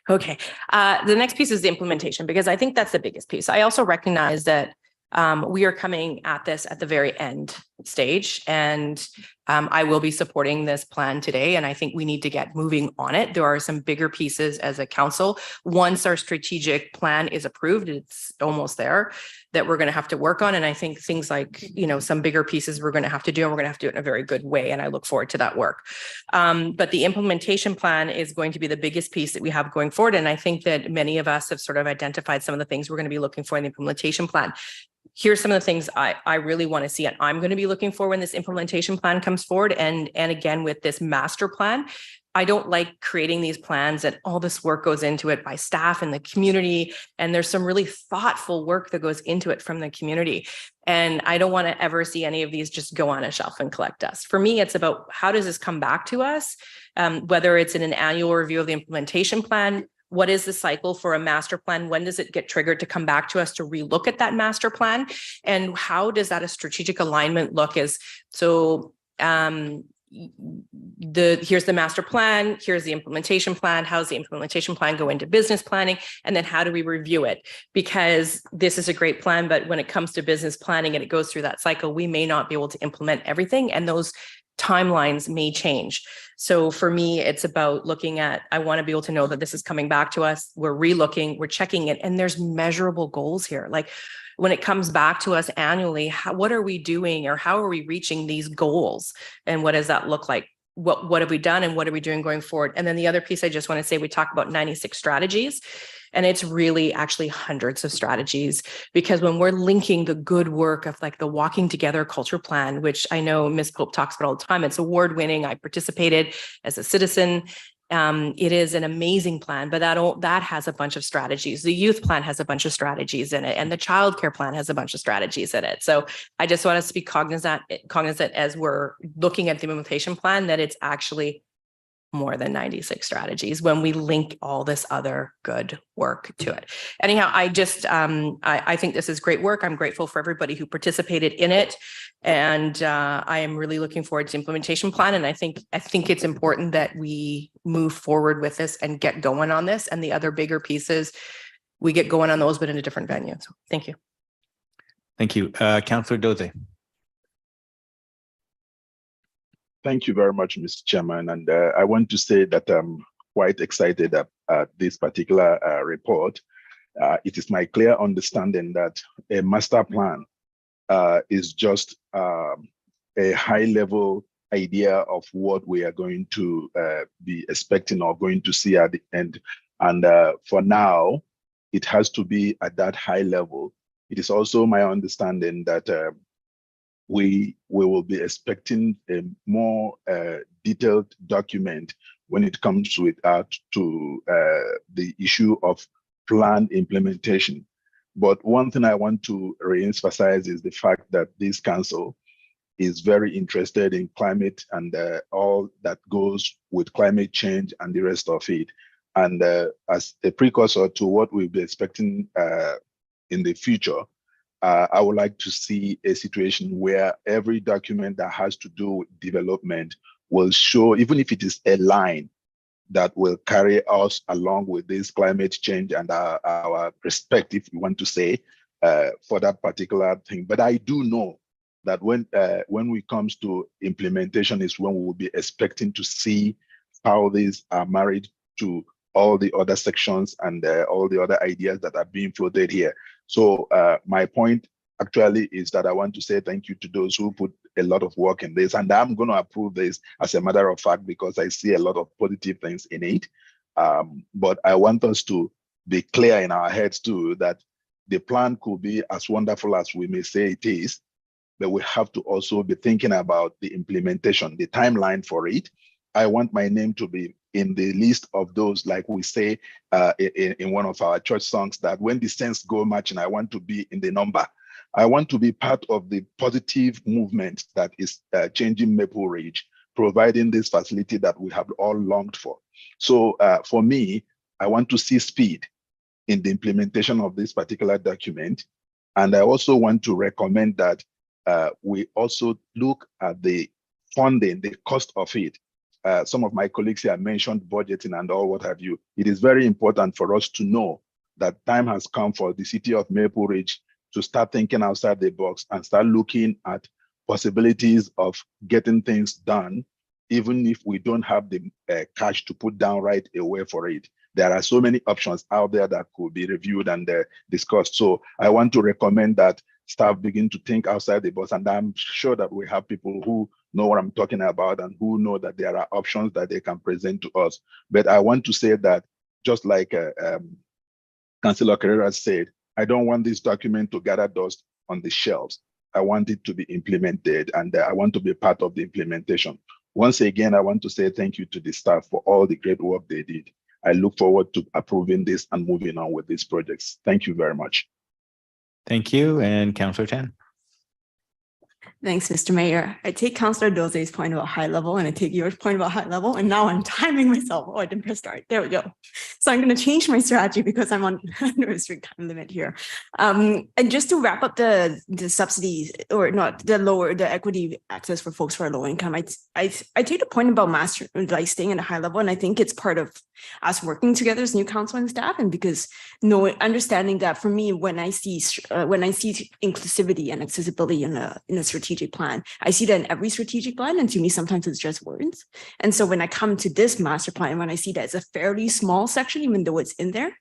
Okay. The next piece is the implementation, because I think that's the biggest piece. I also recognize that we are coming at this at the very end stage, and I will be supporting this plan today. And I think we need to get moving on it. There are some bigger pieces as a council. Once our strategic plan is approved, it's almost there, that we're going to have to work on. And I think things like, some bigger pieces we're going to have to do, and we're going to have to do it in a very good way. And I look forward to that work. But the implementation plan is going to be the biggest piece that we have going forward. And I think that many of us have sort of identified some of the things we're going to be looking for in the implementation plan. Here's some of the things I really want to see, and I'm going to be looking for when this implementation plan comes forward. And again, with this master plan, I don't like creating these plans and all this work goes into it by staff and the community. And there's some really thoughtful work that goes into it from the community. And I don't want to ever see any of these just go on a shelf and collect dust. For me, it's about how does this come back to us, whether it's in an annual review of the implementation plan. What is the cycle for a master plan? When does it get triggered to come back to us to relook at that master plan? And how does that a strategic alignment look? Here's the master plan, here's the implementation plan. How's the implementation plan go into business planning? And then how do we review it? Because this is a great plan, but when it comes to business planning and it goes through that cycle, we may not be able to implement everything, and those timelines may change. So for me, it's about looking at, I want to be able to know that this is coming back to us. We're relooking, we're checking it, and there's measurable goals here. Like when it comes back to us annually, what are we doing, or how are we reaching these goals? And what does that look like? What have we done, and what are we doing going forward? And then the other piece I just want to say, we talk about 96 strategies. And it's really actually hundreds of strategies, because when we're linking the good work of like the Walking Together culture plan, which I know Ms. Pope talks about all the time, it's award-winning. I participated as a citizen. It is an amazing plan, but that has a bunch of strategies. The youth plan has a bunch of strategies in it, and the childcare plan has a bunch of strategies in it. So I just want us to be cognizant as we're looking at the implementation plan, that it's actually more than 96 strategies when we link all this other good work to it. Anyhow, I think this is great work. I'm grateful for everybody who participated in it. And I am really looking forward to the implementation plan. And I think it's important that we move forward with this and get going on this. And the other bigger pieces, we get going on those, but in a different venue. So thank you. Thank you. Councillor Doze. Thank you very much, Mr. Chairman. And I want to say that I'm quite excited at this particular report. It is my clear understanding that a master plan is just a high-level idea of what we are going to be expecting or going to see at the end. And for now, it has to be at that high level. It is also my understanding that we will be expecting a more detailed document when it comes to the issue of planned implementation. But one thing I want to re-emphasize is the fact that this council is very interested in climate and all that goes with climate change and the rest of it. And as a precursor to what we'll be expecting in the future, I would like to see a situation where every document that has to do with development will show, even if it is a line that will carry us along with this climate change and our perspective, we want to say, for that particular thing. But I do know that when we comes to implementation is when we will be expecting to see how these are married to all the other sections and all the other ideas that are being floated here. So my point actually is that I want to say thank you to those who put a lot of work in this, and I'm going to approve this as a matter of fact because I see a lot of positive things in it. But I want us to be clear in our heads too that the plan could be as wonderful as we may say it is, but we have to also be thinking about the implementation, the timeline for it. I want my name to be in the list of those, like we say in one of our church songs, that when the saints go marching, I want to be in the number. I want to be part of the positive movement that is changing Maple Ridge, providing this facility that we have all longed for. So for me, I want to see speed in the implementation of this particular document. And I also want to recommend that we also look at the funding, the cost of it. Some of my colleagues here mentioned budgeting and all what have you. It is very important for us to know that time has come for the city of Maple Ridge to start thinking outside the box and start looking at possibilities of getting things done, even if we don't have the cash to put down right away for it. There are so many options out there that could be reviewed and discussed. So I want to recommend that staff begin to think outside the box. And I'm sure that we have people who know what I'm talking about and who know that there are options that they can present to us. But I want to say that just like Councillor Carrera said, I don't want this document to gather dust on the shelves. I want it to be implemented, and I want to be part of the implementation. Once again, I want to say thank you to the staff for all the great work they did. I look forward to approving this and moving on with these projects. Thank you very much. Thank you. And Councillor Chan. Thanks, Mr. Mayor. I take Councillor Doze's point about high level and I take your point about high level, and now I'm timing myself. Oh, I didn't press start. There we go. So I'm going to change my strategy because I'm on under a strict time limit here. And just to wrap up the subsidies, or not the equity access for folks who are low income, I take the point about master, like staying at a high level, and I think it's part of us working together as new council and staff, and because understanding that for me, when I see inclusivity and accessibility in a strategic plan, I see that in every strategic plan, and to me sometimes it's just words. And so when I come to this master plan, when I see that it's a fairly small section, even though it's in there,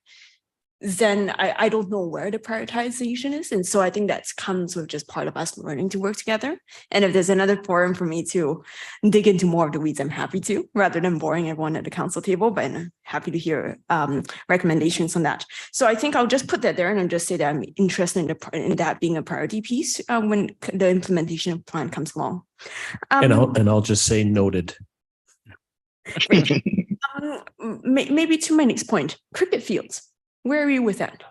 then I don't know where the prioritization is. And so I think that comes with just part of us learning to work together. And if there's another forum for me to dig into more of the weeds, I'm happy to, rather than boring everyone at the council table, but I'm happy to hear recommendations on that. So I think I'll just put that there and I'll just say that I'm interested in that being a priority piece when the implementation plan comes along. And I'll just say noted. Maybe to my next point, cricket fields. Where are you with that?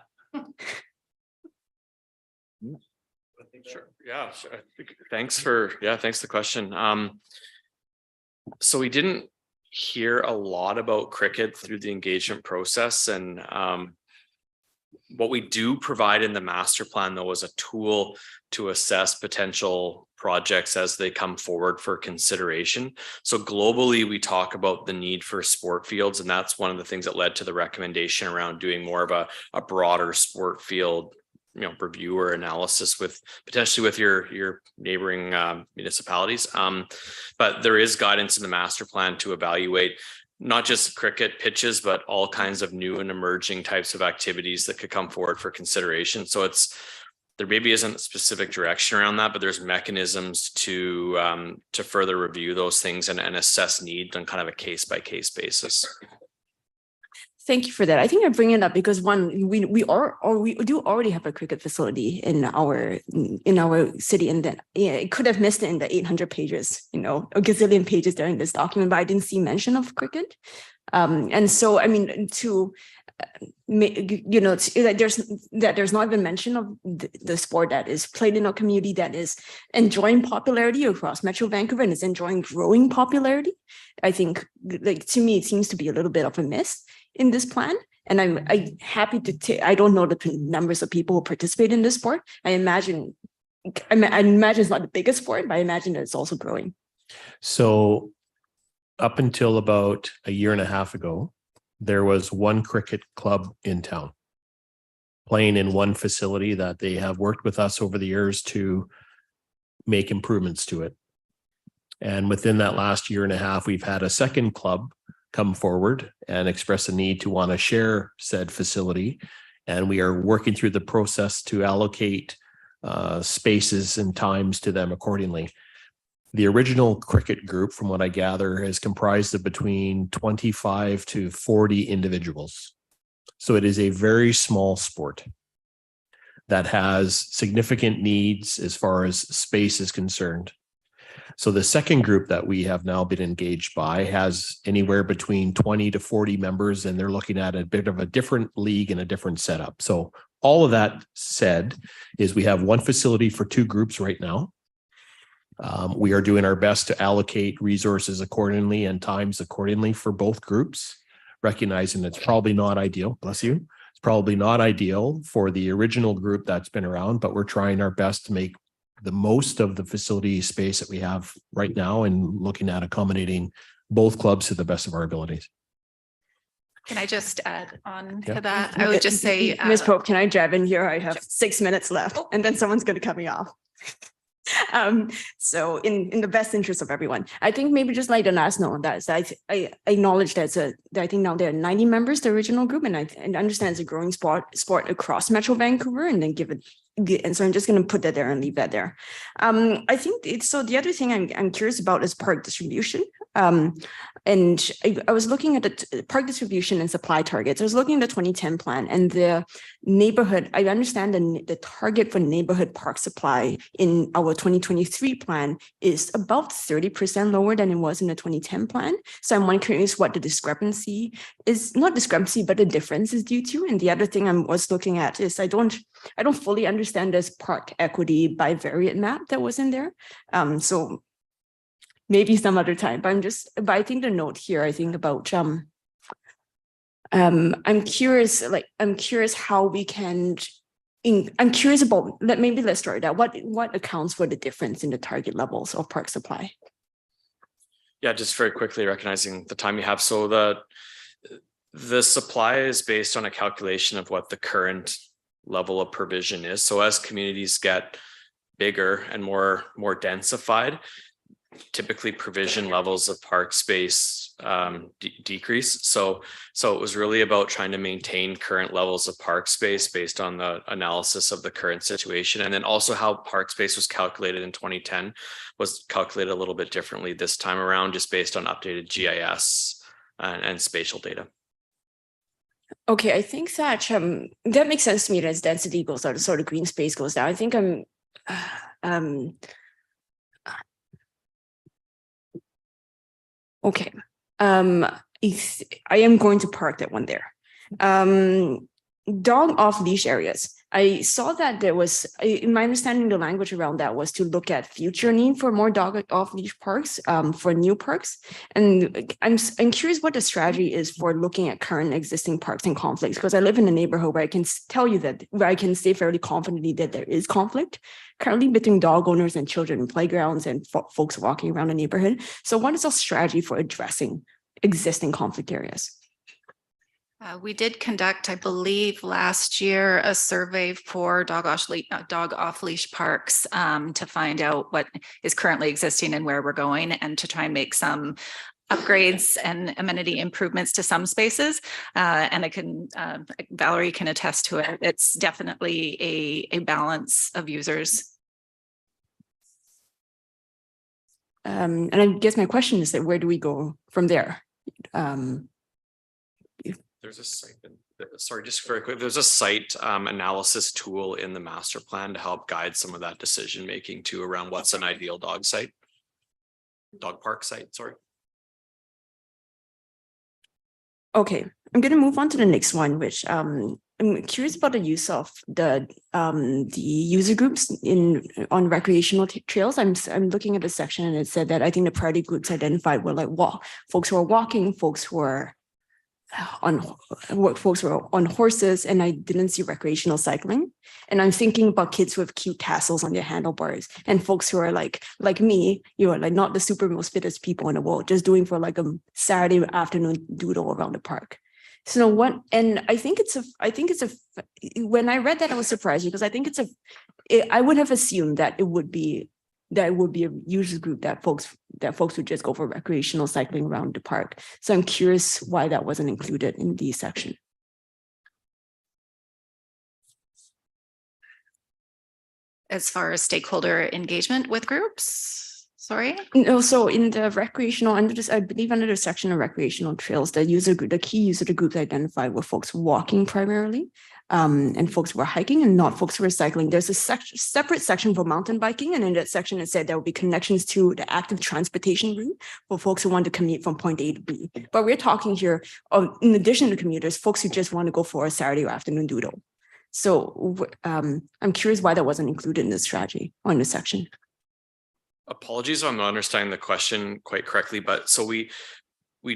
Sure. Yeah. Sure. Thanks for the question. So we didn't hear a lot about cricket through the engagement process, and what we do provide in the master plan, though, is a tool to assess potential projects as they come forward for consideration. So globally, we talk about the need for sport fields, and that's one of the things that led to the recommendation around doing more of a broader sport field, review or analysis with potentially with your neighboring municipalities. But there is guidance in the master plan to evaluate not just cricket pitches, but all kinds of new and emerging types of activities that could come forward for consideration. So there maybe isn't a specific direction around that, but there's mechanisms to further review those things and assess need on kind of a case-by-case basis. Thank you for that. I think I bring it up because one, we do already have a cricket facility in our city, and then it could have missed it in the 800 pages, a gazillion pages there in this document, but I didn't see mention of cricket. And so, I mean, there's not even mention of the sport that is played in our community that is enjoying popularity across Metro Vancouver and is enjoying growing popularity. I think, to me, it seems to be a little bit of a miss in this plan. And I'm happy to I don't know the numbers of people who participate in this sport. I imagine it's not the biggest sport, but I imagine that it's also growing. So up until about a year and a half ago, there was one cricket club in town playing in one facility that they have worked with us over the years to make improvements to it. And within that last year and a half, we've had a second club come forward and express a need to want to share said facility And we are working through the process to allocate spaces and times to them accordingly. The original cricket group, from what I gather, is comprised of between 25 to 40 individuals. So it is a very small sport that has significant needs as far as space is concerned. So the second group that we have now been engaged by has anywhere between 20 to 40 members, and they're looking at a bit of a different league and a different setup. So all of that said is we have one facility for two groups right now. We are doing our best to allocate resources accordingly and times accordingly for both groups, recognizing it's probably not ideal. Bless you. It's probably not ideal for the original group that's been around, but we're trying our best to make the most of the facility space that we have right now and looking at accommodating both clubs to the best of our abilities. Can I just add on Yeah. to that? I would just say, Ms. Pope, can I jab in here? I have 6 minutes left and then someone's going to cut me off. So in the best interest of everyone, I think maybe just like the last note on that is that I acknowledge that I think now there are 90 members, the original group, and I understand it's a growing sport across Metro Vancouver, and then and so I'm just going to put that there and leave that there. I think so the other thing I'm curious about is park distribution. And I was looking at the park distribution and supply targets. I was looking at the 2010 plan and the neighborhood. I understand the target for neighborhood park supply in our 2023 plan is about 30% lower than it was in the 2010 plan. So I'm wondering what the discrepancy is, not discrepancy, but the difference is due to. And the other thing I was looking at is I don't fully understand this park equity bivariate map that was in there. So maybe some other time, but I think the note here, I think about, I'm curious how we can, I'm curious about, maybe let's start that. What accounts for the difference in the target levels of park supply? Yeah, just very quickly recognizing the time you have. So the supply is based on a calculation of what the current level of provision is. So as communities get bigger and more densified, typically provision levels of park space decrease. So it was really about trying to maintain current levels of park space based on the analysis of the current situation. And then also how park space was calculated in 2010 was calculated a little bit differently this time around, just based on updated GIS and spatial data. Okay, I think that that makes sense to me as density goes out, sort of green space goes down. I think okay. I am going to park that one there. Dog off leash areas. I saw that there was, in my understanding, the language around that was to look at future need for more dog off leash parks, for new parks. And I'm curious what the strategy is for looking at current existing parks and conflicts, because I live in a neighborhood where I can tell you that, where I can say fairly confidently that there is conflict currently between dog owners and children in playgrounds and folks walking around the neighborhood. So what is our strategy for addressing existing conflict areas? We did conduct, I believe, last year, a survey for dog off leash parks to find out what is currently existing and where we're going, and to try and make some upgrades and amenity improvements to some spaces. And I can, Valerie can attest to it. It's definitely a balance of users. And I guess my question is that where do we go from there? There's a site, sorry, just very quick. There's a site analysis tool in the master plan to help guide some of that decision making too, around what's an ideal dog park site. Sorry. Okay, I'm going to move on to the next one, which I'm curious about the use of the user groups on recreational trails. I'm looking at the section and it said that I think the priority groups identified were like folks who are walking, folks who are on horses, and I didn't see recreational cycling. And I'm thinking about kids with cute tassels on their handlebars, and folks who are like me, you are like not the super most fittest people in the world, just doing for like a Saturday afternoon doodle around the park. So what? And I think it's a. When I read that, I was surprised because I think I would have assumed that it would be a user group that folks would just go for recreational cycling around the park. So I'm curious why that wasn't included in the section. as far as stakeholder engagement with groups? Sorry. No, so in the recreational, under this, I believe under the section of recreational trails, the user group, the key user groups identified were folks walking primarily, and folks who were hiking and not folks who were cycling. There's a separate section for mountain biking, and in that section it said there will be connections to the active transportation route for folks who want to commute from point A to B. But we're talking here, in addition to commuters, folks who just want to go for a Saturday afternoon doodle. So I'm curious why that wasn't included in this strategy or in this section. Apologies if I'm not understanding the question quite correctly, but so we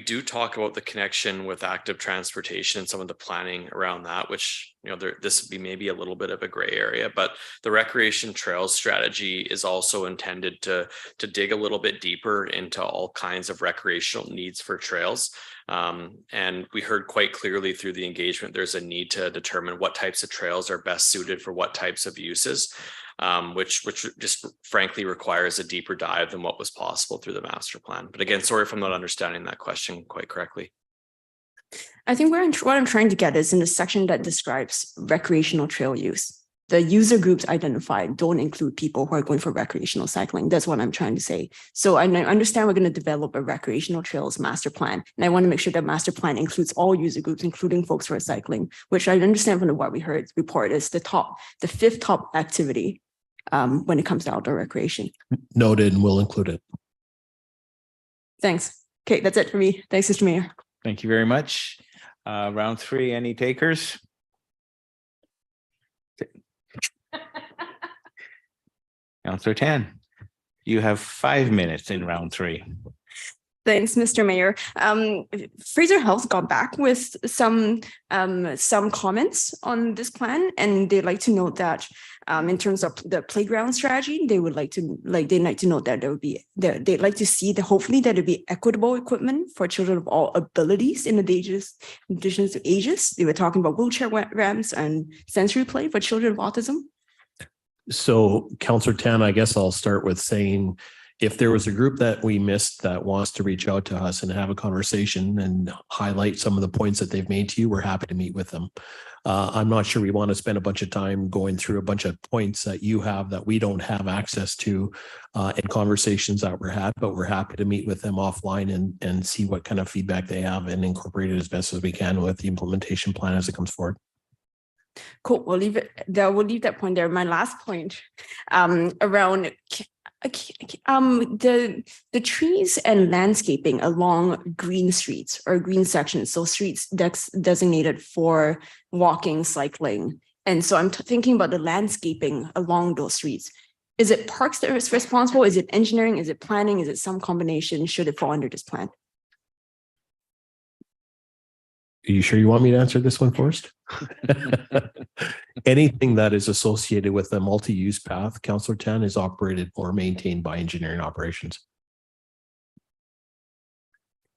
do talk about the connection with active transportation and some of the planning around that, which, you know, this would be maybe a little bit of a gray area, but the recreation trails strategy is also intended to dig a little bit deeper into all kinds of recreational needs for trails. And we heard quite clearly through the engagement, there's a need to determine what types of trails are best suited for what types of uses. Which just frankly requires a deeper dive than what was possible through the master plan. But again, sorry if I'm not understanding that question quite correctly. I think what I'm trying to get is in the section that describes recreational trail use. The user groups identified don't include people who are going for recreational cycling. That's what I'm trying to say. So I understand we're going to develop a recreational trails master plan. And I want to make sure that master plan includes all user groups, including folks who are cycling, which I understand from what we heard report is the fifth top activity when it comes to outdoor recreation. Noted, and we'll include it. Thanks. Okay, that's it for me. Thanks, Mr. Mayor. Thank you very much. Round three, any takers? Councillor Tan, you have 5 minutes in round three. Thanks, Mr. Mayor. Fraser Health got back with some comments on this plan, and they'd like to note that in terms of the playground strategy, they'd like to note that they'd like to see hopefully that there'd be equitable equipment for children of all abilities in addition to ages. They were talking about wheelchair ramps and sensory play for children of autism. So, Councillor Tan, I guess I'll start with saying, if there was a group that we missed that wants to reach out to us and have a conversation and highlight some of the points that they've made to you, we're happy to meet with them. I'm not sure we want to spend a bunch of time going through a bunch of points that you have that we don't have access to in conversations that were had, but we're happy to meet with them offline and see what kind of feedback they have and incorporate it as best as we can with the implementation plan as it comes forward. Cool. We'll leave it there. We'll leave that point there. My last point around the trees and landscaping along green streets or green sections, so streets designated for walking, cycling. And so I'm thinking about the landscaping along those streets. Is it parks that is responsible? Is it engineering? Is it planning? Is it some combination? Should it fall under this plan? Are you sure you want me to answer this one first? Anything that is associated with a multi-use path, Councillor Tan, is operated or maintained by engineering operations.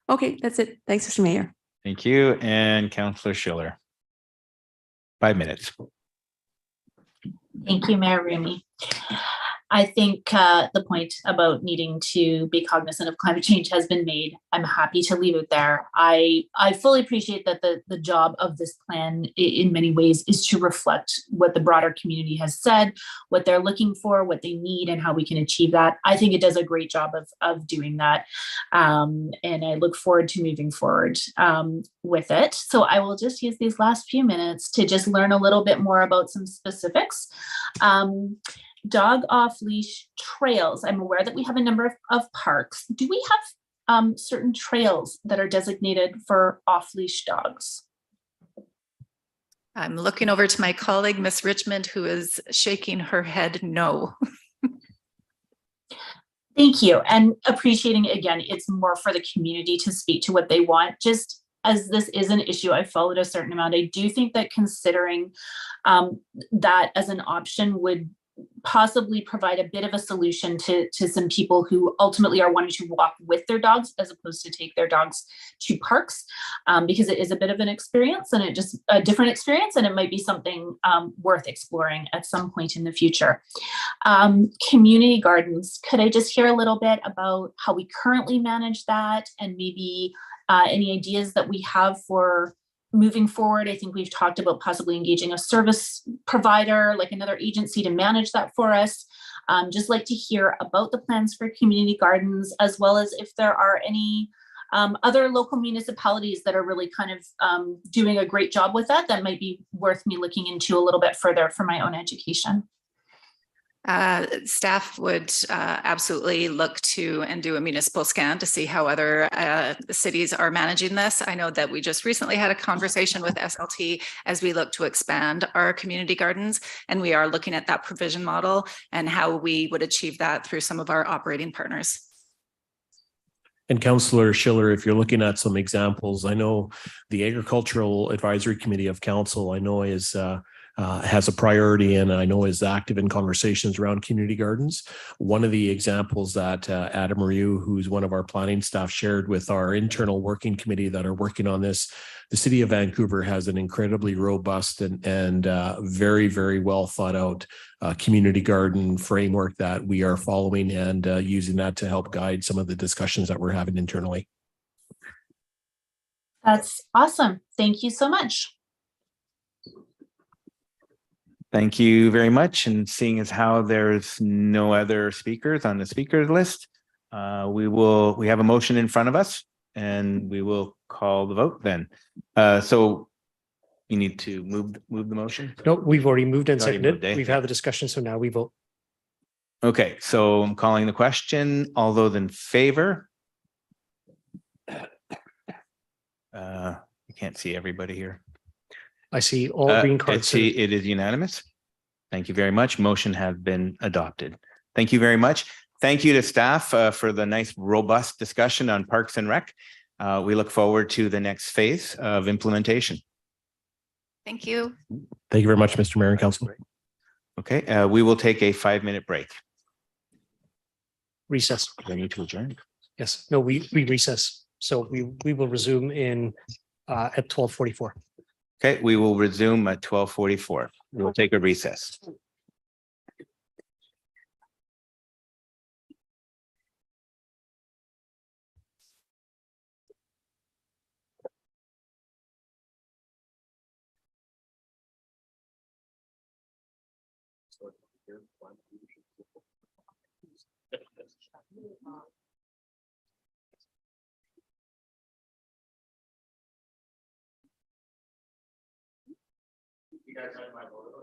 Okay, that's it. Thanks, Mr. Mayor. Thank you. And Councillor Schiller. 5 minutes. Thank you, Mayor Rumi. I think the point about needing to be cognizant of climate change has been made. I'm happy to leave it there. I fully appreciate that the job of this plan in many ways is to reflect what the broader community has said, what they're looking for, what they need, and how we can achieve that. I think it does a great job of doing that. And I look forward to moving forward with it. So I will just use these last few minutes to just learn a little bit more about some specifics. Dog off leash trails. I'm aware that we have a number of parks. Do we have certain trails that are designated for off leash dogs? I'm looking over to my colleague, Miss Richmond, who is shaking her head no. Thank you. And appreciating, again, it's more for the community to speak to what they want. Just as this is an issue, I followed a certain amount. I do think that considering that as an option would possibly provide a bit of a solution to some people who ultimately are wanting to walk with their dogs as opposed to take their dogs to parks, because it is a bit of an experience and it just a different experience, and it might be something worth exploring at some point in the future. Community gardens, could I just hear a little bit about how we currently manage that and maybe any ideas that we have for moving forward, I think we've talked about possibly engaging a service provider, like another agency to manage that for us. Just like to hear about the plans for community gardens, as well as if there are any other local municipalities that are really kind of doing a great job with that, that might be worth me looking into a little bit further for my own education. Staff would absolutely look to and do a municipal scan to see how other cities are managing this. I know that we just recently had a conversation with SLT as we look to expand our community gardens, and we are looking at that provision model and how we would achieve that through some of our operating partners. And Councillor Schiller, if you're looking at some examples, I know the Agricultural Advisory Committee of Council, I know is has a priority and I know is active in conversations around community gardens. One of the examples that Adam Ryu, who's one of our planning staff, shared with our internal working committee that are working on this, the city of Vancouver has an incredibly robust and very, very well thought out community garden framework that we are following and using that to help guide some of the discussions that we're having internally. That's awesome. Thank you so much. Thank you very much. And seeing as how there's no other speakers on the speakers list, we have a motion in front of us and we will call the vote then. So you need to move the motion. No, we've already moved and Already seconded. moved, eh? We've had the discussion, so now we vote. Okay, so I'm calling the question. All those in favor? You can't see everybody here. I see all green cards. It is unanimous. Thank you very much. Motion has been adopted. Thank you very much. Thank you to staff for the nice, robust discussion on Parks and Rec. We look forward to the next phase of implementation. Thank you. Thank you very much, Mr. Mayor and Council. Okay, we will take a 5-minute break. Recess. I need to adjourn. Yes, no, we recess. So we will resume in at 12:44. Okay, we will resume at 12:44. We will take a recess. You guys have my vote.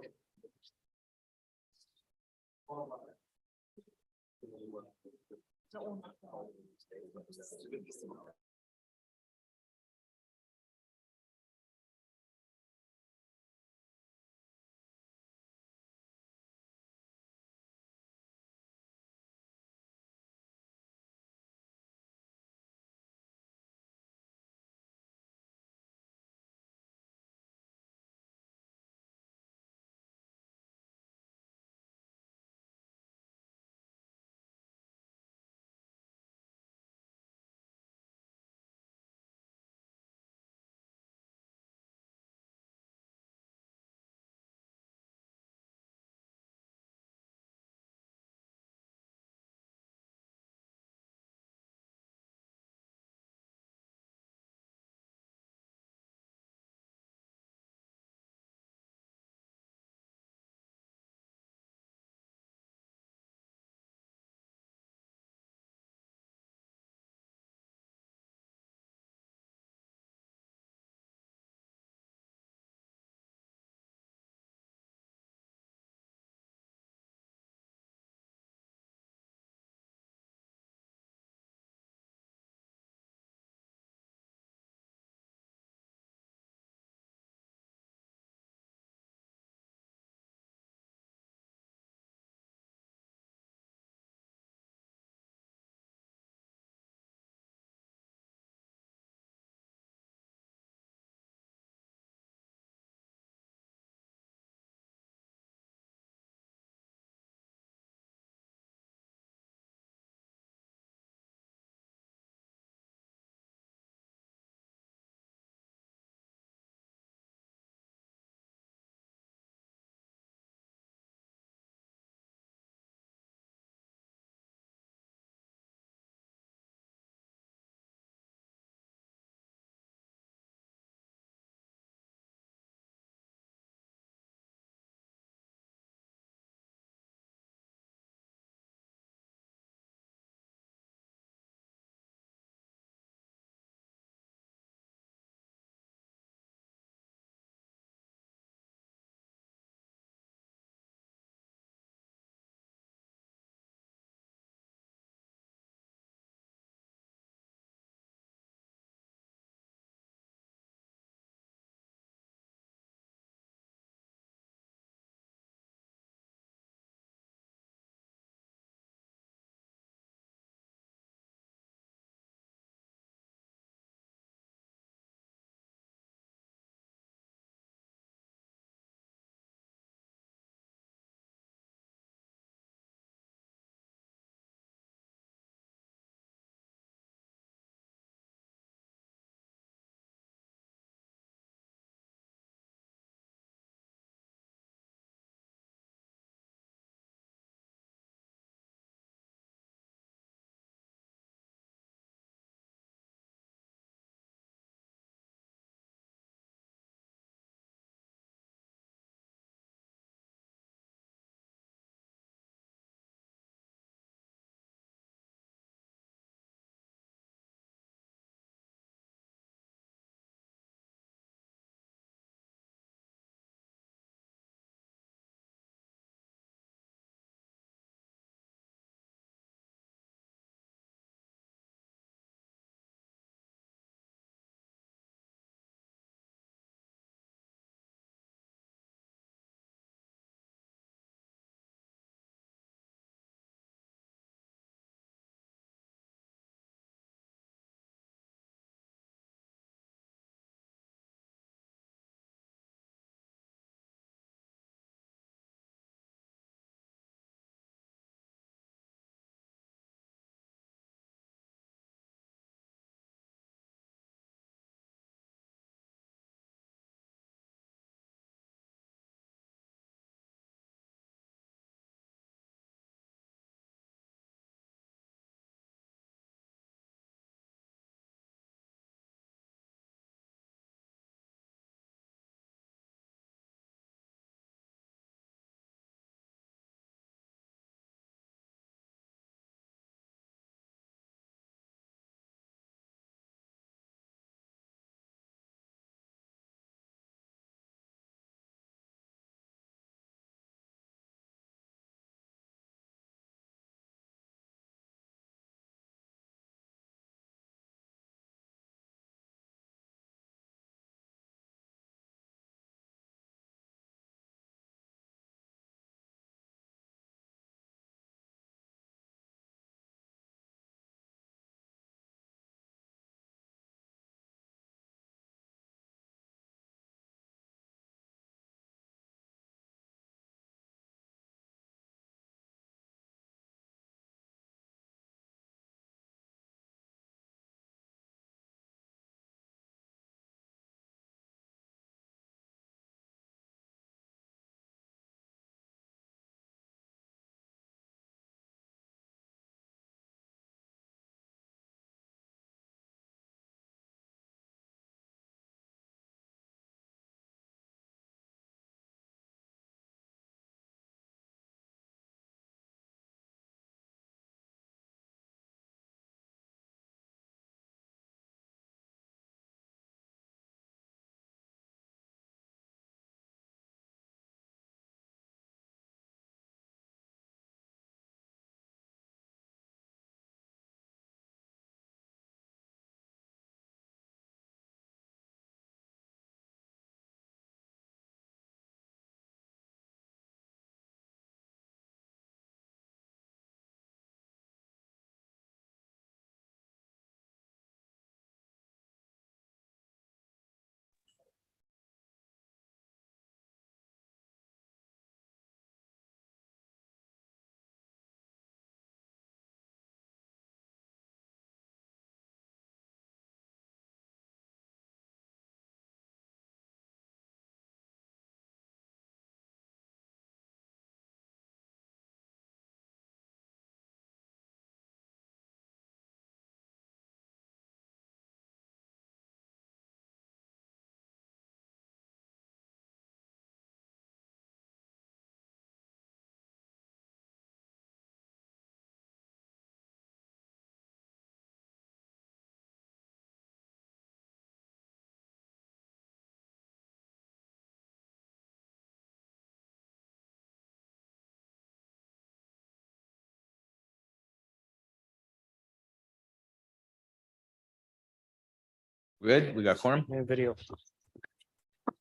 Good, we got quorum. And video.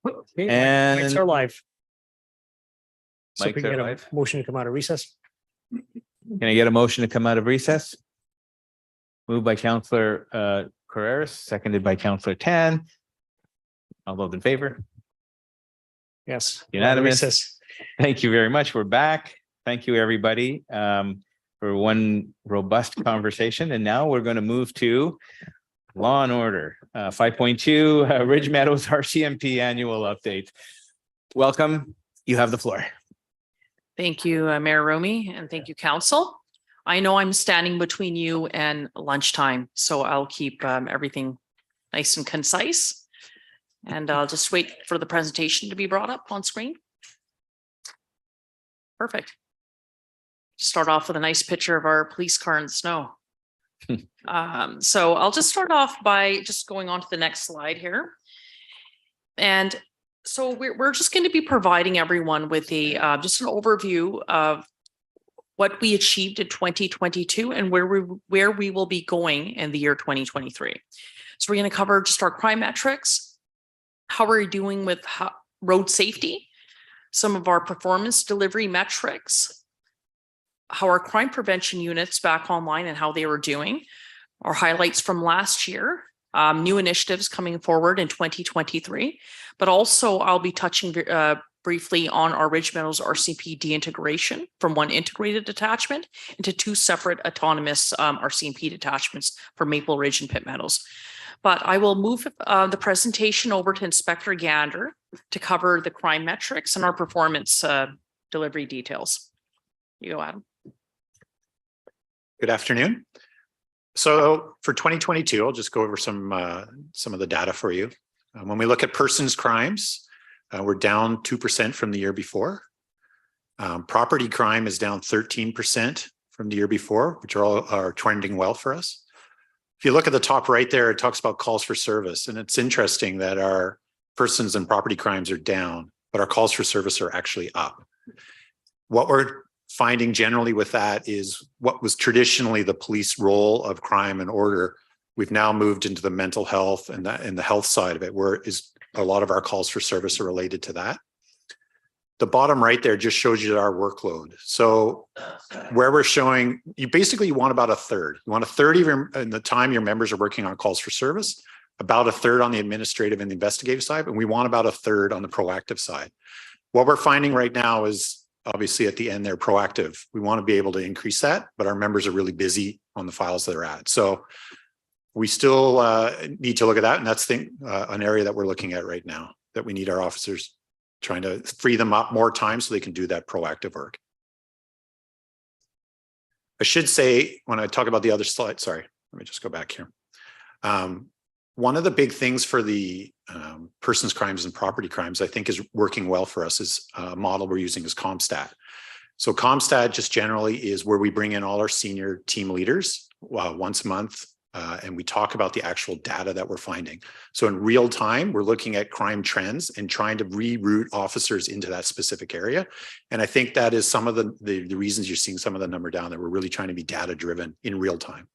Okay, And- Mics are live. So Mics if we are can get a live. motion to come out of recess. Can I get a motion to come out of recess? Moved by Counselor Carreras, seconded by Counselor Tan. All those in favor? Yes. Unanimous. Recess. Thank you very much. We're back. Thank you, everybody, for one robust conversation. And now we're going to move to law and order. 5.2 Ridge Meadows RCMP annual update. Welcome. You have the floor. Thank you, Mayor Rumi, and thank you, council. I know I'm standing between you and lunchtime, so I'll keep everything nice and concise. And I'll just wait for the presentation to be brought up on screen. Perfect. Start off with a nice picture of our police car in the snow. So I'll just start off by just going on to the next slide here. And so we're just going to be providing everyone with a just an overview of what we achieved in 2022 and where we will be going in the year 2023. So we're going to cover just our crime metrics, how we're doing with road safety, some of our performance delivery metrics, how our crime prevention units back online and how they were doing, our highlights from last year, new initiatives coming forward in 2023, but also I'll be touching briefly on our Ridge Meadows RCMP deintegration from one integrated detachment into two separate autonomous RCMP detachments for Maple Ridge and Pitt Meadows. But I will move the presentation over to Inspector Gander to cover the crime metrics and our performance delivery details. You go, Adam. Good afternoon. So for 2022, I'll just go over some of the data for you. When we look at persons crimes, we're down 2% from the year before. Property crime is down 13% from the year before, which are trending well for us. If you look at the top right there, it talks about calls for service. And it's interesting that our persons and property crimes are down, but our calls for service are actually up. What we're finding generally with that is what was traditionally the police role of crime and order. We've now moved into the mental health and the health side of it, where is a lot of our calls for service are related to that. The bottom right there just shows you our workload. So where we're showing, you want about a third. You want a third of in the time your members are working on calls for service, about a third on the administrative and the investigative side, and we want about a third on the proactive side. What we're finding right now is obviously at the end, they're proactive. We want to be able to increase that, but our members are really busy on the files that they're at. So we still need to look at that. And that's an area that we're looking at right now, that we need our officers trying to free them up more time so they can do that proactive work. I should say, when I talk about the other slide, sorry, let me just go back here. One of the big things for the persons crimes and property crimes, I think is working well for us is a model we're using is CompStat. So CompStat just generally is where we bring in all our senior team leaders once a month and we talk about the actual data that we're finding. So in real time, we're looking at crime trends and trying to reroute officers into that specific area. And I think that is some of the reasons you're seeing some of the number down there. We're really trying to be data driven in real time.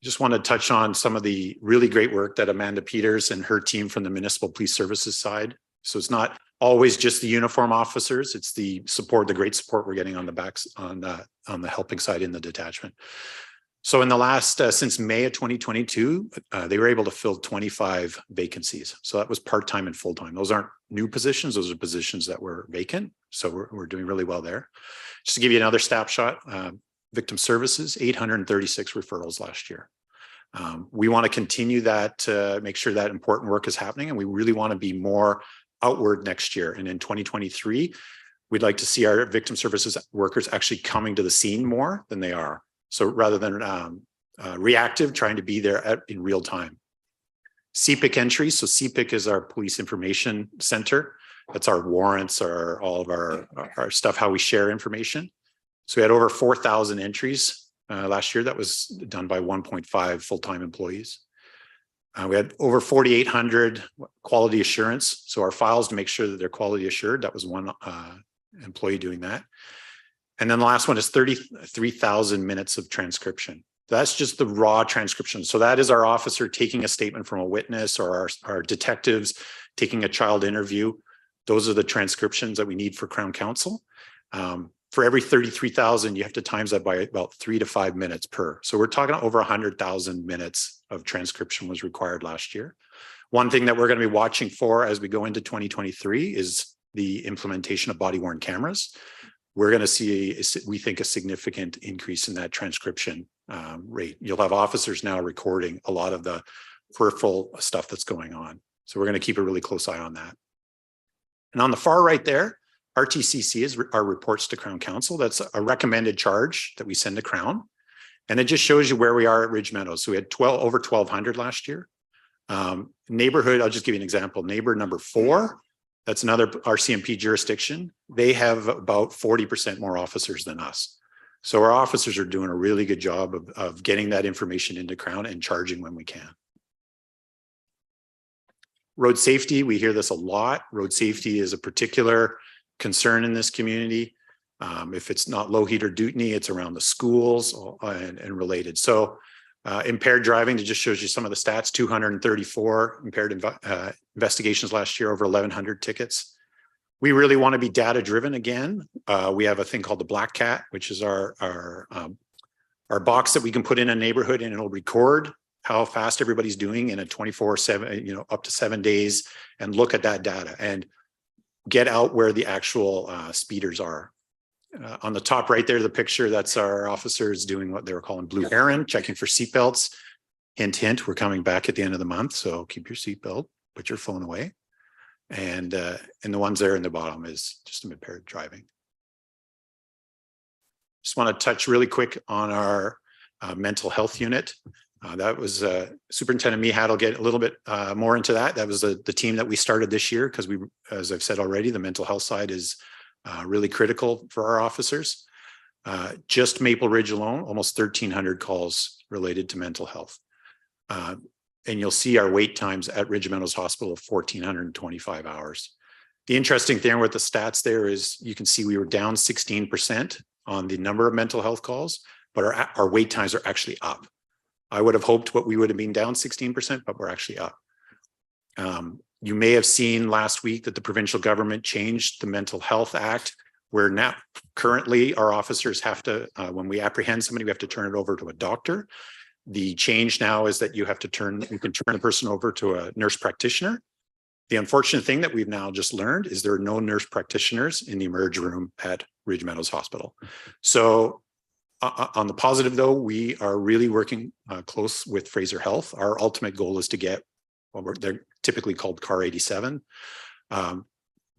Just want to touch on some of the really great work that Amanda Peters and her team from the Municipal Police Services side. So it's not always just the uniform officers, it's the support, the great support we're getting on the backs on the helping side in the detachment. So in the last, since May of 2022, they were able to fill 25 vacancies. So that was part-time and full-time. Those aren't new positions, those are positions that were vacant. So we're doing really well there. Just to give you another snapshot, victim services, 836 referrals last year. We want to continue that to make sure that important work is happening, and we really want to be more outward next year. And in 2023, we'd like to see our victim services workers actually coming to the scene more than they are. So rather than reactive, trying to be there in real time. CPIC entries. So CPIC is our police information center. That's our warrants, all of our stuff, how we share information. So we had over 4,000 entries last year. That was done by 1.5 full-time employees. We had over 4,800 quality assurance. So our files to make sure that they're quality assured. That was one employee doing that. And then the last one is 33,000 minutes of transcription. That's just the raw transcription. So that is our officer taking a statement from a witness, or our detectives taking a child interview. Those are the transcriptions that we need for Crown Counsel. For every 33,000, you have to times that by about 3 to 5 minutes per. So we're talking over 100,000 minutes of transcription was required last year. One thing that we're going to be watching for as we go into 2023 is the implementation of body worn cameras. We're going to see, we think, a significant increase in that transcription rate. You'll have officers now recording a lot of the peripheral stuff that's going on. So we're going to keep a really close eye on that. And on the far right there, RTCC is our reports to Crown Counsel. That's a recommended charge that we send to Crown. And it just shows you where we are at Ridge Meadows. So we had over 1,200 last year. Neighborhood, I'll just give you an example. Neighbor number 4, that's another RCMP jurisdiction. They have about 40% more officers than us. So our officers are doing a really good job of getting that information into Crown and charging when we can. Road safety, we hear this a lot. Road safety is a particular concern in this community. If it's not Lougheed or Dutney, it's around the schools and related. So impaired driving, it just shows you some of the stats. 234 impaired investigations last year, over 1,100 tickets. We really want to be data driven again. We have a thing called the Black Cat, which is our box that we can put in a neighborhood, and it'll record how fast everybody's doing in a 24/7, up to 7 days, and look at that data and get out where the actual speeders are. On the top right there, the picture, that's our officers doing what they were calling Blue Heron, checking for seatbelts. Hint, hint, we're coming back at the end of the month, so keep your seatbelt, put your phone away. And the ones there in the bottom is just impaired driving. Just want to touch really quick on our mental health unit. That was Superintendent Mihad will get a little bit more into that. That was the team that we started this year because we, as I've said already, the mental health side is really critical for our officers. Just Maple Ridge alone, almost 1,300 calls related to mental health. And you'll see our wait times at Ridge Meadows Hospital of 1,425 hours. The interesting thing with the stats there is you can see we were down 16% on the number of mental health calls, but our wait times are actually up. I would have hoped what we would have been down 16%, but we're actually up. You may have seen last week that the provincial government changed the Mental Health Act, where now currently our officers have to, when we apprehend somebody, we have to turn it over to a doctor. The change now is that you can turn the person over to a nurse practitioner. The unfortunate thing that we've now just learned is there are no nurse practitioners in the emerge room at Ridge Meadows Hospital. So on the positive though, we are really working close with Fraser Health. Our ultimate goal is to get what they're typically called CAR 87,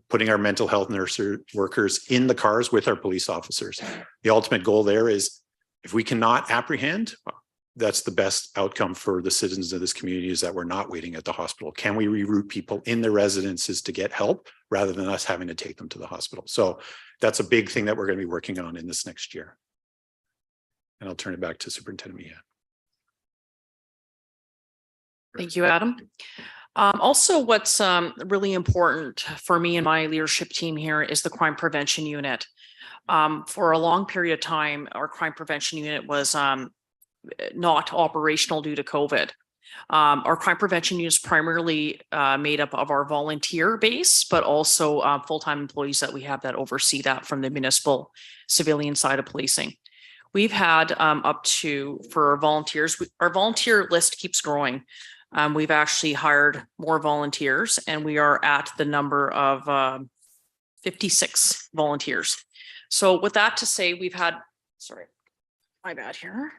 putting our mental health nurse workers in the cars with our police officers. The ultimate goal there is if we cannot apprehend, that's the best outcome for the citizens of this community, is that we're not waiting at the hospital. Can we reroute people in their residences to get help rather than us having to take them to the hospital? So that's a big thing that we're going to be working on in this next year. And I'll turn it back to Superintendent Mihad. Thank you, Adam. Also, what's really important for me and my leadership team here is the crime prevention unit. For a long period of time, our crime prevention unit was not operational due to COVID. Our crime prevention unit is primarily made up of our volunteer base, but also full-time employees that we have that oversee that from the municipal civilian side of policing. We've had up to, for our volunteers, our volunteer list keeps growing. We've actually hired more volunteers, and we are at the number of 56 volunteers. So with that to say, we've had, sorry, my bad here.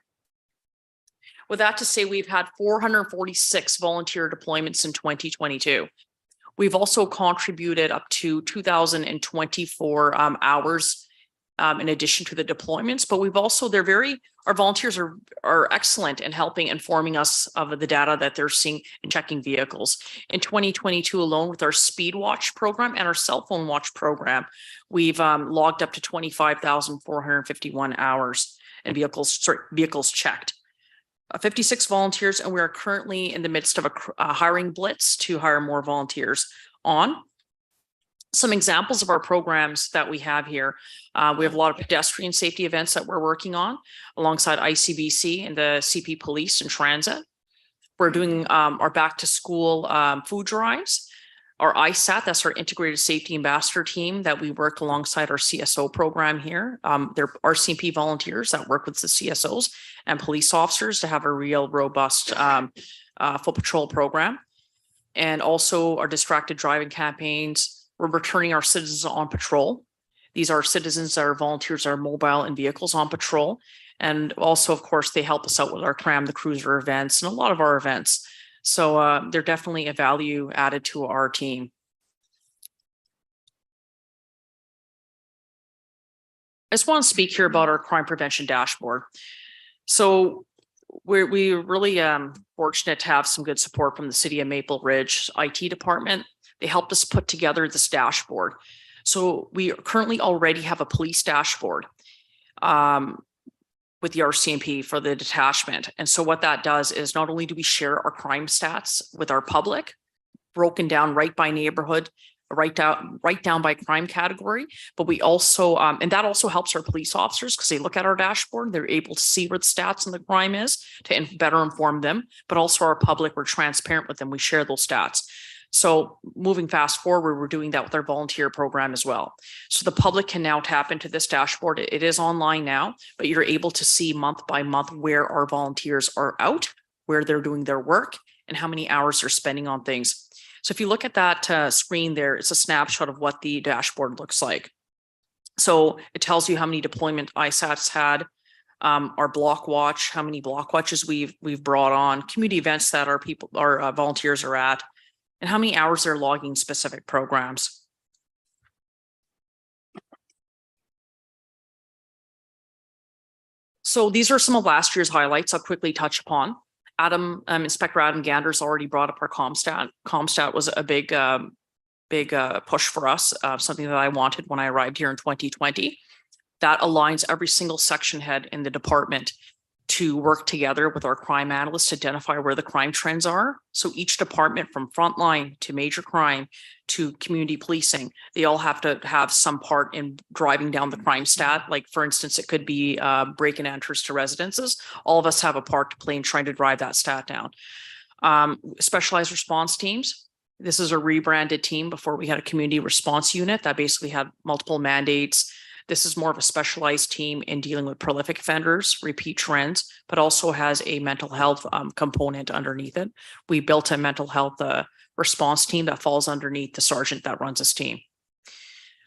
With that to say, we've had 446 volunteer deployments in 2022. We've also contributed up to 2,024 hours in addition to the deployments, but we've also, our volunteers are excellent in helping informing us of the data that they're seeing and checking vehicles. In 2022 alone, with our Speed Watch program and our Cell Phone Watch program, we've logged up to 25,451 hours and vehicles checked. 56 volunteers, and we are currently in the midst of a hiring blitz to hire more volunteers on. Some examples of our programs that we have here. We have a lot of pedestrian safety events that we're working on alongside ICBC and the CP Police and Transit. We're doing our back to school food drives. Our ISAT, that's our Integrated Safety Ambassador team that we work alongside our CSO program here. They're RCMP volunteers that work with the CSOs and police officers to have a real robust foot patrol program. And also our distracted driving campaigns. We're returning our citizens on patrol. These are citizens that are volunteers that are mobile in vehicles on patrol. And also, of course, they help us out with our Cram the Cruiser events and a lot of our events. So they're definitely a value added to our team. I just want to speak here about our crime prevention dashboard. So we're really fortunate to have some good support from the City of Maple Ridge IT department. They helped us put together this dashboard. So we currently already have a police dashboard with the RCMP for the detachment. And so what that does is not only do we share our crime stats with our public, broken down right by neighborhood, right down by crime category, but we also, and that also helps our police officers because they look at our dashboard, they're able to see where the stats and the crime is to better inform them, but also our public, we're transparent with them, we share those stats. So moving fast forward, we're doing that with our volunteer program as well. So the public can now tap into this dashboard. It is online now, but you're able to see month by month where our volunteers are out, where they're doing their work, and how many hours they're spending on things. So if you look at that screen there, it's a snapshot of what the dashboard looks like. So it tells you how many deployment ISATs had, our block watch, how many block watches we've brought on, community events that our volunteers are at, and how many hours they're logging specific programs. So these are some of last year's highlights I'll quickly touch upon. Inspector Adam Gander's already brought up our ComStat. ComStat was a big push for us, something that I wanted when I arrived here in 2020. That aligns every single section head in the department to work together with our crime analysts to identify where the crime trends are. So each department from frontline to major crime to community policing, they all have to have some part in driving down the crime stat. Like for instance, it could be break and enters to residences. All of us have a part to play in trying to drive that stat down. Specialized response teams. This is a rebranded team. Before we had a community response unit that basically had multiple mandates. This is more of a specialized team in dealing with prolific offenders, repeat trends, but also has a mental health component underneath it. We built a mental health response team that falls underneath the sergeant that runs this team.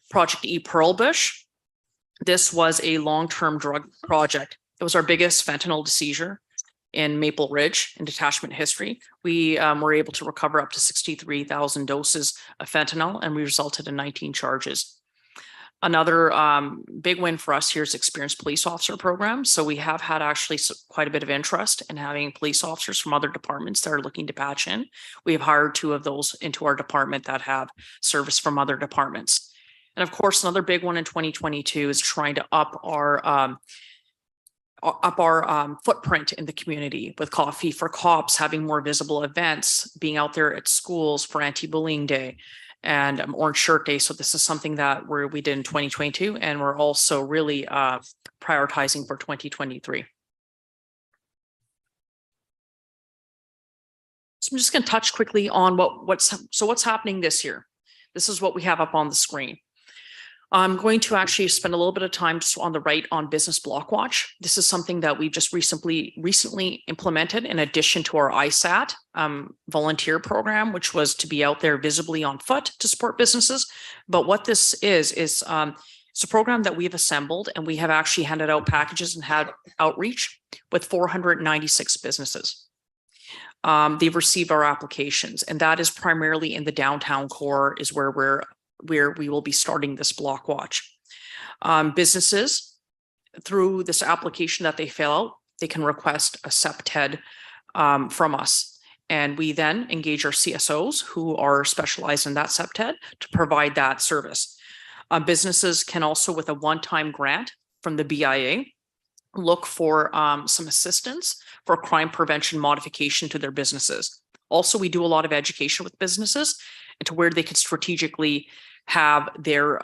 Project E Pearl Bush. This was a long-term drug project. It was our biggest fentanyl seizure in Maple Ridge in detachment history. We were able to recover up to 63,000 doses of fentanyl, and we resulted in 19 charges. Another big win for us here is Experienced Police Officer Program. So we have had actually quite a bit of interest in having police officers from other departments that are looking to patch in. We have hired 2 of those into our department that have service from other departments. And of course, another big one in 2022 is trying to up our footprint in the community with Coffee for Cops, having more visible events, being out there at schools for Anti-Bullying Day and Orange Shirt Day. So this is something that we did in 2022, and we're also really prioritizing for 2023. So I'm just going to touch quickly on what's happening this year. This is what we have up on the screen. I'm going to actually spend a little bit of time just on the right on Business Block Watch. This is something that we just recently implemented in addition to our ISAT volunteer program, which was to be out there visibly on foot to support businesses. But what this is it's a program that we've assembled, and we have actually handed out packages and had outreach with 496 businesses. They've received our applications, and that is primarily in the downtown core is where we will be starting this block watch. Businesses, through this application that they fill out, they can request a CPTED from us. And we then engage our CSOs who are specialized in that CPTED to provide that service. Businesses can also, with a one-time grant from the BIA, look for some assistance for crime prevention modification to their businesses. Also, we do a lot of education with businesses, to where they could strategically have their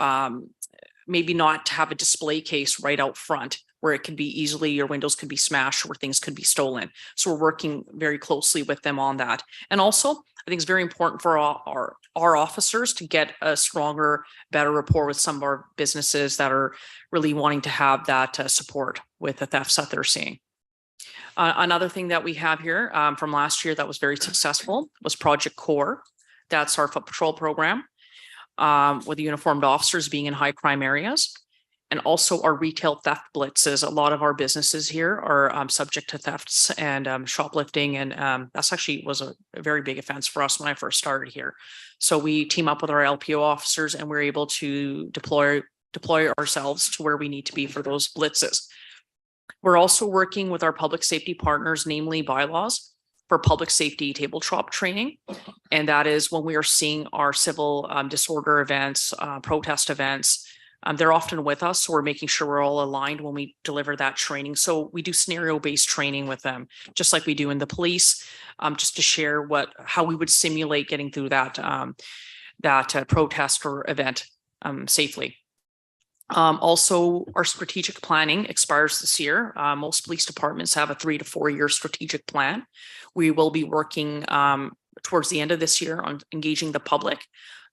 maybe not have a display case right out front where it could be easily, your windows could be smashed or things could be stolen. So we're working very closely with them on that. And also, I think it's very important for our officers to get a stronger, better rapport with some of our businesses that are really wanting to have that support with the thefts that they're seeing. Another thing that we have here from last year that was very successful was Project Core. That's our foot patrol program with the uniformed officers being in high crime areas. And also our retail theft blitzes. A lot of our businesses here are subject to thefts and shoplifting. And that's actually was a very big offense for us when I first started here. So we team up with our LPO officers and we're able to deploy ourselves to where we need to be for those blitzes. We're also working with our public safety partners, namely Bylaws, for public safety tabletop training. And that is when we are seeing our civil disorder events, protest events, they're often with us. So we're making sure we're all aligned when we deliver that training. So we do scenario-based training with them, just like we do in the police, just to share how we would simulate getting through that, protest or event safely. Also, our strategic planning expires this year. Most police departments have a 3 to 4 year strategic plan. We will be working towards the end of this year on engaging the public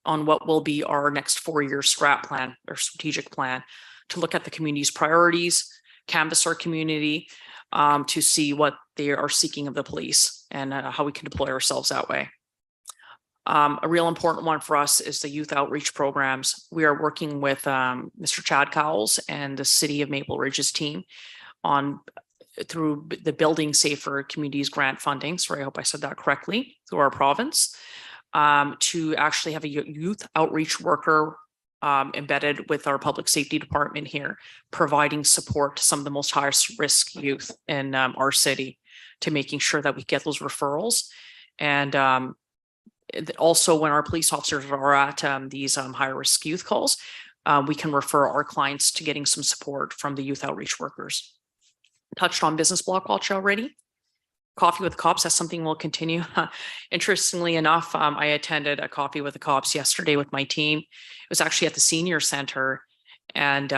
on what will be our next 4-year strat plan or strategic plan to look at the community's priorities, canvass our community to see what they are seeking of the police and how we can deploy ourselves that way. A real important one for us is the youth outreach programs. We are working with Mr. Chad Cowles and the City of Maple Ridge's team through the Building Safer Communities grant funding. Sorry, I hope I said that correctly, through our province, to actually have a youth outreach worker embedded with our public safety department here, providing support to some of the most highest risk youth in our city to making sure that we get those referrals. And also when our police officers are at these high risk youth calls, we can refer our clients to getting some support from the youth outreach workers. Touched on business block watch already. Coffee with the Cops, that's something we'll continue. Interestingly enough, I attended a Coffee with the Cops yesterday with my team. It was actually at the senior center, and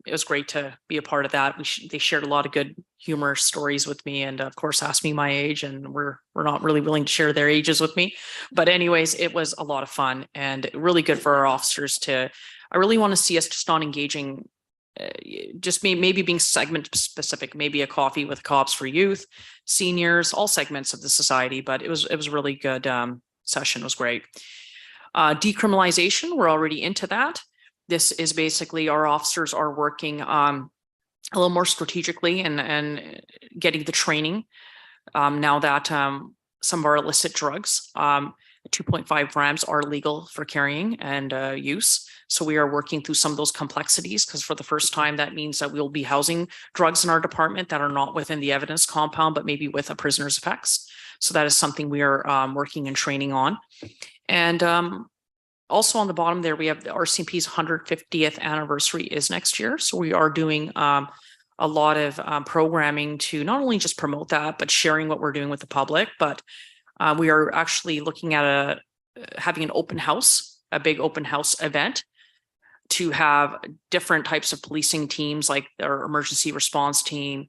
it was great to be a part of that. They shared a lot of good humor stories with me, and of course asked me my age, and we're not really willing to share their ages with me. But anyways, it was a lot of fun and really good for our officers to. I really want to see us just not engaging. Just maybe being segment specific, maybe a Coffee with Cops for youth, seniors, all segments of the society. But it was a really good session. It was great. Decriminalization, we're already into that. This is basically our officers are working a little more strategically and getting the training now that some of our illicit drugs, 2.5 grams are legal for carrying and use. So we are working through some of those complexities because for the first time, that means that we'll be housing drugs in our department that are not within the evidence compound, but maybe with a prisoner's effects. So that is something we are working and training on. And also on the bottom there, we have the RCMP's 150th anniversary is next year. So we are doing a lot of programming to not only just promote that, but sharing what we're doing with the public. But we are actually looking at having an open house, a big open house event to have different types of policing teams like our emergency response team,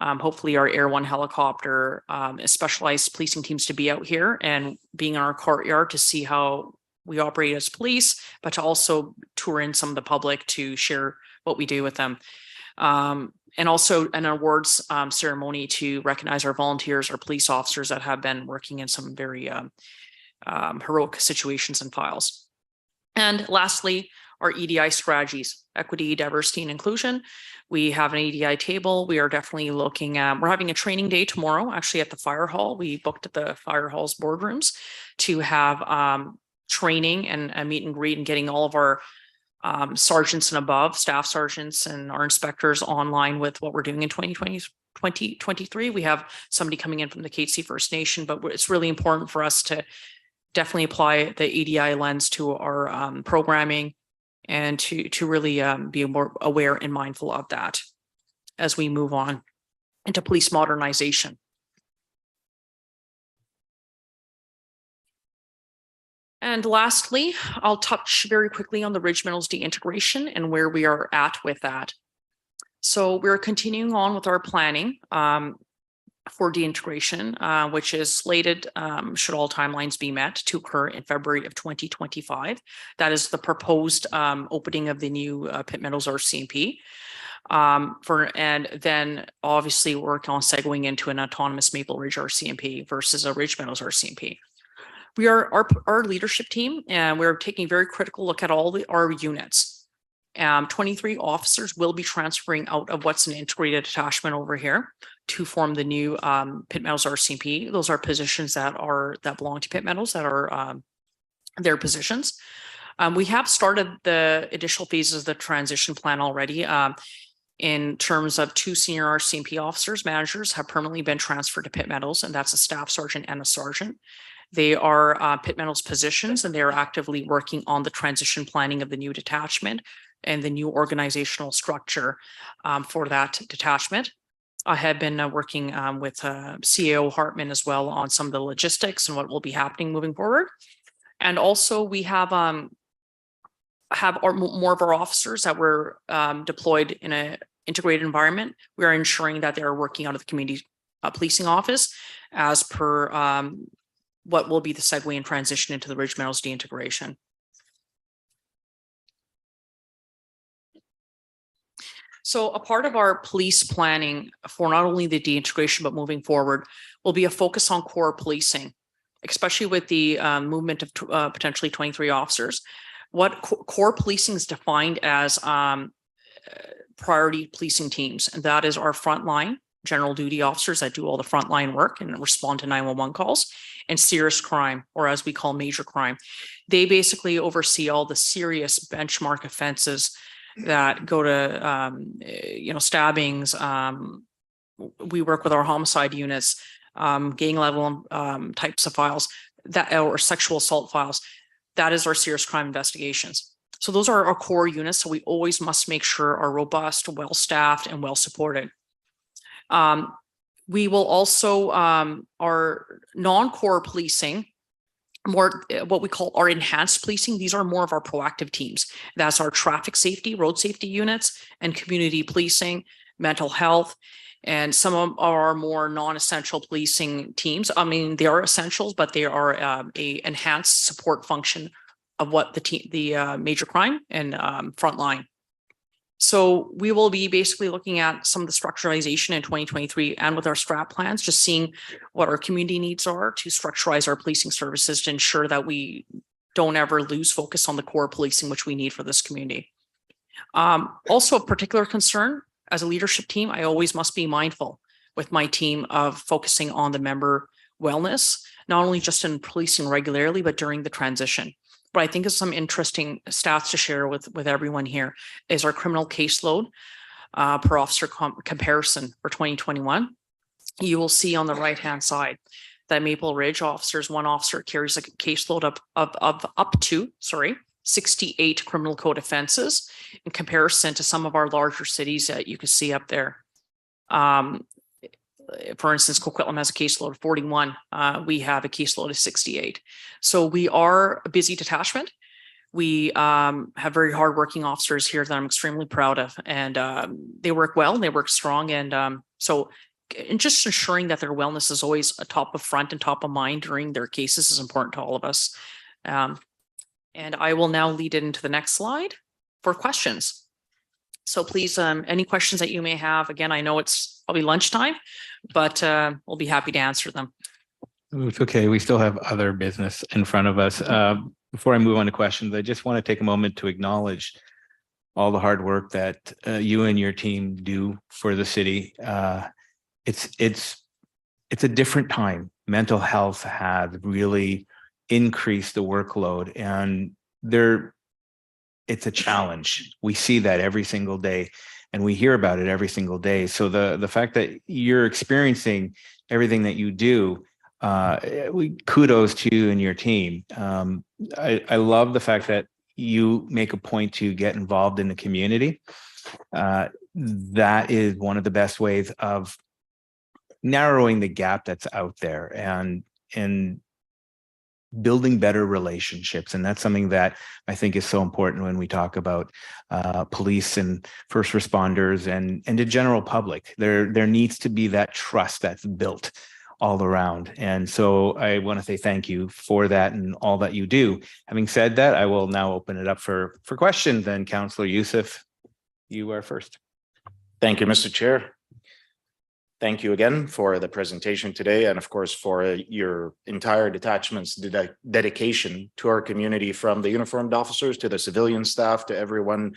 hopefully our Air One helicopter, specialized policing teams to be out here and being in our courtyard to see how we operate as police, but to also tour in some of the public to share what we do with them. And also an awards ceremony to recognize our volunteers, our police officers that have been working in some very heroic situations and files. And lastly, our EDI strategies, equity, diversity, and inclusion. We have an EDI table. We are definitely looking at, we're having a training day tomorrow, actually at the fire hall. We booked at the fire hall's boardrooms to have training and a meet and greet and getting all of our sergeants and above, staff sergeants and our inspectors online with what we're doing in 2023. We have somebody coming in from the Katzie First Nation, but it's really important for us to definitely apply the EDI lens to our programming and to really be more aware and mindful of that as we move on into police modernization. And lastly, I'll touch very quickly on the Ridge Mills deintegration and where we are at with that. So we're continuing on with our planning for deintegration, which is slated, should all timelines be met, to occur in February of 2025. That is the proposed opening of the new Pitt Meadows RCMP. And then obviously work on segueing into an autonomous Maple Ridge RCMP versus a Ridge Meadows RCMP. We are our leadership team, and we're taking a very critical look at all our units. 23 officers will be transferring out of what's an integrated detachment over here to form the new Pitt Meadows RCMP. Those are positions that belong to Pitt Meadows, that are their positions. We have started the initial phases of the transition plan already. In terms of 2 senior RCMP officers, managers have permanently been transferred to Pitt Meadows, and that's a staff sergeant and a sergeant. They are Pitt Meadows positions, and they are actively working on the transition planning of the new detachment and the new organizational structure for that detachment. I have been working with CAO Hartman as well on some of the logistics and what will be happening moving forward. And also we have more of our officers that were deployed in an integrated environment. We are ensuring that they are working out of the community policing office as per what will be the segue and transition into the Ridge Meadows deintegration. So a part of our police planning for not only the deintegration, but moving forward, will be a focus on core policing, especially with the movement of potentially 23 officers. What core policing is defined as priority policing teams, and that is our frontline general duty officers that do all the frontline work and respond to 911 calls, and serious crime, or as we call major crime. They basically oversee all the serious benchmark offenses that go to stabbings. We work with our homicide units, gang level types of files, that or sexual assault files. That is our serious crime investigations. So those are our core units. So we always must make sure are robust, well-staffed, and well-supported. We will also, our non-core policing, more what we call our enhanced policing. These are more of our proactive teams. That's our traffic safety, road safety units, and community policing, mental health, and some of our more non-essential policing teams. I mean, they are essentials, but they are a enhanced support function of what the major crime and frontline. So we will be basically looking at some of the structuralization in 2023 and with our strat plans, just seeing what our community needs are to structuralize our policing services to ensure that we don't ever lose focus on the core policing, which we need for this community. Also a particular concern as a leadership team, I always must be mindful with my team of focusing on the member wellness, not only just in policing regularly, but during the transition. But I think is some interesting stats to share with everyone here is our criminal caseload per officer comparison for 2021. You will see on the right-hand side that Maple Ridge one officer carries a caseload of up to 68 criminal code offenses in comparison to some of our larger cities that you can see up there. For instance, Coquitlam has a caseload of 41. We have a caseload of 68. So we are a busy detachment. We have very hardworking officers here that I'm extremely proud of, and they work well, they work strong. And just ensuring that their wellness is always a top of front and top of mind during their cases is important to all of us. And I will now lead it into the next slide for questions. So please, any questions that you may have. Again, I know it's probably lunchtime, but we'll be happy to answer them. It's okay. We still have other business in front of us. Before I move on to questions, I just want to take a moment to acknowledge all the hard work that you and your team do for the city. It's a different time. Mental health has really increased the workload, and it's a challenge. We see that every single day, and we hear about it every single day. So the fact that you're experiencing everything that you do, kudos to you and your team. I love the fact that you make a point to get involved in the community. That is one of the best ways of narrowing the gap that's out there. And building better relationships. And that's something that I think is so important when we talk about police and first responders and the general public. There needs to be that trust that's built all around. And so I want to say thank you for that and all that you do. Having said that, I will now open it up for questions. And Councillor Youssef, you are first. Thank you, Mr. Chair. Thank you again for the presentation today, and of course for your entire detachment's dedication to our community, from the uniformed officers to the civilian staff to everyone.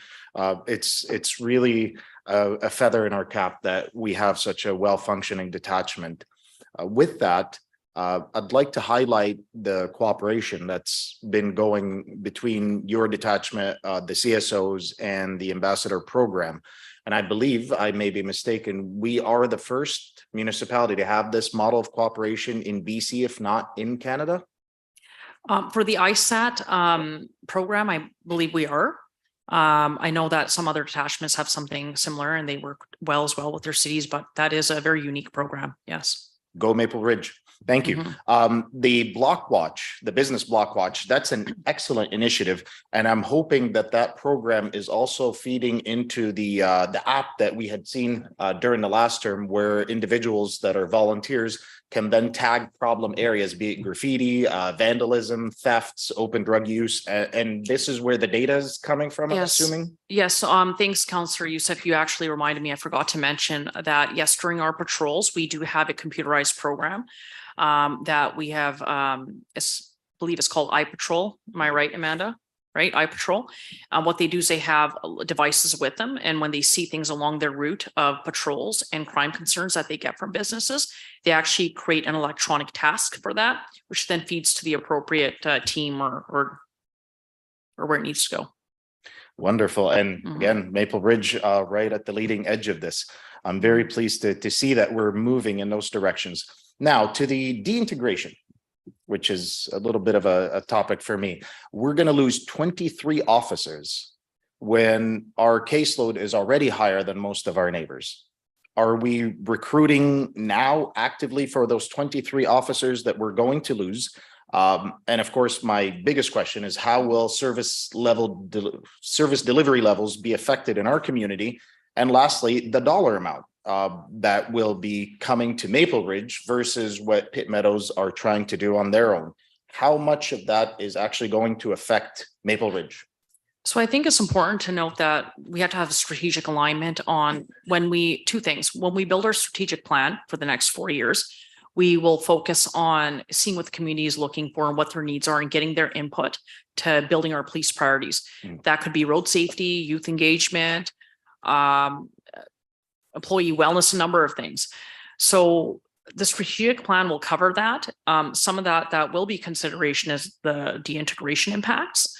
It's really a feather in our cap that we have such a well-functioning detachment. With that, I'd like to highlight the cooperation that's been going between your detachment, the CSOs, and the ambassador program. And I believe, I may be mistaken, we are the first municipality to have this model of cooperation in BC, if not in Canada. For the ISAT program, I believe we are. I know that some other detachments have something similar and they work well as well with their cities, but that is a very unique program. Yes. Go Maple Ridge. Thank you. The Block Watch, the business Block Watch, that's an excellent initiative. And I'm hoping that that program is also feeding into the app that we had seen during the last term, where individuals that are volunteers can then tag problem areas, be it graffiti, vandalism, thefts, open drug use. And this is where the data is coming from, I'm assuming? Yes. Thanks, Councillor Youssef. You actually reminded me, I forgot to mention that, yes, during our patrols, we do have a computerized program that we have, I believe it's called iPatrol. Am I right, Amanda? Right, iPatrol. What they do is they have devices with them, and when they see things along their route of patrols and crime concerns that they get from businesses, they actually create an electronic task for that, which then feeds to the appropriate team or where it needs to go. Wonderful. And again, Maple Ridge right at the leading edge of this. I'm very pleased to see that we're moving in those directions. Now, to the de-integration, which is a little bit of a topic for me. We're going to lose 23 officers when our caseload is already higher than most of our neighbors. Are we recruiting now actively for those 23 officers that we're going to lose? And of course, my biggest question is, how will service delivery levels be affected in our community? And lastly, the dollar amount that will be coming to Maple Ridge versus what Pitt Meadows are trying to do on their own. How much of that is actually going to affect Maple Ridge? So I think it's important to note that we have to have a strategic alignment on two things. When we build our strategic plan for the next 4 years, we will focus on seeing what the community is looking for and what their needs are and getting their input to building our police priorities. That could be road safety, youth engagement, employee wellness, a number of things. So the strategic plan will cover that. Some of that will be consideration as the de-integration impacts.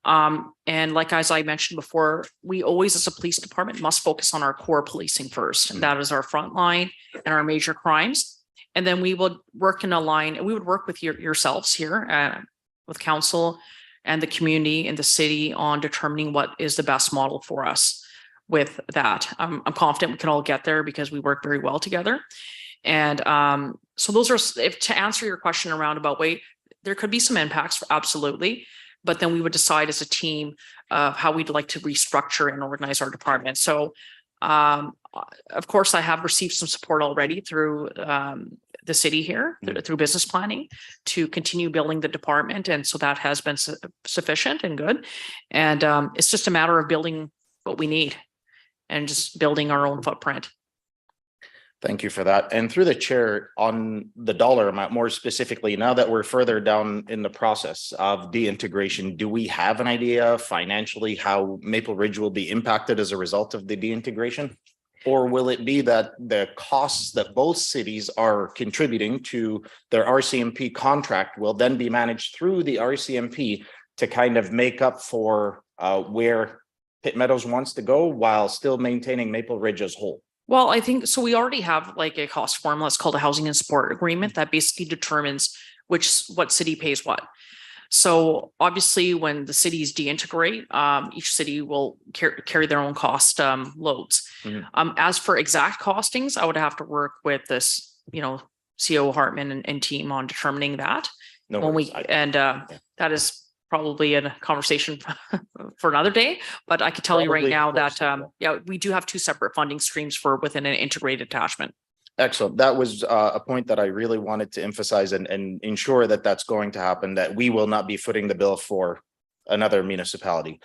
And like, as I mentioned before, we always as a police department must focus on our core policing first. And that is our front line and our major crimes. And then we will work in a line, and we would work with yourselves here with council and the community and the city on determining what is the best model for us with that. I'm confident we can all get there because we work very well together. And so those are, to answer your question around about weight, there could be some impacts, absolutely. But then we would decide as a team how we'd like to restructure and organize our department. So of course, I have received some support already through the city here, through business planning, to continue building the department. And so that has been sufficient and good. And it's just a matter of building what we need and just building our own footprint. Thank you for that. And through the chair, on the dollar amount, more specifically, now that we're further down in the process of de-integration, do we have an idea financially how Maple Ridge will be impacted as a result of the de-integration? Or will it be that the costs that both cities are contributing to their RCMP contract will then be managed through the RCMP to kind of make up for where Pitt Meadows wants to go while still maintaining Maple Ridge as whole? Well, I think so. We already have like a cost formula. It's called a housing and support agreement that basically determines what city pays what. So obviously, when the cities de-integrate, each city will carry their own cost loads. As for exact costings, I would have to work with this, CO Hartman and team on determining that No when worries. that is probably a conversation for another day, but I can tell you right Probably now close that, to that. yeah, we do have two separate funding streams for within an integrated attachment. Excellent. That was a point that I really wanted to emphasize and ensure that that's going to happen, that we will not be footing the bill for another municipality.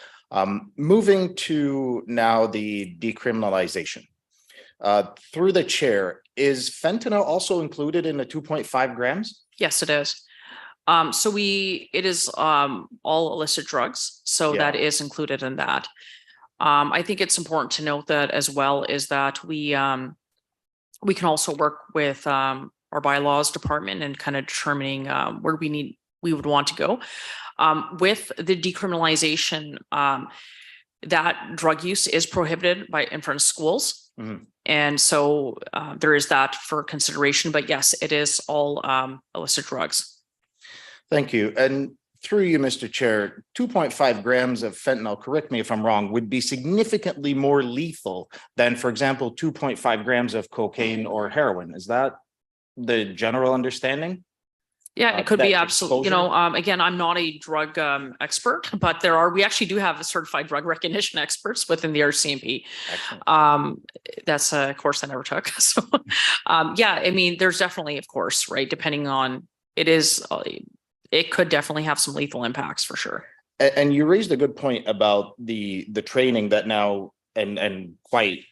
Moving to now the decriminalization. Through the chair, is fentanyl also included in the 2.5 grams? Yes, it is. So it is all illicit drugs. So that is included in that. I think it's important to note that as well is that we can also work with our bylaws department and kind of determining where we would want to go. With the decriminalization, that drug use is prohibited in front of schools. Mm-hmm. And so there is that for consideration, but yes, it is all illicit drugs. Thank you. And through you, Mr. Chair, 2.5 grams of fentanyl, correct me if I'm wrong, would be significantly more lethal than, for example, 2.5 grams of cocaine or heroin. Is that the general understanding? Yeah, it could that be absolutely, exposure? again, I'm not a drug expert, but we actually do have a certified drug recognition experts within the RCMP. That's a course I never took. So yeah, I mean, there's definitely, of course, right, depending on it could definitely have some lethal impacts for sure. And you raised a good point about the training that now and quite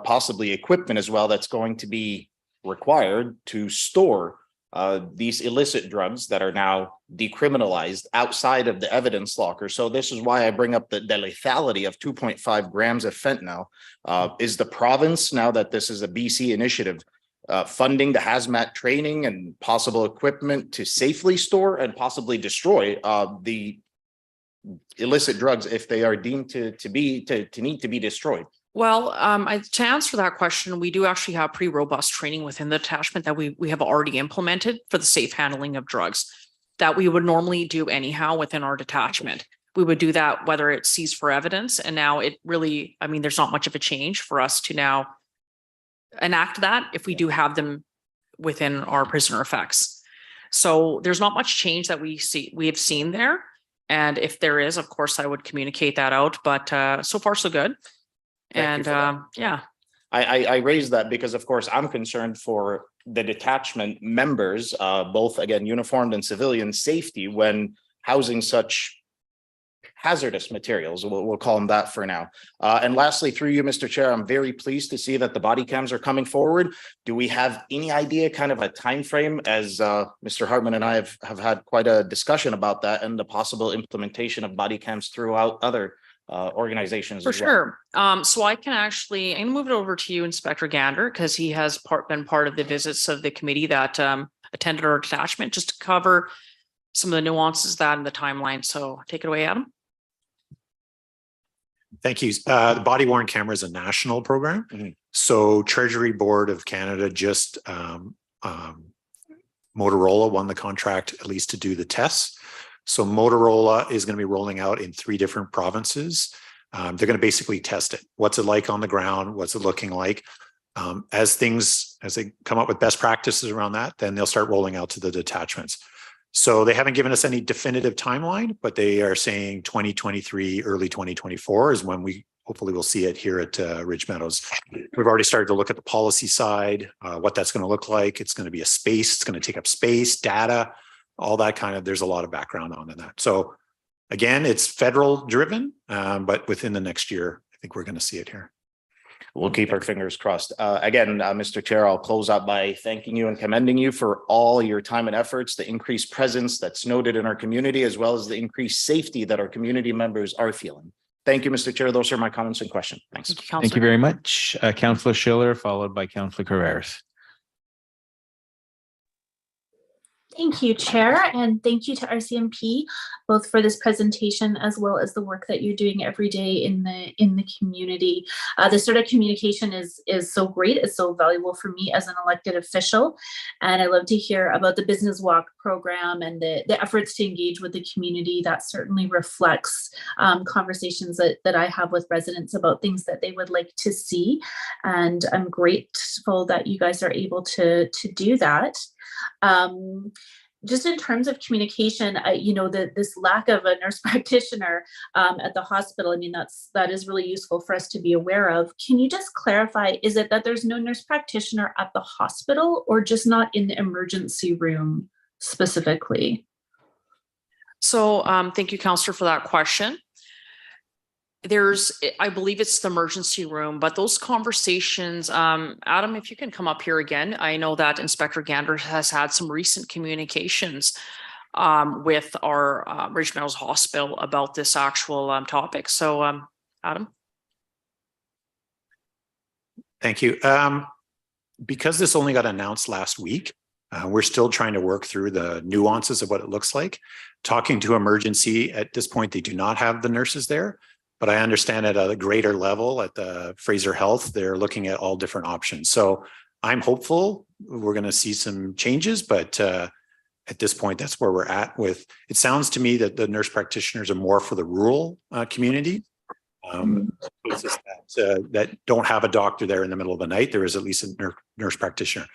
possibly equipment as well that's going to be required to store these illicit drugs that are now decriminalized outside of the evidence locker. So this is why I bring up the lethality of 2.5 grams of fentanyl. Is the province, now that this is a BC initiative, funding the hazmat training and possible equipment to safely store and possibly destroy the illicit drugs if they are deemed to need to be destroyed? Well, to answer that question, we do actually have pretty robust training within the attachment that we have already implemented for the safe handling of drugs that we would normally do anyhow within our detachment. We would do that whether it's seized for evidence. And now it really, I mean, there's not much of a change for us to now enact that if we do have them within our prisoner effects. So there's not much change that we have seen there. And if there is, of course, I would communicate that out, but so far so good. Thank And yeah. I raise that because, of course, I'm concerned for the detachment members, both, again, uniformed and civilian safety when housing such hazardous materials. We'll call them that for now. And lastly, through you, Mr. Chair, I'm very pleased to see that the body cams are coming forward. Do we have any idea, kind of a time frame, as Mr. Hartman and I have had quite a discussion about that and the possible implementation of body cams throughout other organizations? For as well? sure. So I'm gonna move it over to you, Inspector Gander, because he has been part of the visits of the committee that attended our detachment, just to cover some of the nuances that in the timeline. So take it away, Adam. Thank you. The body worn camera is a national program. Mm-hmm. So Treasury Board of Canada just Motorola won the contract at least to do the tests. So Motorola is going to be rolling out in 3 different provinces. They're going to basically test it. What's it like on the ground? What's it looking like? As they come up with best practices around that, then they'll start rolling out to the detachments. So they haven't given us any definitive timeline, but they are saying 2023, early 2024 is when we hopefully will see it here at Ridge Meadows. We've already started to look at the policy side, what that's going to look like. It's going to be a space. It's going to take up space, data, all that kind of, there's a lot of background on that. So again, it's federal driven, but within the next year, I think we're going to see it here. We'll keep our fingers crossed. Again, Mr. Chair, I'll close out by thanking you and commending you for all your time and efforts, the increased presence that's noted in our community, as well as the increased safety that our community members are feeling. Thank you, Mr. Chair. Those are my comments and questions. Thanks. Thank you very much. Councillor Schiller, followed by Councillor Carreras. Thank you, Chair, and thank you to RCMP both for this presentation as well as the work that you're doing every day in the community. This sort of communication is so great. It's so valuable for me as an elected official, and I love to hear about the Business Walk program and the efforts to engage with the community. That certainly reflects conversations that I have with residents about things that they would like to see, and I'm grateful that you guys are able to do that. just in terms of communication, this lack of a nurse practitioner at the hospital, I mean, that is really useful for us to be aware of. Can you just clarify, is it that there's no nurse practitioner at the hospital or just not in the emergency room specifically? So thank you, Counselor, for that question. I believe it's the emergency room, but those conversations, Adam, if you can come up here again, I know that Inspector Gander has had some recent communications with our Ridge Meadows Hospital about this actual topic. So Adam. Thank you. Because this only got announced last week, we're still trying to work through the nuances of what it looks like. Talking to emergency, at this point, they do not have the nurses there. But I understand at a greater level at the Fraser Health, they're looking at all different options. So I'm hopeful we're going to see some changes, but at this point, that's where we're at with. It sounds to me that the nurse practitioners are more for the rural community. That don't have a doctor there in the middle of the night. There is at least a nurse practitioner.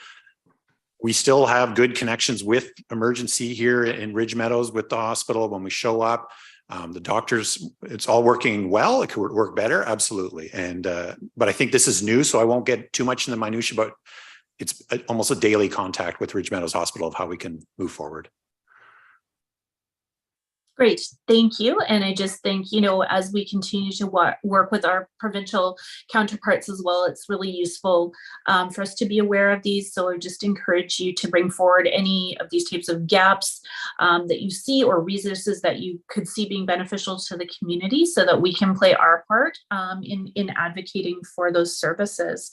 We still have good connections with emergency here in Ridge Meadows with the hospital when we show up. The doctors, it's all working well. It could work better, absolutely. And but I think this is new, so I won't get too much in the minutia. But it's almost a daily contact with Ridge Meadows Hospital of how we can move forward. Great, thank you. And I just think, as we continue to work with our provincial counterparts as well, it's really useful for us to be aware of these. So I just encourage you to bring forward any of these types of gaps that you see or resources that you could see being beneficial to the community so that we can play our part in advocating for those services.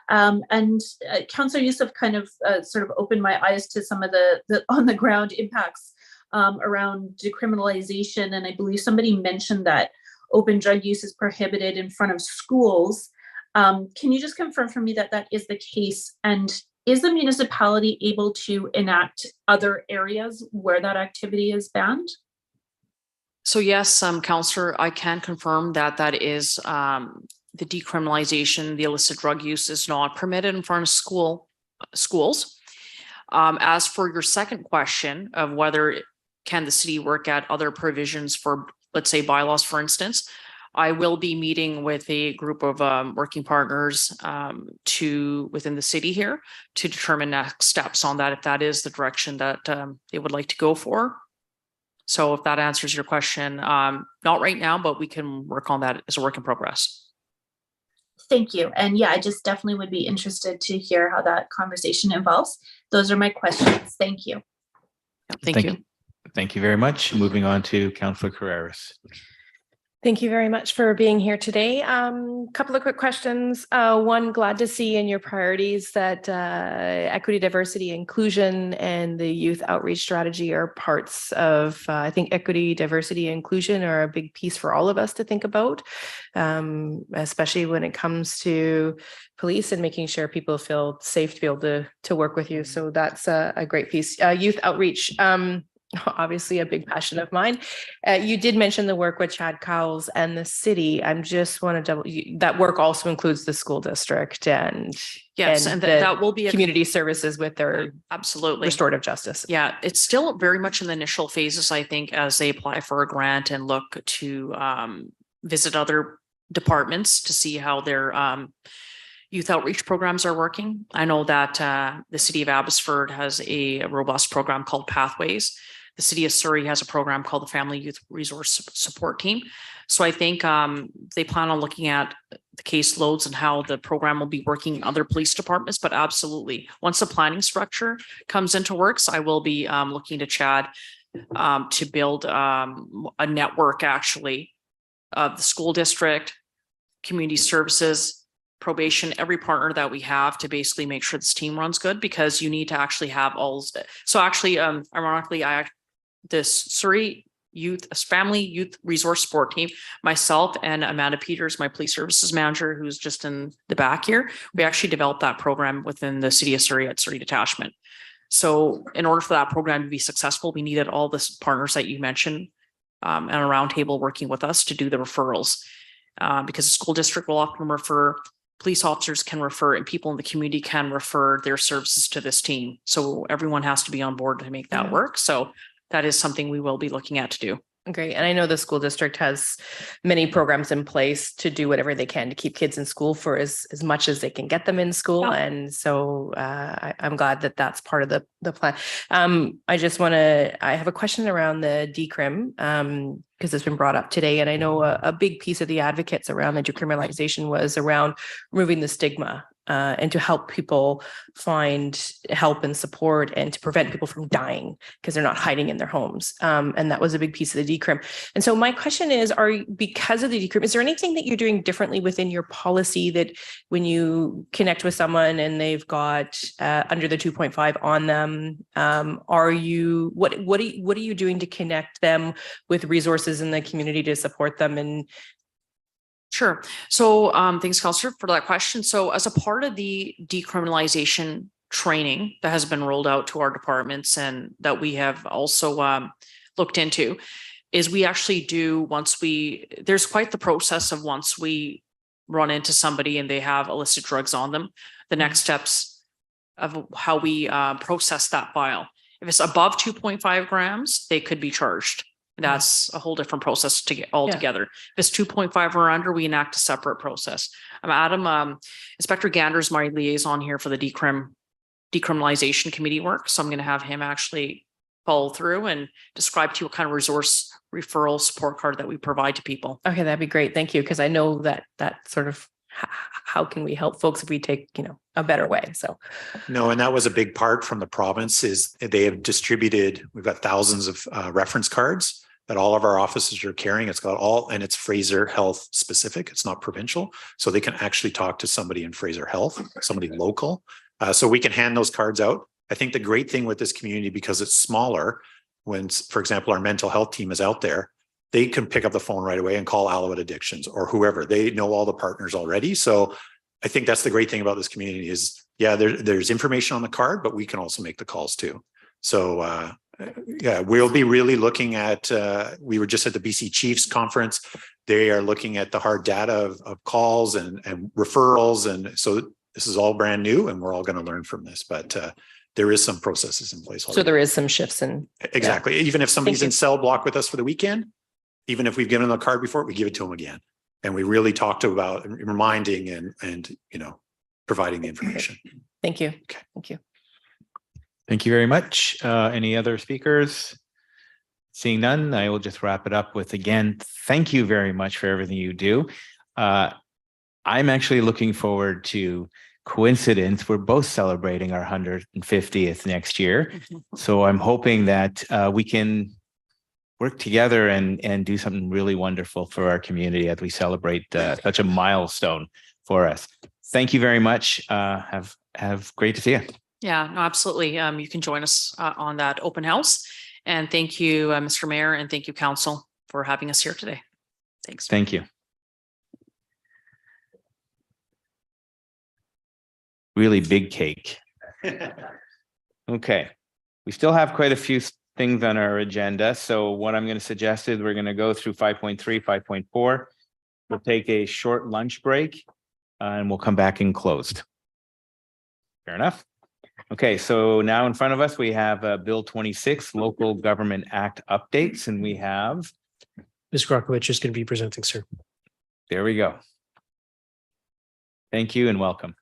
And Councillor Youssef kind of sort of opened my eyes to some of the on the ground impacts around decriminalization. And I believe somebody mentioned that open drug use is prohibited in front of schools. Can you just confirm for me that that is the case? And is the municipality able to enact other areas where that activity is banned? So yes, Councillor, I can confirm that that is the decriminalization, the illicit drug use is not permitted in front of schools. As for your second question of whether can the city work at other provisions for, let's say, bylaws, for instance, I will be meeting with a group of working partners within the city here to determine next steps on that, if that is the direction that they would like to go for. So if that answers your question, not right now, but we can work on that as a work in progress. Thank you. And yeah, I just definitely would be interested to hear how that conversation evolves. Those are my questions. Thank you. Thank you. Thank you very much. Moving on to Councillor Carreras. Thank you very much for being here today. Couple of quick questions. One, glad to see in your priorities that equity, diversity, inclusion, and the youth outreach strategy are parts of, I think equity, diversity, inclusion are a big piece for all of us to think about, especially when it comes to police and making sure people feel safe to be able to work with you. So that's a great piece. Youth outreach. Obviously a big passion of mine. You did mention the work with Chad Cowles and the city. I'm just want to that work also includes the school district and yes, and that will be community services with their absolutely restorative justice. Yeah, it's still very much in the initial phases, I think, as they apply for a grant and look to visit other departments to see how their youth outreach programs are working. I know that the city of Abbotsford has a robust program called Pathways. The city of Surrey has a program called the Family Youth Resource Support Team. So I think they plan on looking at the caseloads and how the program will be working in other police departments, but absolutely. Once the planning structure comes into works, I will be looking to Chad to build a network actually of the school district, community services, probation, every partner that we have to basically make sure this team runs good, because you need to actually have all. So actually, ironically, this Surrey Family Youth Resource Support Team, myself and Amanda Peters, my police services manager, who's just in the back here, we actually developed that program within the city of Surrey at Surrey Detachment. So in order for that program to be successful, we needed all the partners that you mentioned and a roundtable working with us to do the referrals, because the school district will often refer police officers can refer and people in the community can refer their services to this team. So everyone has to be on board to make that work. So that is something we will be looking at to do. Great. And I know the school district has many programs in place to do whatever they can to keep kids in school for as much as they can get them in school. Yeah. And so I'm glad that that's part of the plan. I have a question around the decrim because it's been brought up today. And I know a big piece of the advocates around the decriminalization was around removing the stigma and to help people find help and support and to prevent people from dying because they're not hiding in their homes. And that was a big piece of the decrim. And so my question is, because of the decrim, is there anything that you're doing differently within your policy that when you connect with someone and they've got under the 2.5 on them, what are you doing to connect them with resources in the community to support them? And Sure. So thanks, Councillor, for that question. So as a part of the decriminalization training that has been rolled out to our departments and that we have also looked into, is we actually do there's quite the process of once we run into somebody and they have illicit drugs on them, the next steps of how we process that file. If it's above 2.5 grams, they could be charged. That's a whole different process to get all together. If it's 2.5 or under, we enact a separate process. Adam, Inspector Gander is my liaison here for the decriminalization committee work. So I'm going to have him actually follow through and describe to you what kind of resource referral support card that we provide to people. Okay, that'd be great. Thank you. Because I know that sort of how can we help folks if we take, a better way? So. No, and that was a big part from the province is they have distributed, we've got thousands of reference cards that all of our offices are carrying. It's got and it's Fraser Health specific. It's not provincial. So they can actually talk to somebody in Fraser Health, somebody local. So we can hand those cards out. I think the great thing with this community, because it's smaller, when, for example, our mental health team is out there, they can pick up the phone right away and call Alouette Addictions or whoever. They know all the partners already. So I think that's the great thing about this community is, there's information on the card, but we can also make the calls too. So we'll be really looking at, we were just at the BC Chiefs conference. They are looking at the hard data of calls and referrals. And so this is all brand new and we're all going to learn from this, but there is some processes in place already. So there is some shifts in. Exactly. Even if somebody's in cell block with us for the weekend, even if we've given them a card before, we give it to them again. And we really talked about reminding and providing the information. Thank you. Okay. Thank you. Thank you very much. Any other speakers? Seeing none, I will just wrap it up with, again, thank you very much for everything you do. I'm actually looking forward to coincidence. We're both celebrating our 150th next year. So I'm hoping that we can work together and do something really wonderful for our community as we celebrate such a milestone for us. Thank you very much. Have great to see you. Yeah, no, absolutely. You can join us on that open house. And thank you, Mr. Mayor, and thank you, Council, for having us here today. Thanks. Thank you. Really big cake. Okay. We still have quite a few things on our agenda. So what I'm going to suggest is we're going to go through 5.3, 5.4. We'll take a short lunch break and we'll come back in closed. Fair enough. Okay, so now in front of us, we have Bill 26, Local Government Act updates, and we have. Ms. Grokowicz is going to be presenting, sir. There we go. Thank you and welcome.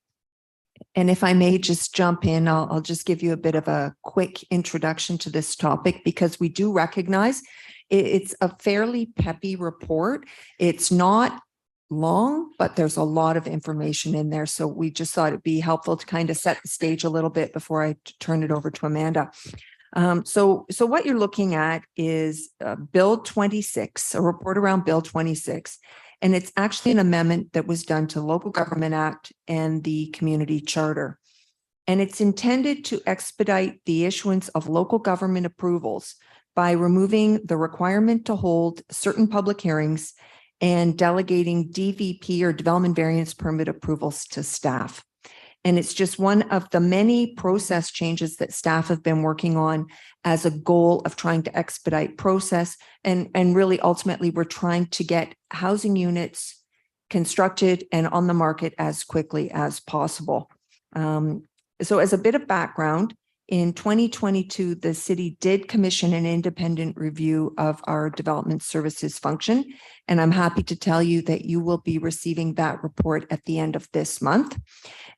And if I may just jump in, I'll just give you a bit of a quick introduction to this topic because we do recognize it's a fairly peppy report. It's not long, but there's a lot of information in there. So we just thought it'd be helpful to kind of set the stage a little bit before I turn it over to Amanda. So what you're looking at is Bill 26, a report around Bill 26. And it's actually an amendment that was done to Local Government Act and the Community Charter. And it's intended to expedite the issuance of local government approvals by removing the requirement to hold certain public hearings and delegating DVP or development variance permit approvals to staff. And it's just one of the many process changes that staff have been working on as a goal of trying to expedite process. And really, ultimately, we're trying to get housing units constructed and on the market as quickly as possible. So as a bit of background, in 2022, the city did commission an independent review of our development services function. And I'm happy to tell you that you will be receiving that report at the end of this month.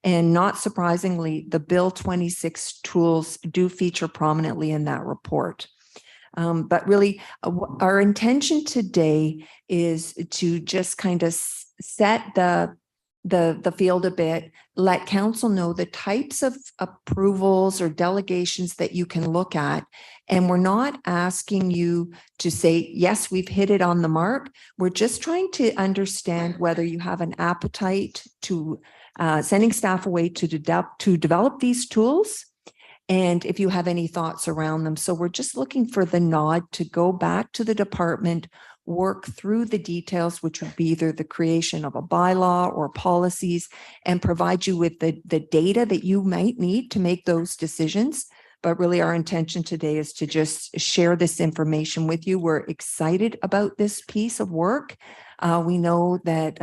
And not surprisingly, the Bill 26 tools do feature prominently in that report. But really, our intention today is to just kind of set the field a bit, let council know the types of approvals or delegations that you can look at. And we're not asking you to say, yes, we've hit it on the mark. We're just trying to understand whether you have an appetite to sending staff away to develop these tools, and if you have any thoughts around them. So we're just looking for the nod to go back to the department, work through the details, which would be either the creation of a bylaw or policies, and provide you with the data that you might need to make those decisions. But really, our intention today is to just share this information with you. We're excited about this piece of work. We know that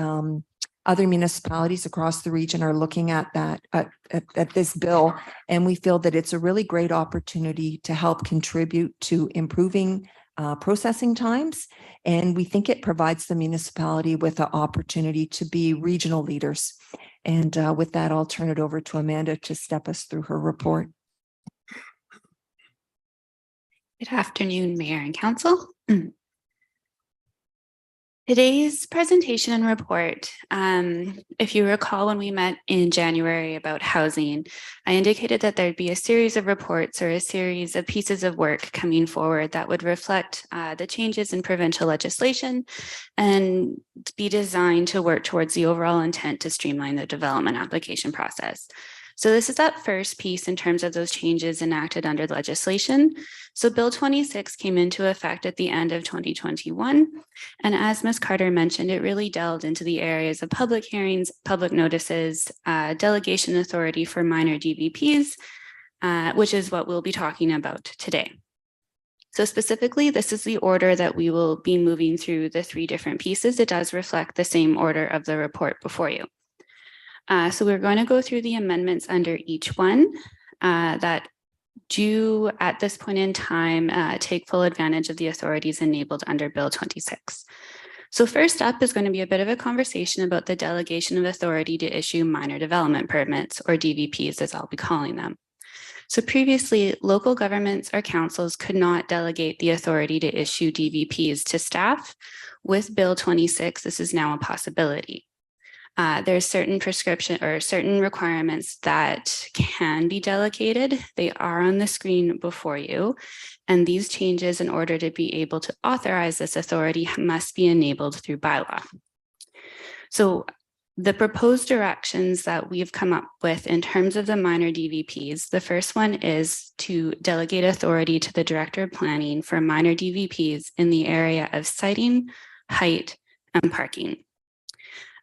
other municipalities across the region are looking at that at this bill, and we feel that it's a really great opportunity to help contribute to improving processing times. And we think it provides the municipality with the opportunity to be regional leaders. And with that, I'll turn it over to Amanda to step us through her report. Good afternoon, Mayor and Council. Today's presentation and report, if you recall when we met in January about housing, I indicated that there'd be a series of reports or a series of pieces of work coming forward that would reflect the changes in provincial legislation and be designed to work towards the overall intent to streamline the development application process. So this is that first piece in terms of those changes enacted under legislation. So Bill 26 came into effect at the end of 2021. And as Ms. Carter mentioned, it really delved into the areas of public hearings, public notices, delegation authority for minor DVPs, which is what we'll be talking about today. So specifically, this is the order that we will be moving through the three different pieces. It does reflect the same order of the report before you. So we're going to go through the amendments under each one that do at this point in time take full advantage of the authorities enabled under Bill 26. So first up is going to be a bit of a conversation about the delegation of authority to issue minor development permits, or DVPs as I'll be calling them. So previously, local governments or councils could not delegate the authority to issue DVPs to staff. With Bill 26, this is now a possibility. There's certain prescription or certain requirements that can be delegated. They are on the screen before you. And these changes, in order to be able to authorize this authority, must be enabled through bylaw. So the proposed directions that we've come up with in terms of the minor DVPs, the first one is to delegate authority to the Director of Planning for minor DVPs in the area of siting, height, and parking.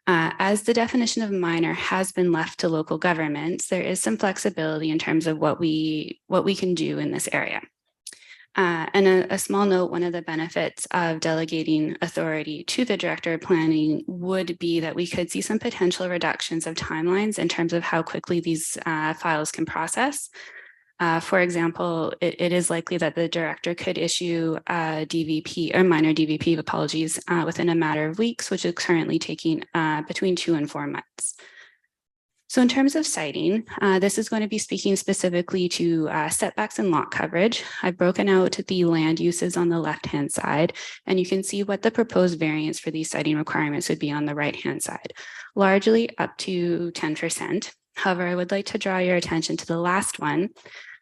As the definition of minor has been left to local governments, there is some flexibility in terms of what we can do in this area. And a small note, one of the benefits of delegating authority to the Director of Planning would be that we could see some potential reductions of timelines in terms of how quickly these files can process. For example, it is likely that the director could issue a DVP or minor DVP, apologies, within a matter of weeks, which is currently taking between 2 and 4 months. So in terms of siting, this is going to be speaking specifically to setbacks and lot coverage. I've broken out the land uses on the left-hand side, and you can see what the proposed variance for these siting requirements would be on the right-hand side, largely up to 10%. However, I would like to draw your attention to the last one,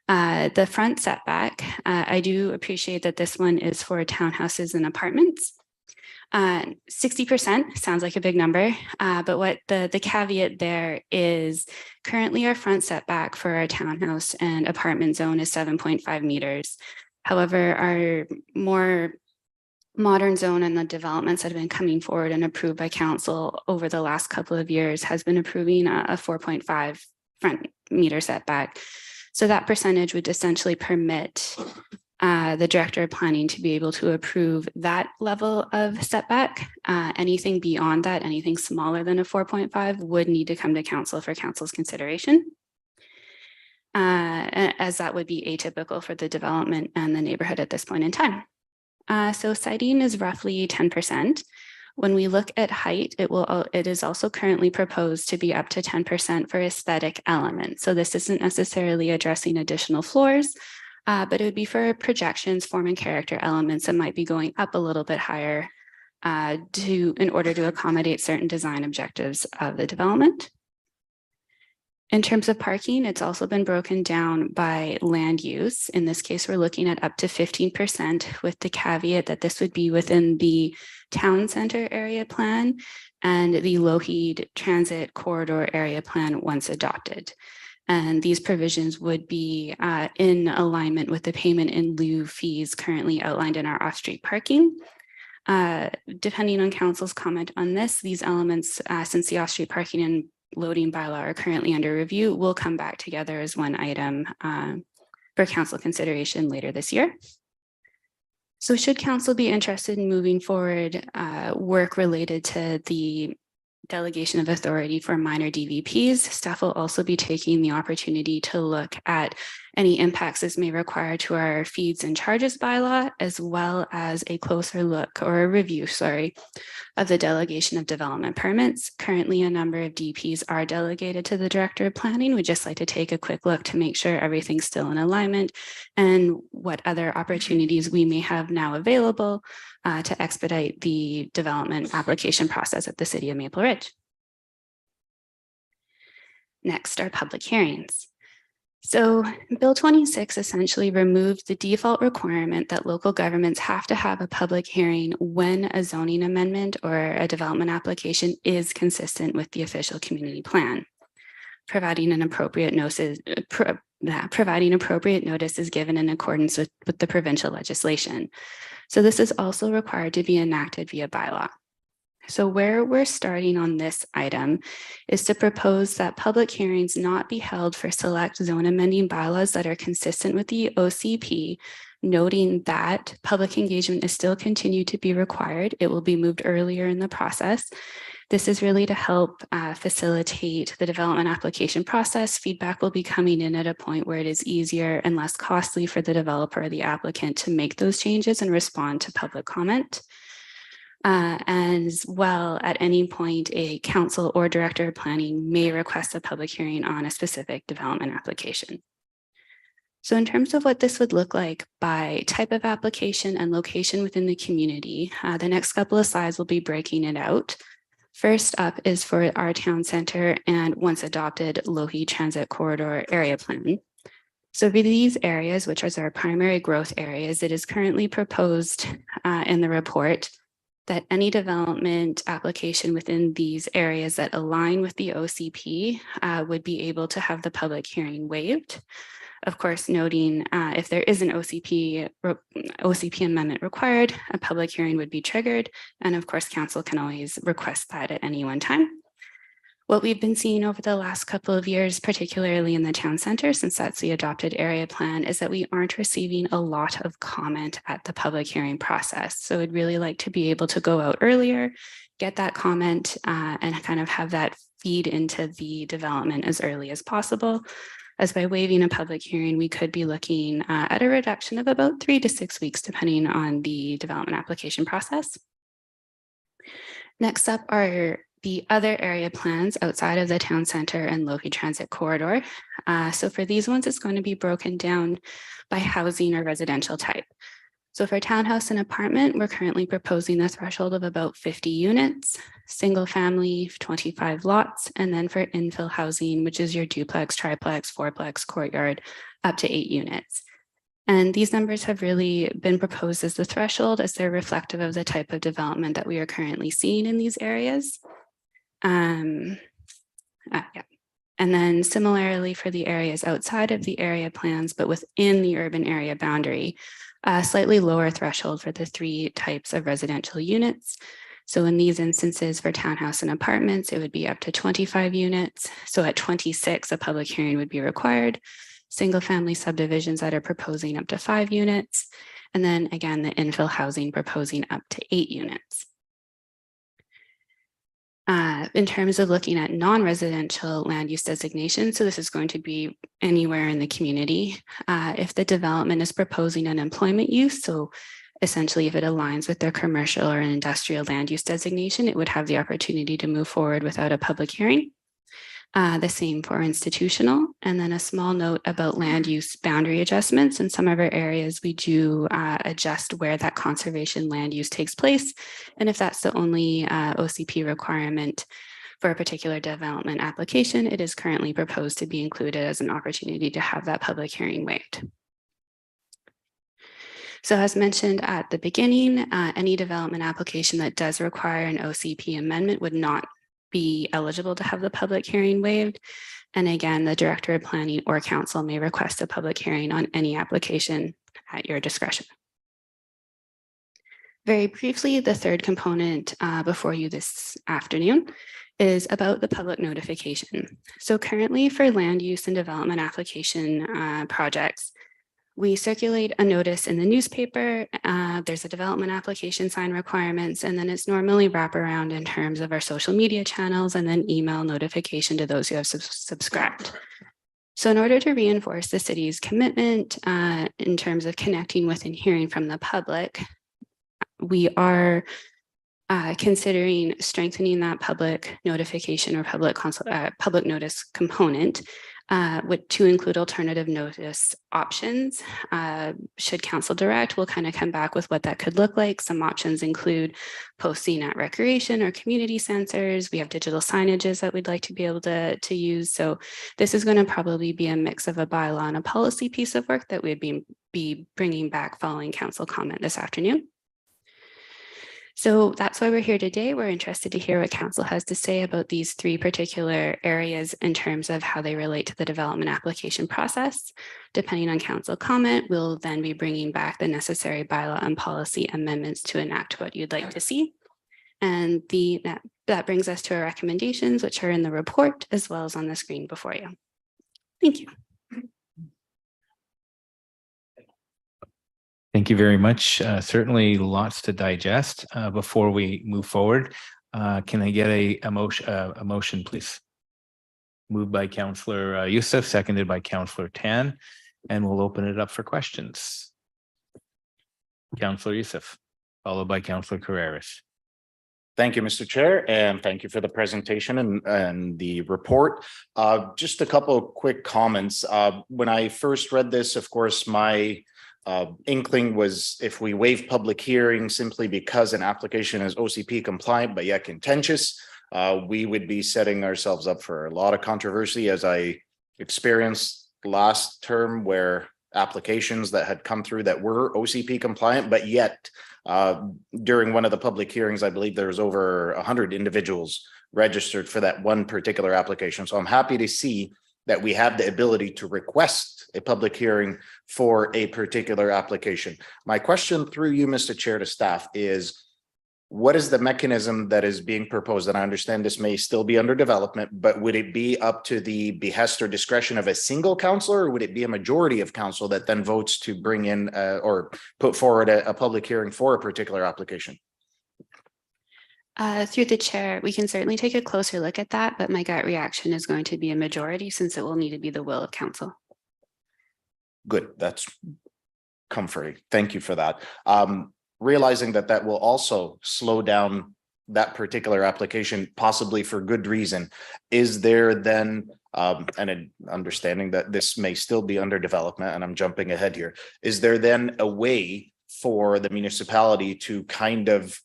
the front setback. I do appreciate that this one is for townhouses and apartments. 60% sounds like a big number, but what the caveat there is currently our front setback for our townhouse and apartment zone is 7.5 meters. However, our more modern zone and the developments that have been coming forward and approved by council over the last couple of years has been approving a 4.5 front meter setback. So that percentage would essentially permit the director of planning to be able to approve that level of setback. Anything beyond that, anything smaller than a 4.5 would need to come to council for council's consideration. As that would be atypical for the development and the neighborhood at this point in time. So siding is roughly 10%. When we look at height, it is also currently proposed to be up to 10% for aesthetic elements. So this isn't necessarily addressing additional floors, but it would be for projections, form and character elements that might be going up a little bit higher in order to accommodate certain design objectives of the development. In terms of parking, it's also been broken down by land use. In this case, we're looking at up to 15% with the caveat that this would be within the town center area plan and the Lougheed Transit Corridor area plan once adopted. And these provisions would be in alignment with the payment in lieu fees currently outlined in our off-street parking. Depending on council's comment on this, these elements, since the off-street parking and loading bylaw are currently under review, will come back together as one item for council consideration later this year. So should council be interested in moving forward work related to the delegation of authority for minor DVPs, staff will also be taking the opportunity to look at any impacts this may require to our fees and charges bylaw, as well as a closer look or a review, of the delegation of development permits. Currently, a number of DPs are delegated to the director of planning. We'd just like to take a quick look to make sure everything's still in alignment and what other opportunities we may have now available to expedite the development application process at the City of Maple Ridge. Next are public hearings. So Bill 26 essentially removed the default requirement that local governments have to have a public hearing when a zoning amendment or a development application is consistent with the official community plan. Providing appropriate notice is given in accordance with the provincial legislation. So this is also required to be enacted via bylaw. So where we're starting on this item is to propose that public hearings not be held for select zone amending bylaws that are consistent with the OCP, noting that public engagement is still continued to be required. It will be moved earlier in the process. This is really to help facilitate the development application process. Feedback will be coming in at a point where it is easier and less costly for the developer or the applicant to make those changes and respond to public comment. As well, at any point, a council or director of planning may request a public hearing on a specific development application. So in terms of what this would look like by type of application and location within the community, the next couple of slides will be breaking it out. First up is for our town center and once adopted Lougheed Transit Corridor area plan. So for these areas, which are our primary growth areas, it is currently proposed in the report that any development application within these areas that align with the OCP would be able to have the public hearing waived. Of course, noting if there is an OCP amendment required, a public hearing would be triggered. And of course, council can always request that at any one time. What we've been seeing over the last couple of years, particularly in the town center, since that's the adopted area plan, is that we aren't receiving a lot of comment at the public hearing process. So we'd really like to be able to go out earlier, get that comment, and kind of have that feed into the development as early as possible. As by waiving a public hearing, we could be looking at a reduction of about 3 to 6 weeks, depending on the development application process. Next up are the other area plans outside of the town center and Lougheed Transit Corridor. So for these ones, it's going to be broken down by housing or residential type. So for townhouse and apartment, we're currently proposing a threshold of about 50 units, single family, 25 lots, and then for infill housing, which is your duplex, triplex, fourplex, courtyard, up to 8 units. And these numbers have really been proposed as the threshold as they're reflective of the type of development that we are currently seeing in these areas. And then similarly for the areas outside of the area plans, but within the urban area boundary, a slightly lower threshold for the 3 types of residential units. So in these instances for townhouse and apartments, it would be up to 25 units. So at 26, a public hearing would be required. single family subdivisions that are proposing up to 5 units. And then again, the infill housing proposing up to 8 units. In terms of looking at non-residential land use designation, so this is going to be anywhere in the community. If the development is proposing an employment use, so essentially if it aligns with their commercial or industrial land use designation, it would have the opportunity to move forward without a public hearing. The same for institutional. And then a small note about land use boundary adjustments. In some of our areas, we do adjust where that conservation land use takes place. And if that's the only OCP requirement for a particular development application, it is currently proposed to be included as an opportunity to have that public hearing waived. So as mentioned at the beginning, any development application that does require an OCP amendment would not be eligible to have the public hearing waived. And again, the Director of Planning or Council may request a public hearing on any application at your discretion. Very briefly, the third component before you this afternoon is about the public notification. So currently for land use and development application projects, we circulate a notice in the newspaper. There's a development application sign requirements, and then it's normally wraparound in terms of our social media channels and then email notification to those who have subscribed. So in order to reinforce the city's commitment in terms of connecting with and hearing from the public, we are considering strengthening that public notification or public notice component to include alternative notice options. Should council direct, we'll kind of come back with what that could look like. Some options include posting at recreation or community centers. We have digital signages that we'd like to be able to use. So this is going to probably be a mix of a bylaw and a policy piece of work that we'd be bringing back following council comment this afternoon. So that's why we're here today. We're interested to hear what council has to say about these 3 particular areas in terms of how they relate to the development application process. Depending on council comment, we'll then be bringing back the necessary bylaw and policy amendments to enact what you'd like to see. And that brings us to our recommendations, which are in the report as well as on the screen before you. Thank you. Thank you very much. Certainly lots to digest. Before we move forward, can I get a motion, please? Moved by Councillor Youssef, seconded by Councillor Tan, and we'll open it up for questions. Councillor Youssef, followed by Councillor Carreras. Thank you, Mr. Chair, and thank you for the presentation and the report. Just a couple of quick comments. When I first read this, of course, my inkling was if we waive public hearing simply because an application is OCP compliant but yet contentious, we would be setting ourselves up for a lot of controversy, as I experienced last term, where applications that had come through that were OCP compliant, but yet during one of the public hearings, I believe there was over 100 individuals registered for that one particular application. So I'm happy to see that we have the ability to request a public hearing for a particular application. My question through you, Mr. Chair, to staff is, what is the mechanism that is being proposed? And I understand this may still be under development, but would it be up to the behest or discretion of a single councillor, or would it be a majority of council that then votes to bring in or put forward a public hearing for a particular application? Through the chair, we can certainly take a closer look at that, but my gut reaction is going to be a majority since it will need to be the will of council. Good, that's comforting. Thank you for that. Realizing that will also slow down that particular application, possibly for good reason. Is there then, and an understanding that this may still be under development, and I'm jumping ahead here, is there then a way for the municipality to kind of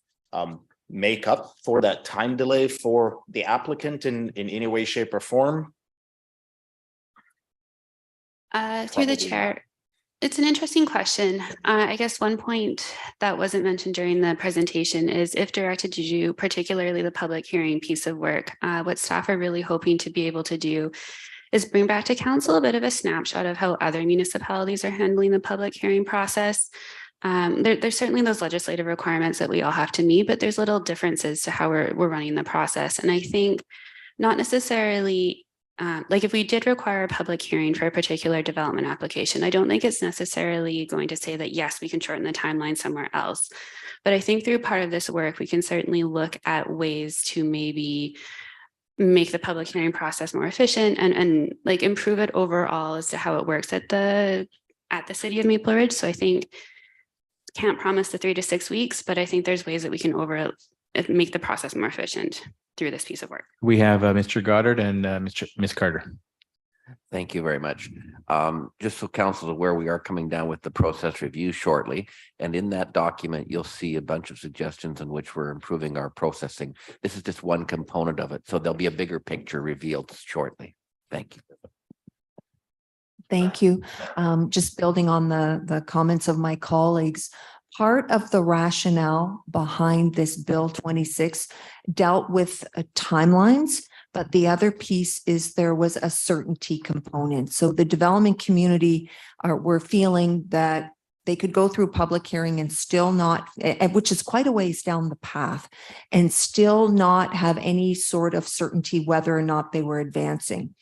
make up for that time delay for the applicant in any way, shape, or form? Through the chair, it's an interesting question. I guess one point that wasn't mentioned during the presentation is, if directed to do particularly the public hearing piece of work, what staff are really hoping to be able to do is bring back to council a bit of a snapshot of how other municipalities are handling the public hearing process. There's certainly those legislative requirements that we all have to meet, but there's little differences to how we're running the process. And I think not necessarily like if we did require a public hearing for a particular development application, I don't think it's necessarily going to say that, yes, we can shorten the timeline somewhere else. But I think through part of this work, we can certainly look at ways to maybe make the public hearing process more efficient and like improve it overall as to how it works at the city of Maple Ridge. So I think can't promise the 3 to 6 weeks, but I think there's ways that we can make the process more efficient through this piece of work. We have Mr. Goddard and Ms. Carter. Thank you very much. Just so council is aware, we are coming down with the process review shortly. And in that document, you'll see a bunch of suggestions in which we're improving our processing. This is just one component of it. So there'll be a bigger picture revealed shortly. Thank you. Thank you. Just building on the comments of my colleagues, part of the rationale behind this Bill 26 dealt with timelines, but the other piece is there was a certainty component. So the development community were feeling that they could go through public hearing and still not, which is quite a ways down the path, and still not have any sort of certainty whether or not they were advancing.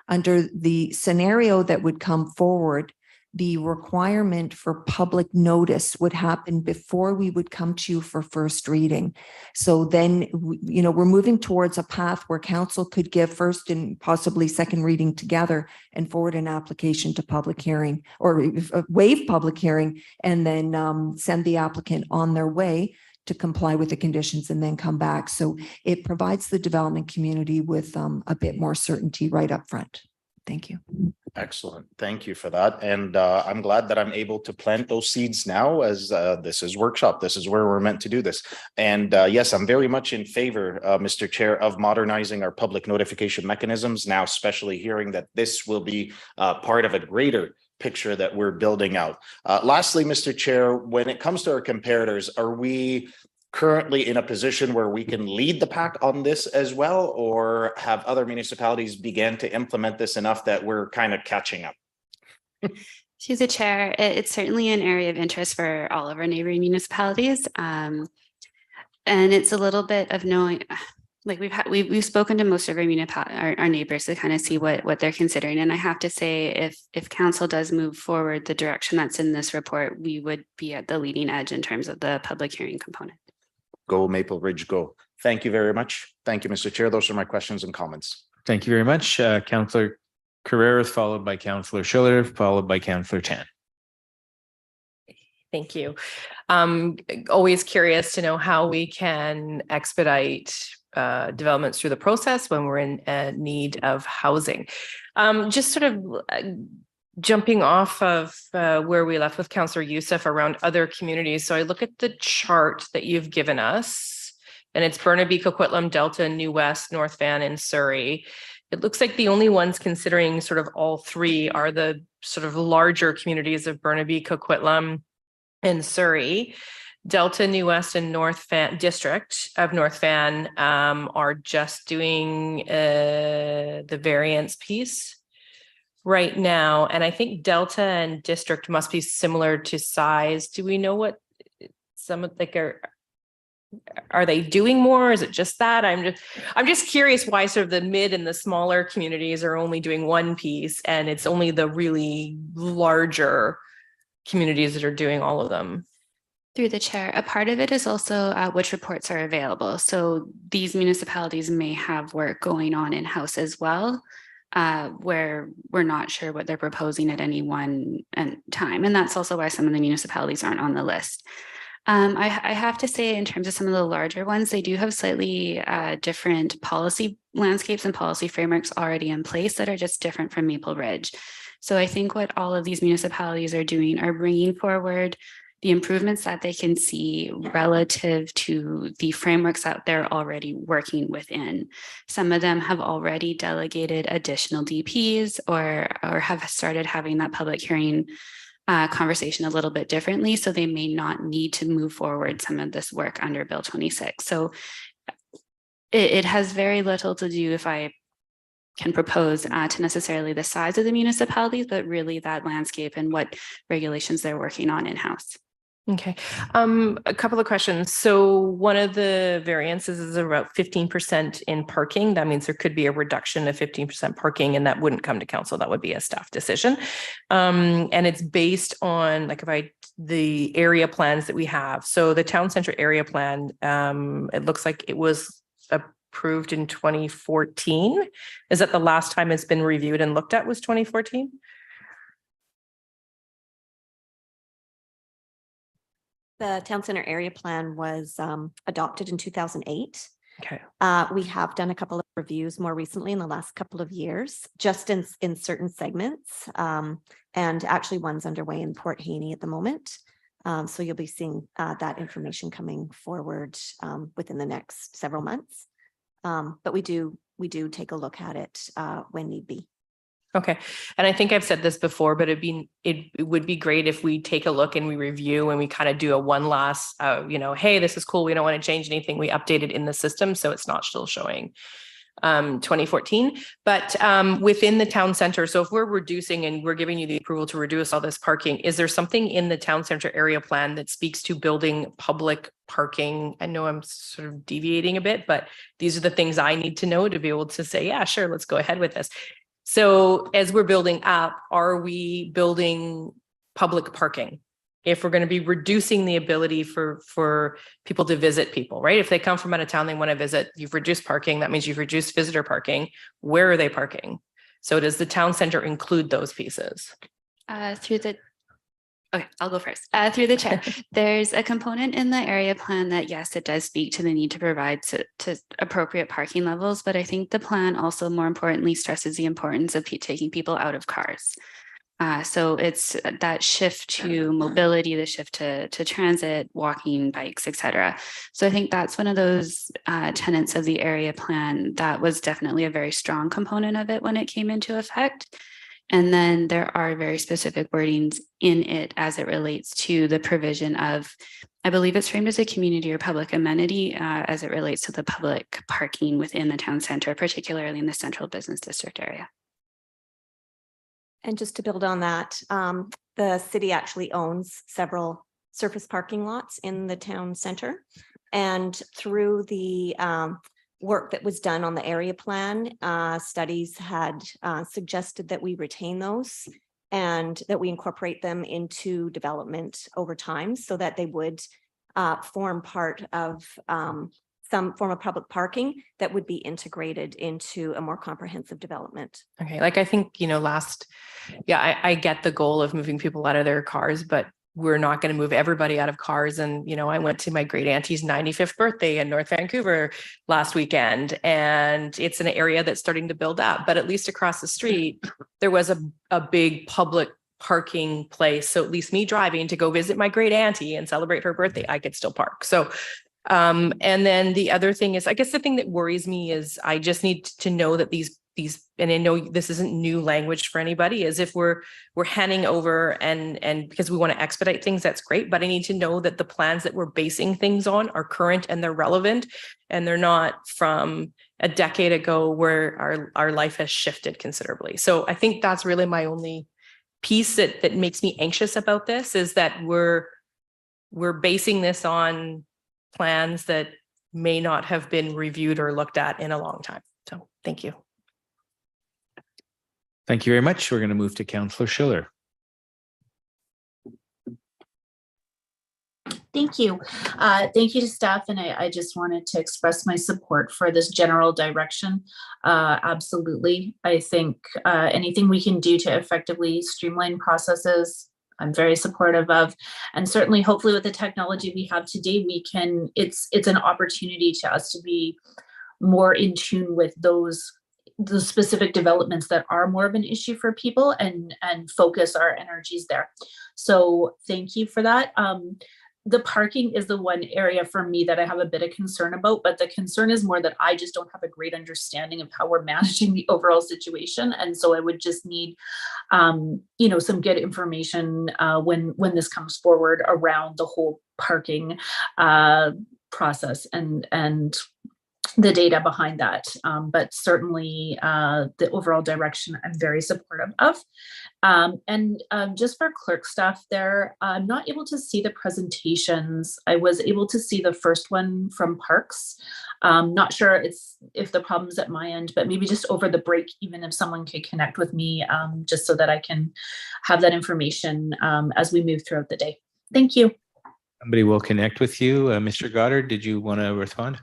Under the scenario that would come forward, the requirement for public notice would happen before we would come to you for first reading. So then, we're moving towards a path where council could give first and possibly second reading together and forward an application to public hearing or waive public hearing and then send the applicant on their way to comply with the conditions and then come back. So it provides the development community with a bit more certainty right up front. Thank you. Excellent. Thank you for that. And I'm glad that I'm able to plant those seeds now as this is workshop. This is where we're meant to do this. And yes, I'm very much in favor, Mr. Chair, of modernizing our public notification mechanisms now, especially hearing that this will be part of a greater picture that we're building out. Lastly, Mr. Chair, when it comes to our comparators, are we currently in a position where we can lead the pack on this as well, or have other municipalities began to implement this enough that we're kind of catching up? To the chair, it's certainly an area of interest for all of our neighboring municipalities. And it's a little bit of knowing, like we've spoken to most of our neighbors to kind of see what they're considering. And I have to say, if council does move forward the direction that's in this report, we would be at the leading edge in terms of the public hearing component. Go Maple Ridge, go. Thank you very much. Thank you, Mr. Chair. Those are my questions and comments. Thank you very much. Councillor Carreras, followed by Councillor Schiller, followed by Councillor Tan. Thank you. Always curious to know how we can expedite developments through the process when we're in need of housing. Just sort of jumping off of where we left with Councillor Youssef around other communities. So I look at the chart that you've given us, and it's Burnaby, Coquitlam, Delta, New West, North Van, and Surrey. It looks like the only ones considering sort of all three are the sort of larger communities of Burnaby, Coquitlam, and Surrey. Delta, New West, and North Van district of North Van are just doing the variance piece right now. And I think Delta and district must be similar to size. Do we know what some of like are they doing more? Is it just that? I'm just curious why sort of the mid and the smaller communities are only doing one piece and it's only the really larger communities that are doing all of them. Through the chair, a part of it is also which reports are available. So these municipalities may have work going on in-house as well, where we're not sure what they're proposing at any one time. And that's also why some of the municipalities aren't on the list. I have to say, in terms of some of the larger ones, they do have slightly different policy landscapes and policy frameworks already in place that are just different from Maple Ridge. So I think what all of these municipalities are doing are bringing forward the improvements that they can see relative to the frameworks that they're already working within. Some of them have already delegated additional DPs or have started having that public hearing conversation a little bit differently. So they may not need to move forward some of this work under Bill 26. So it has very little to do, if I can propose, to necessarily the size of the municipalities, but really that landscape and what regulations they're working on in-house. Okay, a couple of questions. So one of the variances is about 15% in parking. That means there could be a reduction of 15% parking, and that wouldn't come to council. That would be a staff decision. And it's based on the area plans that we have. So the town center area plan, it looks like it was approved in 2014. Is that the last time it's been reviewed and looked at was 2014? The town center area plan was adopted in 2008. Okay. We have done a couple of reviews more recently in the last couple of years, just in certain segments. And actually one's underway in Port Haney at the moment. So you'll be seeing that information coming forward within the next several months. But we do take a look at it when need be. Okay. And I think I've said this before, but it would be great if we take a look and we review and we kind of do a one last, hey, this is cool. We don't want to change anything. We update it in the system. So it's not still showing 2014, but within the town center. So if we're reducing and we're giving you the approval to reduce all this parking, is there something in the town center area plan that speaks to building public parking? I know I'm sort of deviating a bit, but these are the things I need to know to be able to say, yeah, sure, let's go ahead with this. So as we're building up, are we building public parking? If we're going to be reducing the ability for people to visit people, right? If they come from out of town, they want to visit, you've reduced parking. That means you've reduced visitor parking. Where are they parking? So does the town center include those pieces? Okay, I'll go first. Through the chair, there's a component in the area plan that, yes, it does speak to the need to provide to appropriate parking levels, but I think the plan also more importantly stresses the importance of taking people out of cars. So it's that shift to mobility, the shift to transit, walking, bikes, etc. So I think that's one of those tenets of the area plan that was definitely a very strong component of it when it came into effect. And then there are very specific wordings in it as it relates to the provision of, I believe it's framed as a community or public amenity as it relates to the public parking within the town center, particularly in the central business district area. And just to build on that, the city actually owns several surface parking lots in the town center. And through the work that was done on the area plan, studies had suggested that we retain those and that we incorporate them into development over time so that they would form part of some form of public parking that would be integrated into a more comprehensive development. Okay, like I think, I get the goal of moving people out of their cars, but we're not going to move everybody out of cars. And, I went to my great auntie's 95th birthday in North Vancouver last weekend, and it's an area that's starting to build up, but at least across the street, there was a big public parking place. So at least me driving to go visit my great auntie and celebrate her birthday, I could still park. So and then the other thing is, I guess the thing that worries me is I just need to know that these, and I know this isn't new language for anybody, is if we're handing over and because we want to expedite things, that's great. But I need to know that the plans that we're basing things on are current and they're relevant and they're not from a decade ago where our life has shifted considerably. So I think that's really my only piece that makes me anxious about this, is that we're basing this on plans that may not have been reviewed or looked at in a long time. So thank you. Thank you very much. We're going to move to Councillor Schiller. Thank you. Thank you to staff. And I just wanted to express my support for this general direction. Absolutely. I think anything we can do to effectively streamline processes, I'm very supportive of, and certainly hopefully with the technology we have today, it's an opportunity to us to be more in tune with the specific developments that are more of an issue for people and focus our energies there. So thank you for that. The parking is the one area for me that I have a bit of concern about, but the concern is more that I just don't have a great understanding of how we're managing the overall situation. And so I would just need, some good information when this comes forward around the whole parking process and the data behind that. But certainly the overall direction I'm very supportive of. And just for clerk staff there, I'm not able to see the presentations. I was able to see the first one from Parks. Not sure if the problem's at my end, but maybe just over the break, even if someone could connect with me, just so that I can have that information as we move throughout the day. Thank you. Somebody will connect with you. Mr. Goddard, did you want to respond?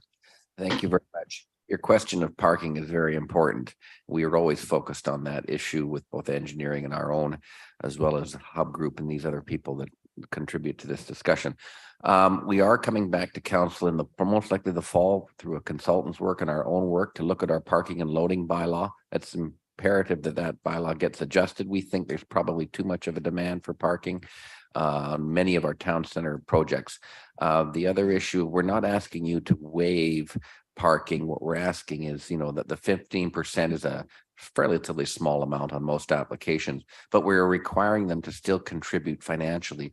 Thank you very much. Your question of parking is very important. We are always focused on that issue with both engineering and our own, as well as Hub Group and these other people that contribute to this discussion. We are coming back to council in the most likely the fall through a consultant's work and our own work to look at our parking and loading bylaw. It's imperative that that bylaw gets adjusted. We think there's probably too much of a demand for parking on many of our town center projects. The other issue, we're not asking you to waive parking. What we're asking is, that the 15% is a relatively small amount on most applications, but we're requiring them to still contribute financially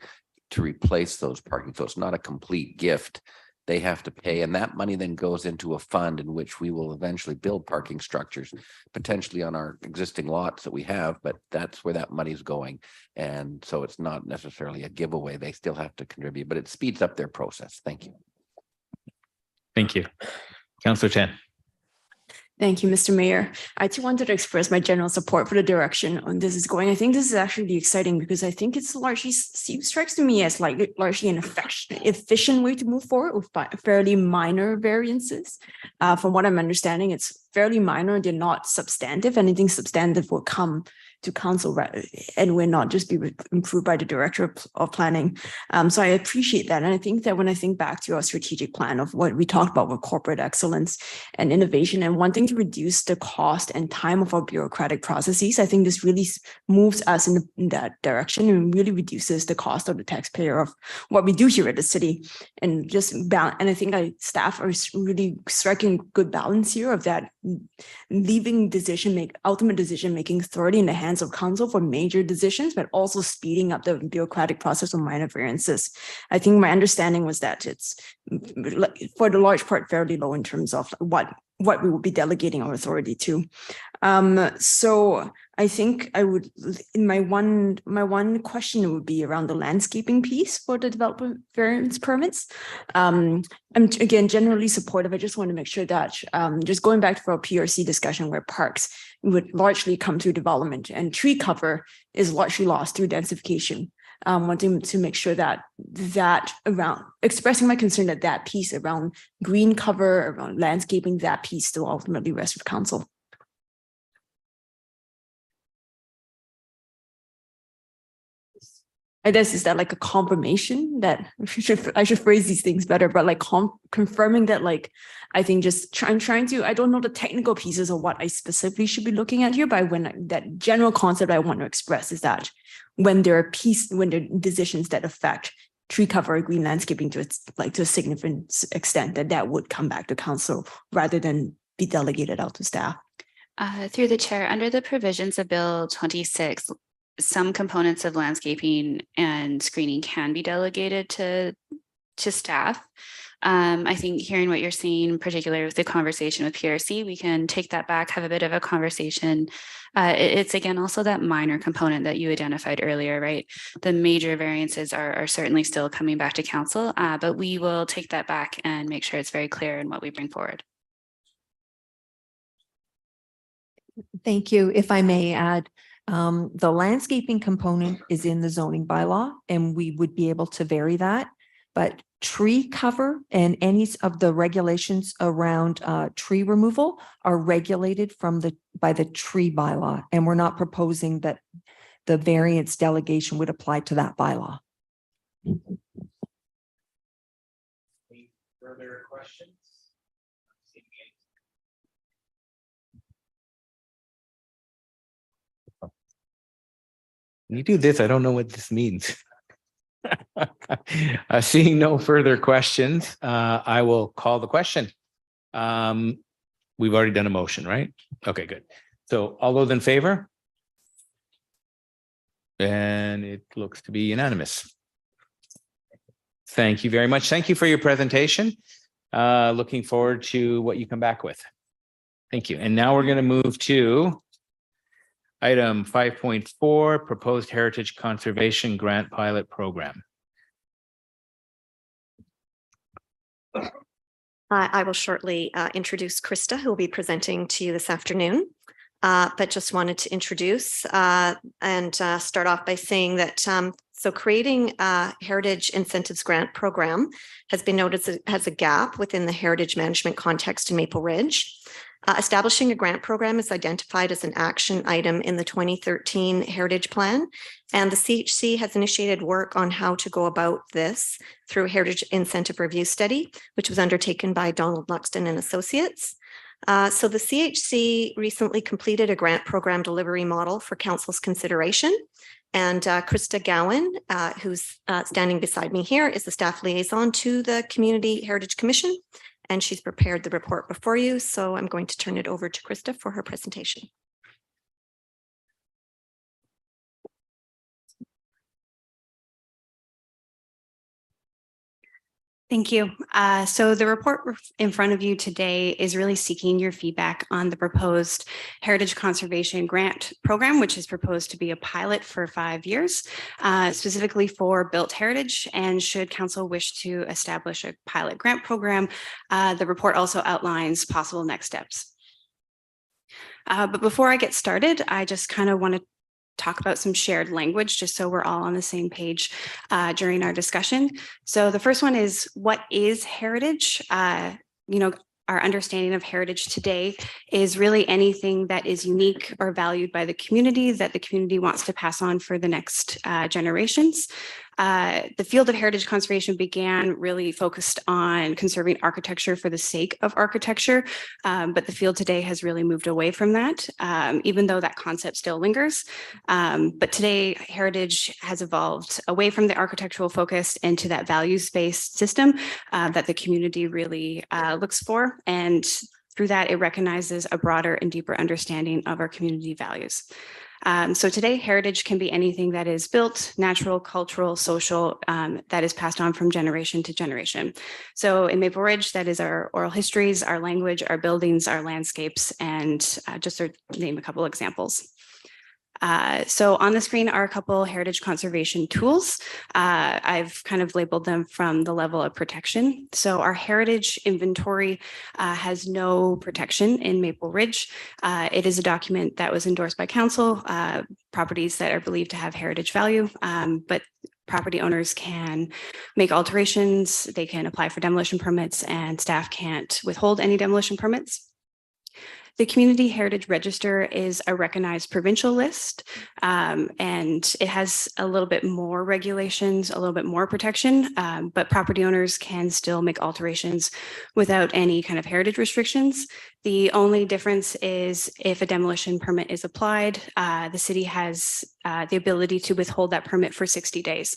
to replace those parking. So it's not a complete gift. They have to pay, and that money then goes into a fund in which we will eventually build parking structures, potentially on our existing lots that we have, but that's where that money's going. And so it's not necessarily a giveaway. They still have to contribute, but it speeds up their process. Thank you. Thank you. Councillor Chen. Thank you, Mr. Mayor. I too wanted to express my general support for the direction on this is going. I think this is actually exciting because I think it's largely strikes to me as largely an efficient way to move forward with fairly minor variances. From what I'm understanding, it's fairly minor. They're not substantive. Anything substantive will come to council and will not just be improved by the director of planning. So I appreciate that. And I think that when I think back to our strategic plan of what we talked about with corporate excellence and innovation and wanting to reduce the cost and time of our bureaucratic processes, I think this really moves us in that direction and really reduces the cost of the taxpayer of what we do here at the city. And just balance. And I think staff are really striking good balance here of that, leaving ultimate decision-making authority in the hands of council for major decisions, but also speeding up the bureaucratic process of minor variances. I think my understanding was that it's, for the large part, fairly low in terms of what we will be delegating our authority to. So I think I would, in my one question would be around the landscaping piece for the development variance permits. I'm again generally supportive. I just want to make sure that just going back to our PRC discussion where parks would largely come through development and tree cover is largely lost through densification. Wanting to make sure that around expressing my concern that piece around green cover, around landscaping, that piece still ultimately rests with council. I guess, is that like a confirmation that I should phrase these things better, but like confirming that, like, I think just I'm trying to, I don't know the technical pieces of what I specifically should be looking at here, but that general concept I want to express is that when there are decisions that affect tree cover or green landscaping to a significant extent, that would come back to council rather than be delegated out to staff. Through the chair, under the provisions of Bill 26, some components of landscaping and screening can be delegated to staff. I think hearing what you're saying, particularly with the conversation with PRC, we can take that back, have a bit of a conversation. It's again also that minor component that you identified earlier, right? The major variances are certainly still coming back to council, but we will take that back and make sure it's very clear in what we bring forward. Thank you. If I may add, the landscaping component is in the zoning bylaw, and we would be able to vary that. But tree cover and any of the regulations around tree removal are regulated by the tree bylaw, and we're not proposing that the variance delegation would apply to that bylaw. Any further questions? When you do this, I don't know what this means. Seeing no further questions, I will call the question. We've already done a motion, right? Okay, good. So all those in favor? And it looks to be unanimous. Thank you very much. Thank you for your presentation. Looking forward to what you come back with. Thank you. And now we're going to move to item 5.4, proposed heritage conservation grant pilot program. I will shortly introduce Krista, who will be presenting to you this afternoon. But just wanted to introduce and start off by saying that so creating a Heritage Incentives Grant Program has been noted as a gap within the heritage management context in Maple Ridge. Establishing a grant program is identified as an action item in the 2013 Heritage Plan, and the CHC has initiated work on how to go about this through a Heritage Incentive Review Study, which was undertaken by Donald Luxton and Associates. So the CHC recently completed a grant program delivery model for council's consideration. And Krista Gowan, who's standing beside me here, is the staff liaison to the Community Heritage Commission, and she's prepared the report before you. So I'm going to turn it over to Krista for her presentation. Thank you. So the report in front of you today is really seeking your feedback on the proposed Heritage Conservation Grant Program, which is proposed to be a pilot for 5 years, specifically for built heritage. And should council wish to establish a pilot grant program, the report also outlines possible next steps. But before I get started, I just kind of want to talk about some shared language just so we're all on the same page during our discussion. So the first one is, what is heritage? Our understanding of heritage today is really anything that is unique or valued by the community that the community wants to pass on for the next generations. The field of heritage conservation began really focused on conserving architecture for the sake of architecture, but the field today has really moved away from that, even though that concept still lingers. But today, heritage has evolved away from the architectural focus into that values-based system that the community really looks for. And through that, it recognizes a broader and deeper understanding of our community values. So today, heritage can be anything that is built, natural, cultural, social, that is passed on from generation to generation. So in Maple Ridge, that is our oral histories, our language, our buildings, our landscapes, and just to name a couple examples. So on the screen are a couple heritage conservation tools. I've kind of labeled them from the level of protection. So our heritage inventory has no protection in Maple Ridge. It is a document that was endorsed by council, properties that are believed to have heritage value, but property owners can make alterations, they can apply for demolition permits, and staff can't withhold any demolition permits. The Community Heritage Register is a recognized provincial list, and it has a little bit more regulations, a little bit more protection, but property owners can still make alterations without any kind of heritage restrictions. The only difference is if a demolition permit is applied, the city has the ability to withhold that permit for 60 days.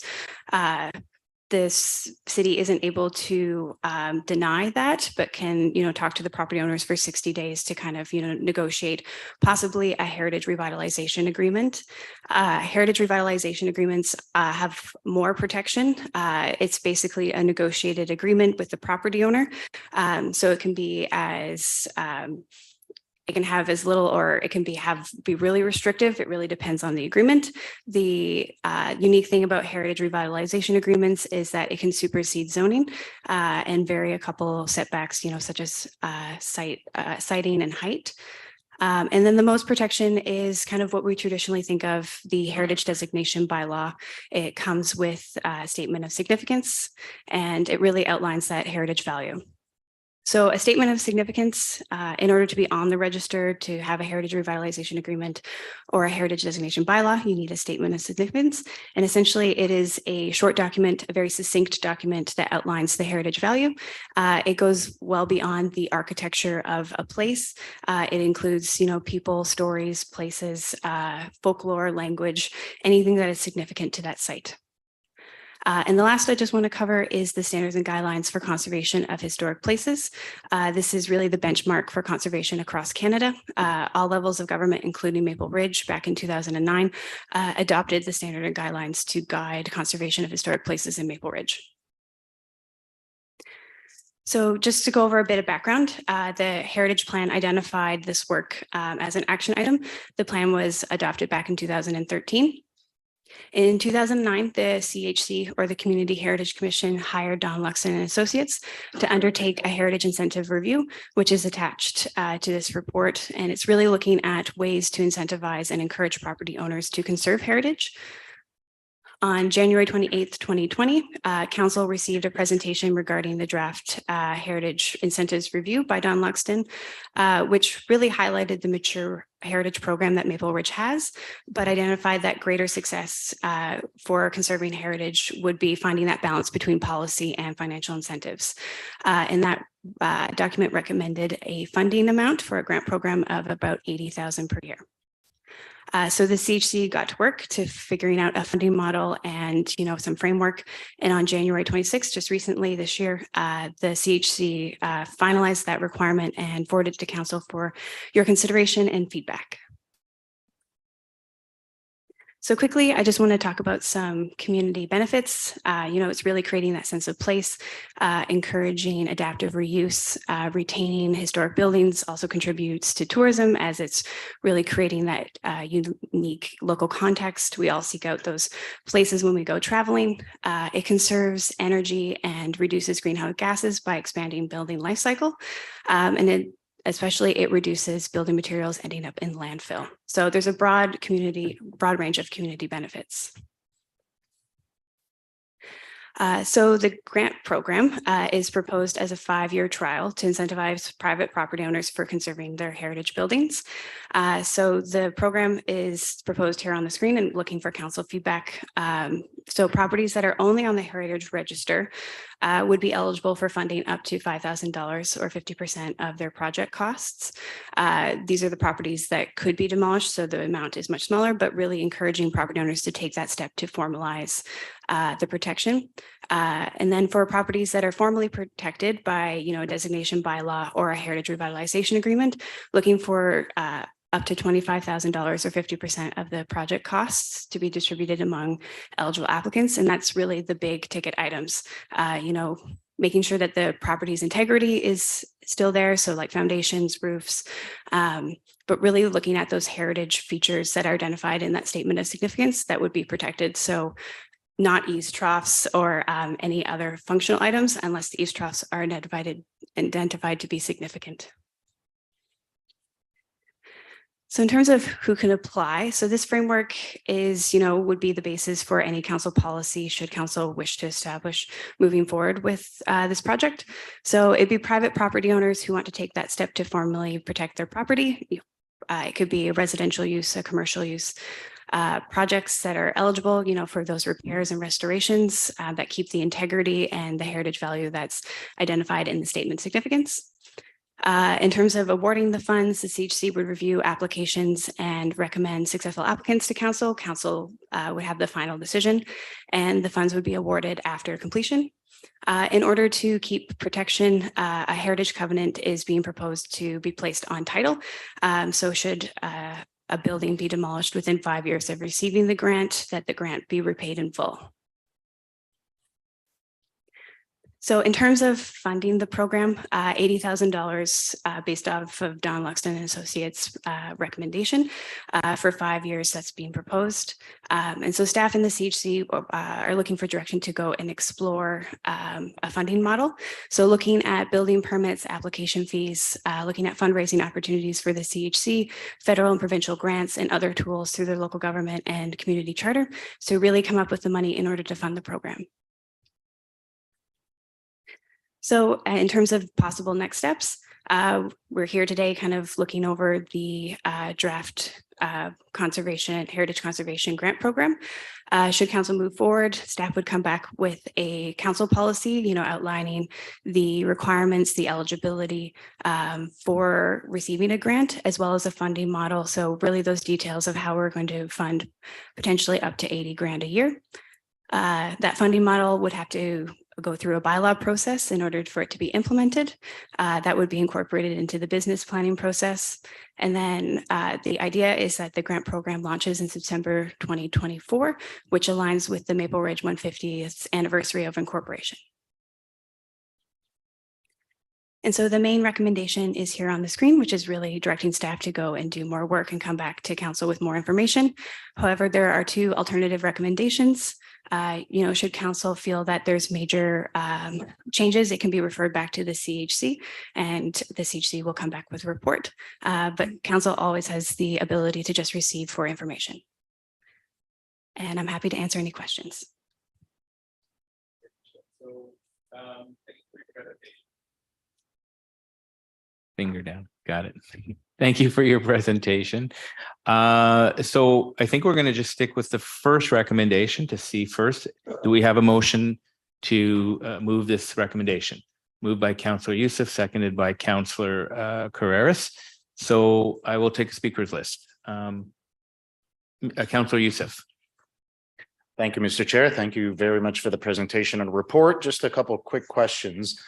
This city isn't able to deny that, but can, talk to the property owners for 60 days to kind of, negotiate possibly a heritage revitalization agreement. Heritage revitalization agreements have more protection. It's basically a negotiated agreement with the property owner. So it can be as it can have as little, or it can be really restrictive. It really depends on the agreement. The unique thing about heritage revitalization agreements is that it can supersede zoning and vary a couple setbacks, such as siting and height. And then the most protection is kind of what we traditionally think of the heritage designation bylaw. It comes with a statement of significance, and it really outlines that heritage value. So a statement of significance, in order to be on the register, to have a heritage revitalization agreement or a heritage designation bylaw, you need a statement of significance. And essentially it is a short document, a very succinct document that outlines the heritage value. It goes well beyond the architecture of a place. It includes, people, stories, places, folklore, language, anything that is significant to that site. And the last I just want to cover is the standards and guidelines for conservation of historic places. This is really the benchmark for conservation across Canada. All levels of government, including Maple Ridge back in 2009, adopted the standard and guidelines to guide conservation of historic places in Maple Ridge. So just to go over a bit of background, the Heritage Plan identified this work as an action item. The plan was adopted back in 2013. In 2009, the CHC, or the Community Heritage Commission, hired Don Luxon and Associates to undertake a heritage incentive review, which is attached to this report. And it's really looking at ways to incentivize and encourage property owners to conserve heritage. On January 28th, 2020, Council received a presentation regarding the draft Heritage Incentives Review by Don Luxton, which really highlighted the mature heritage program that Maple Ridge has, but identified that greater success for conserving heritage would be finding that balance between policy and financial incentives. And that document recommended a funding amount for a grant program of about $80,000 per year. So the CHC got to work to figuring out a funding model and, some framework. And on January 26th, just recently this year, the CHC finalized that requirement and forwarded it to Council for your consideration and feedback. So quickly, I just want to talk about some community benefits. It's really creating that sense of place, encouraging adaptive reuse, retaining historic buildings also contributes to tourism as it's really creating that unique local context. We all seek out those places when we go traveling. It conserves energy and reduces greenhouse gases by expanding building life cycle. And especially it reduces building materials ending up in landfill. So there's a broad range of community benefits. So the grant program is proposed as a 5-year trial to incentivize private property owners for conserving their heritage buildings. So the program is proposed here on the screen and looking for council feedback. So properties that are only on the Heritage Register would be eligible for funding up to $5,000 or 50% of their project costs. These are the properties that could be demolished, so the amount is much smaller, but really encouraging property owners to take that step to formalize the protection. And then for properties that are formally protected by, a designation bylaw or a heritage revitalization agreement, looking for up to $25,000 or 50% of the project costs to be distributed among eligible applicants. And that's really the big ticket items, making sure that the property's integrity is still there. So like foundations, roofs, but really looking at those heritage features that are identified in that statement of significance that would be protected. So not eaves troughs or any other functional items unless the eaves troughs are identified to be significant. So in terms of who can apply, so this framework is, would be the basis for any council policy should council wish to establish moving forward with this project. So it'd be private property owners who want to take that step to formally protect their property. It could be a residential use, a commercial use, projects that are eligible, for those repairs and restorations that keep the integrity and the heritage value that's identified in the statement of significance. In terms of awarding the funds, the CHC would review applications and recommend successful applicants to council. Council would have the final decision and the funds would be awarded after completion. In order to keep protection, a heritage covenant is being proposed to be placed on title. So should a building be demolished within 5 years of receiving the grant, that the grant be repaid in full. So in terms of funding the program, $80,000 based off of Don Luxton and Associates recommendation for 5 years that's being proposed. And so staff in the CHC are looking for direction to go and explore a funding model. So looking at building permits, application fees, looking at fundraising opportunities for the CHC, federal and provincial grants, and other tools through their local government and community charter. So really come up with the money in order to fund the program. So in terms of possible next steps, we're here today kind of looking over the draft heritage conservation grant program. Should council move forward, staff would come back with a council policy, outlining the requirements, the eligibility for receiving a grant, as well as a funding model. So really those details of how we're going to fund potentially up to 80 grand a year. That funding model would have to go through a bylaw process in order for it to be implemented. That would be incorporated into the business planning process. And then the idea is that the grant program launches in September 2024, which aligns with the Maple Ridge 150th anniversary of incorporation. And so the main recommendation is here on the screen, which is really directing staff to go and do more work and come back to council with more information. However, there are two alternative recommendations. Should council feel that there's major changes, it can be referred back to the CHC and the CHC will come back with a report. But council always has the ability to just receive for information. And I'm happy to answer any questions. Finger down. Got it. Thank you for your presentation. So I think we're going to just stick with the first recommendation to see first. Do we have a motion to move this recommendation? Moved by Councillor Youssef, seconded by Councillor Carreras. So I will take a speakers list. Councillor Youssef. Thank you, Mr. Chair. Thank you very much for the presentation and report. Just a couple of quick questions.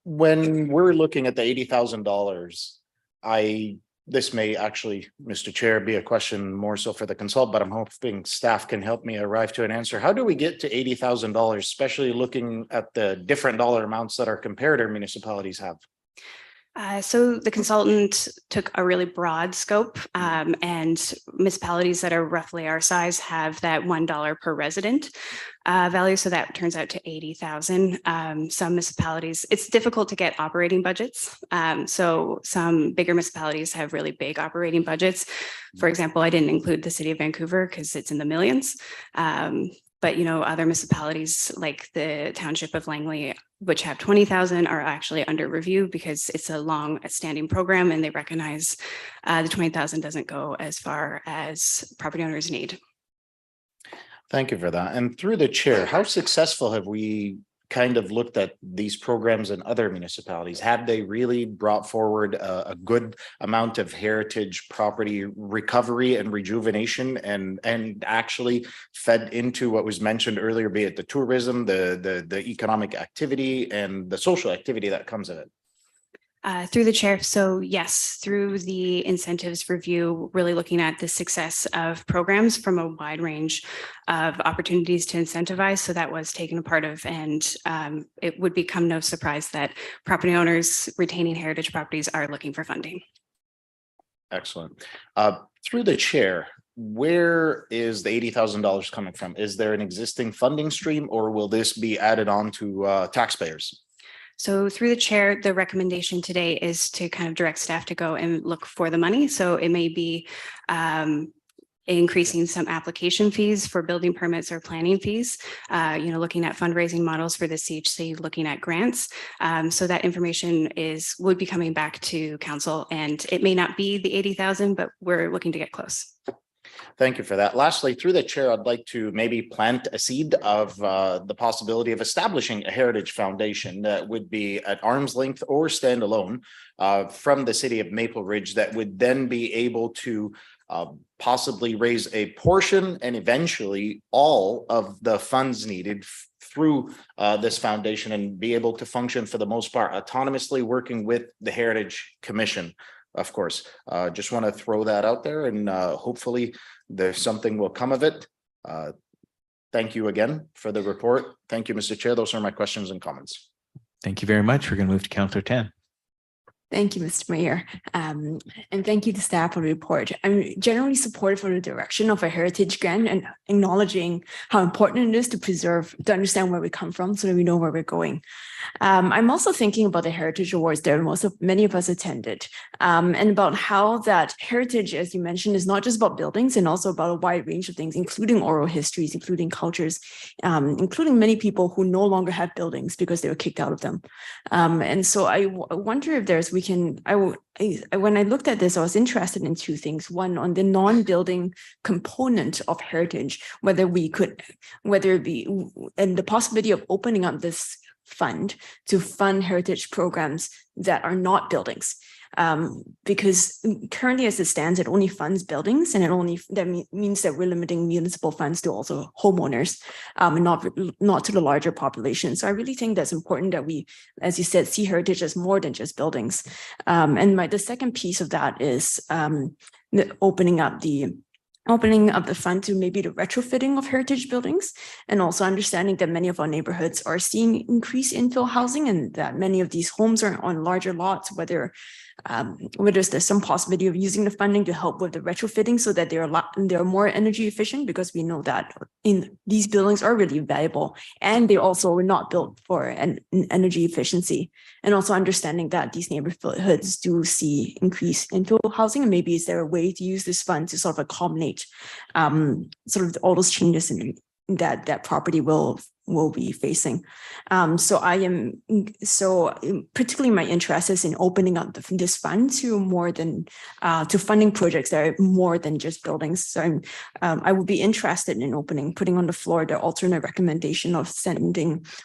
When we're looking at the $80,000, this may actually, Mr. Chair, be a question more so for the consult, but I'm hoping staff can help me arrive to an answer. How do we get to $80,000, especially looking at the different dollar amounts that our comparator municipalities have? So the consultant took a really broad scope, and municipalities that are roughly our size have that $1 per resident value. So that turns out to 80,000. Some municipalities, it's difficult to get operating budgets. So some bigger municipalities have really big operating budgets. For example, I didn't include the city of Vancouver because it's in the millions. But, other municipalities like the township of Langley, which have 20,000, are actually under review because it's a long-standing program and they recognize the 20,000 doesn't go as far as property owners need. Thank you for that. And through the chair, how successful have we kind of looked at these programs in other municipalities? Have they really brought forward a good amount of heritage property recovery and rejuvenation and actually fed into what was mentioned earlier, be it the tourism, the economic activity and the social activity that comes in it? Through the chair. So yes, through the incentives review, really looking at the success of programs from a wide range of opportunities to incentivize. So that was taken a part of, and it would become no surprise that property owners retaining heritage properties are looking for funding. Excellent. Through the chair, where is the $80,000 coming from? Is there an existing funding stream or will this be added on to taxpayers? So through the chair, the recommendation today is to kind of direct staff to go and look for the money. So it may be increasing some application fees for building permits or planning fees, looking at fundraising models for the CHC, looking at grants. So that information would be coming back to council, and it may not be the 80,000, but we're looking to get close. Thank you for that. Lastly, through the chair, I'd like to maybe plant a seed of the possibility of establishing a heritage foundation that would be at arm's length or standalone from the city of Maple Ridge that would then be able to possibly raise a portion and eventually all of the funds needed through this foundation and be able to function for the most part autonomously, working with the Heritage Commission. Of course, just want to throw that out there and hopefully there's something will come of it. Thank you again for the report. Thank you, Mr. Chair. Those are my questions and comments. Thank you very much. We're going to move to Councillor Tan. Thank you, Mr. Mayor. And thank you to staff for the report. I'm generally supportive of the direction of a heritage grant and acknowledging how important it is to understand where we come from so that we know where we're going. I'm also thinking about the Heritage Awards that many of us attended, and about how that heritage, as you mentioned, is not just about buildings and also about a wide range of things, including oral histories, including cultures, including many people who no longer have buildings because they were kicked out of them. And so I wonder if when I looked at this, I was interested in two things. One, on the non-building component of heritage, whether it be, and the possibility of opening up this fund to fund heritage programs that are not buildings. Because currently as it stands, it only funds buildings, and that means that we're limiting municipal funds to also homeowners, and not to the larger population. So I really think that's important that we, as you said, see heritage as more than just buildings. And the second piece of that is opening up the opening up the fund to maybe the retrofitting of heritage buildings, and also understanding that many of our neighborhoods are seeing increased infill housing and that many of these homes are on larger lots, whether there's some possibility of using the funding to help with the retrofitting so that they're more energy efficient, because we know that in these buildings are really valuable and they also were not built for an energy efficiency. And also understanding that these neighborhoods do see increased infill housing, and maybe is there a way to use this fund to sort of accommodate sort of all those changes in that property will be facing. So particularly my interest is in opening up this fund to more than to funding projects that are more than just buildings. So I would be interested in putting on the floor the alternate recommendation of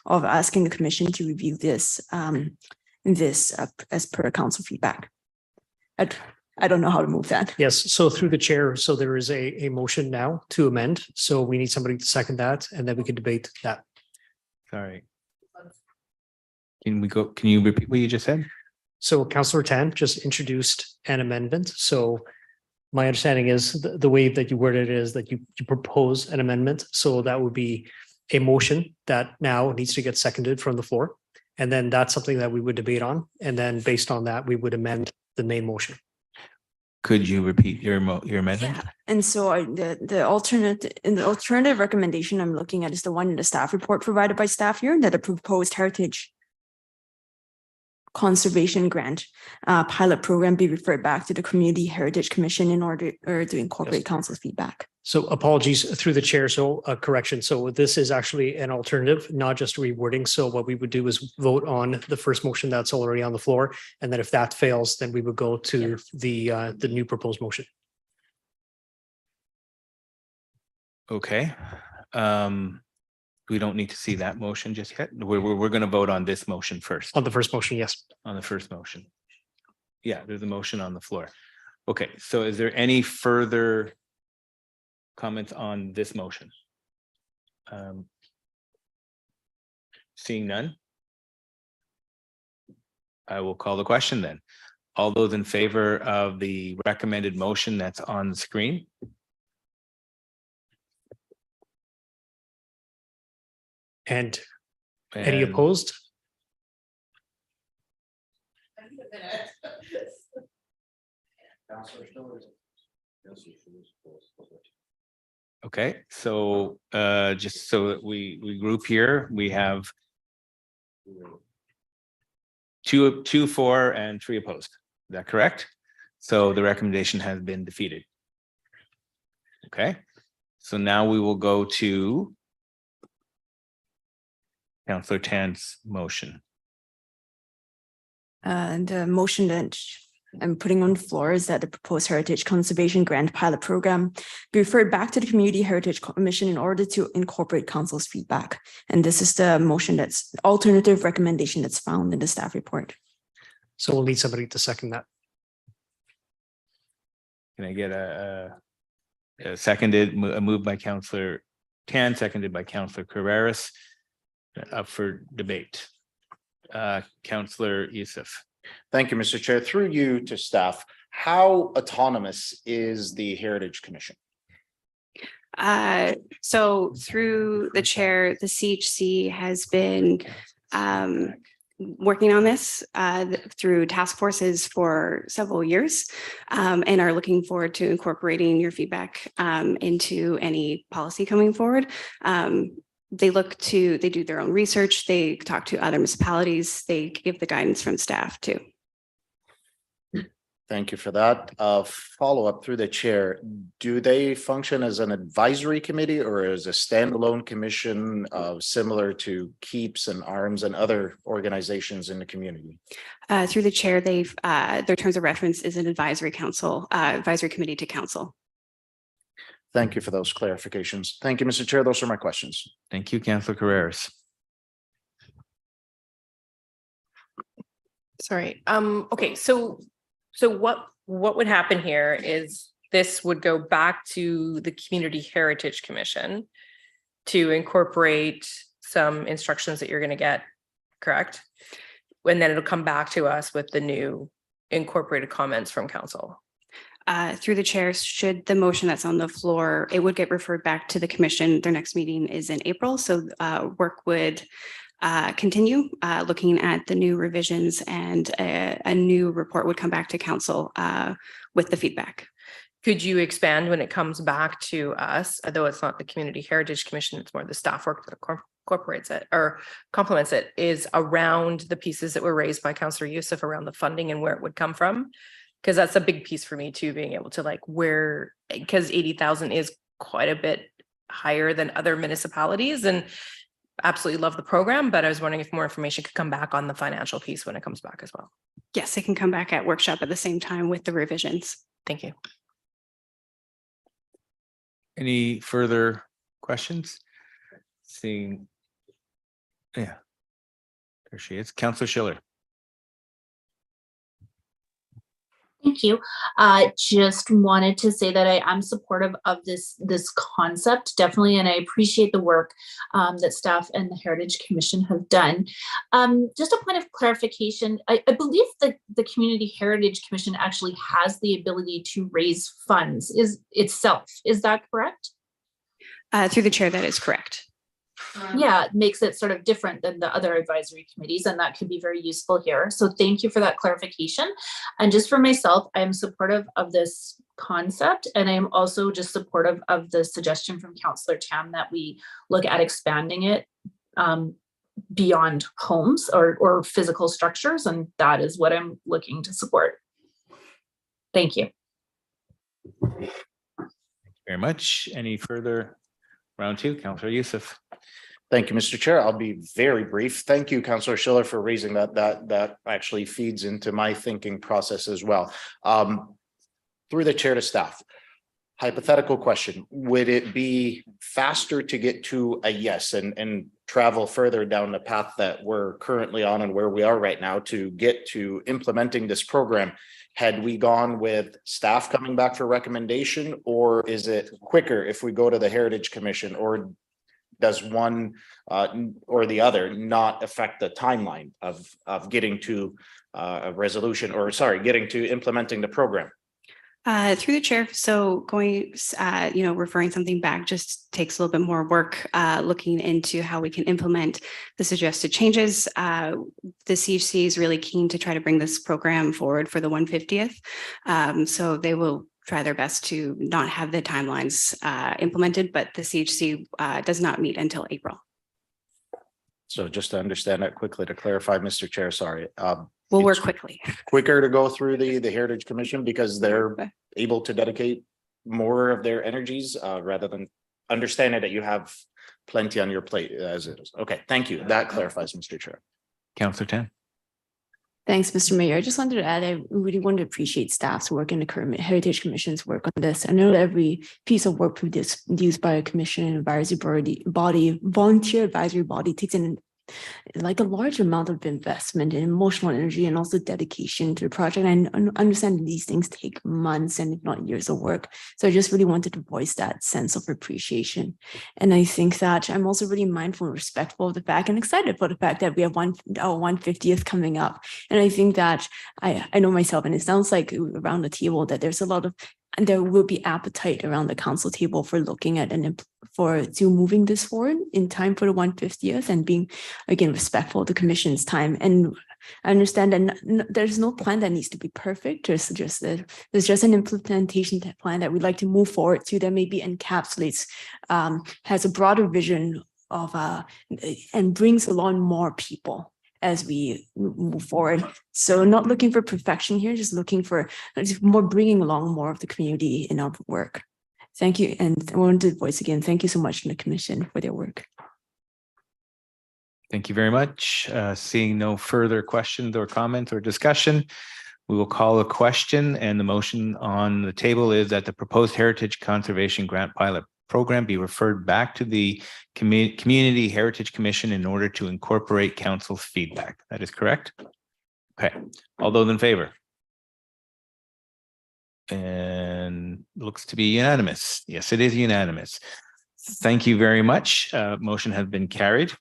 asking the commission to review this as per council feedback. I don't know how to move that. Yes, so through the chair, so there is a motion now to amend. So we need somebody to second that, and then we can debate that. Sorry. Can you repeat what you just said? So Councillor Tan just introduced an amendment. So my understanding is the way that you worded it is that you propose an amendment. So that would be a motion that now needs to get seconded from the floor. And then that's something that we would debate on. And then based on that, we would amend the main motion. Could you repeat your amendment? Yeah. And so the alternative recommendation I'm looking at is the one in the staff report provided by staff here, that a proposed heritage conservation grant pilot program be referred back to the Community Heritage Commission in order to incorporate council's feedback. So apologies through the chair. So correction. So this is actually an alternative, not just rewording. So what we would do is vote on the first motion that's already on the floor. And then if that fails, then we would go to the new proposed motion. Okay. We don't need to see that motion just yet. We're going to vote on this motion first. On the first motion, yes. On the first motion. Yeah, there's a motion on the floor. Okay, so is there any further comments on this motion? Seeing none, I will call the question then. All those in favor of the recommended motion that's on the screen? And any opposed? Okay, so just so that we group here, we have two for and 3 opposed. Is that correct? So the recommendation has been defeated. Okay, so now we will go to Councillor Tan's motion. The motion that I'm putting on the floor is that the proposed heritage conservation grant pilot program be referred back to the Community Heritage Commission in order to incorporate council's feedback. And this is the motion that's alternative recommendation that's found in the staff report. So we'll need somebody to second that. Can I get a move by Councillor Tan, seconded by Councillor Carreras, up for debate? Councillor Youssef. Thank you, Mr. Chair. Through you to staff, how autonomous is the Heritage Commission? So through the chair, the CHC has been working on this through task forces for several years and are looking forward to incorporating your feedback into any policy coming forward. They do their own research, they talk to other municipalities, they give the guidance from staff too. Thank you for that. Follow up through the chair. Do they function as an advisory committee or as a standalone commission similar to Keeps and ARMS and other organizations in the community? Through the chair, their terms of reference is an advisory committee to council. Thank you for those clarifications. Thank you, Mr. Chair. Those are my questions. Thank you, Councillor Carreras. Sorry. Okay, so what would happen here is this would go back to the Community Heritage Commission to incorporate some instructions that you're going to get, correct? And then it'll come back to us with the new incorporated comments from council. Through the chair, should the motion that's on the floor, it would get referred back to the commission. Their next meeting is in April, so work would continue looking at the new revisions, and a new report would come back to council with the feedback. Could you expand when it comes back to us, although it's not the Community Heritage Commission, it's more the staff work that incorporates it or complements it, is around the pieces that were raised by Councillor Youssef around the funding and where it would come from? Because that's a big piece for me too, being able to like where, because 80,000 is quite a bit higher than other municipalities, and absolutely love the program, but I was wondering if more information could come back on the financial piece when it comes back as well. Yes, it can come back at workshop at the same time with the revisions. Thank you. Any further questions? Seeing, yeah, there she is, Councillor Schiller. Thank you. Just wanted to say that I'm supportive of this concept, definitely, and I appreciate the work that staff and the Heritage Commission have done. Just a point of clarification, I believe that the Community Heritage Commission actually has the ability to raise funds itself. Is that correct? Through the chair, that is correct. Yeah, it makes it sort of different than the other advisory committees, and that could be very useful here. So thank you for that clarification. And just for myself, I am supportive of this concept, and I am also just supportive of the suggestion from Councillor Tam that we look at expanding it beyond homes or physical structures, and that is what I'm looking to support. Thank you. Very much. Any further? Round two, Councillor Youssef. Thank you, Mr. Chair. I'll be very brief. Thank you, Councillor Schiller, for raising that. That actually feeds into my thinking process as well. Through the chair to staff, hypothetical question: would it be faster to get to a yes and travel further down the path that we're currently on and where we are right now to get to implementing this program had we gone with staff coming back for recommendation, or is it quicker if we go to the Heritage Commission, or does one or the other not affect the timeline of getting to a resolution, or getting to implementing the program? Through the chair, so going, referring something back just takes a little bit more work, looking into how we can implement the suggested changes. The CHC is really keen to try to bring this program forward for the 150th. So they will try their best to not have the timelines implemented, but the CHC does not meet until April. So just to understand that quickly, to clarify, Mr. Chair, sorry. We'll work quickly. Quicker to go through the Heritage Commission because they're able to dedicate more of their energies rather than understanding that you have plenty on your plate as it is. Okay, thank you. That clarifies, Mr. Chair. Councillor Tam. Thanks, Mr. Mayor. I just wanted to add, I really want to appreciate staff's work and the Heritage Commission's work on this. I know that every piece of work produced by a commission and advisory body, volunteer advisory body takes in like a large amount of investment and emotional energy and also dedication to the project. And I understand that these things take months and if not years of work. So I just really wanted to voice that sense of appreciation. And I think that I'm also really mindful and respectful of the fact and excited for the fact that we have our 150th coming up. And I think that I know myself, and it sounds like around the table that there's a lot of, and there will be appetite around the council table for looking at and for moving this forward in time for the 150th and being, again, respectful of the commission's time. And I understand that there's no plan that needs to be perfect. There's just an implementation plan that we'd like to move forward to that maybe encapsulates, has a broader vision of, and brings along more people as we move forward. So not looking for perfection here, just looking for bringing along more of the community in our work. Thank you. And I want to voice again, thank you so much to the commission for their work. Thank you very much. Seeing no further questions or comments or discussion, we will call a question, and the motion on the table is that the proposed Heritage Conservation Grant Pilot Program be referred back to the Community Heritage Commission in order to incorporate council's feedback. That is correct? Okay. All those in favor? And looks to be unanimous. Yes, it is unanimous. Thank you very much. Motion has been carried.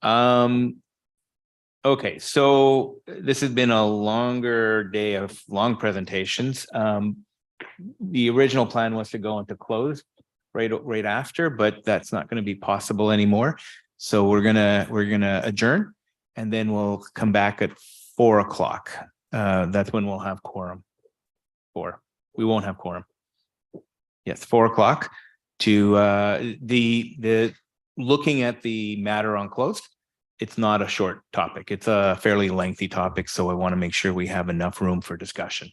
Okay, so this has been a longer day of long presentations. the original plan was to go into close right after, but that's not going to be possible anymore. So we're gonna adjourn, and then we'll come back at 4 o'clock. That's when we'll have quorum. We won't have quorum. Yes, 4 o'clock to the looking at the matter on closed. It's not a short topic. It's a fairly lengthy topic. So I want to make sure we have enough room for discussion.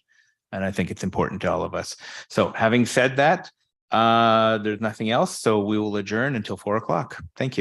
And I think it's important to all of us. So having said that, there's nothing else. So we will adjourn until 4 o'clock. Thank you.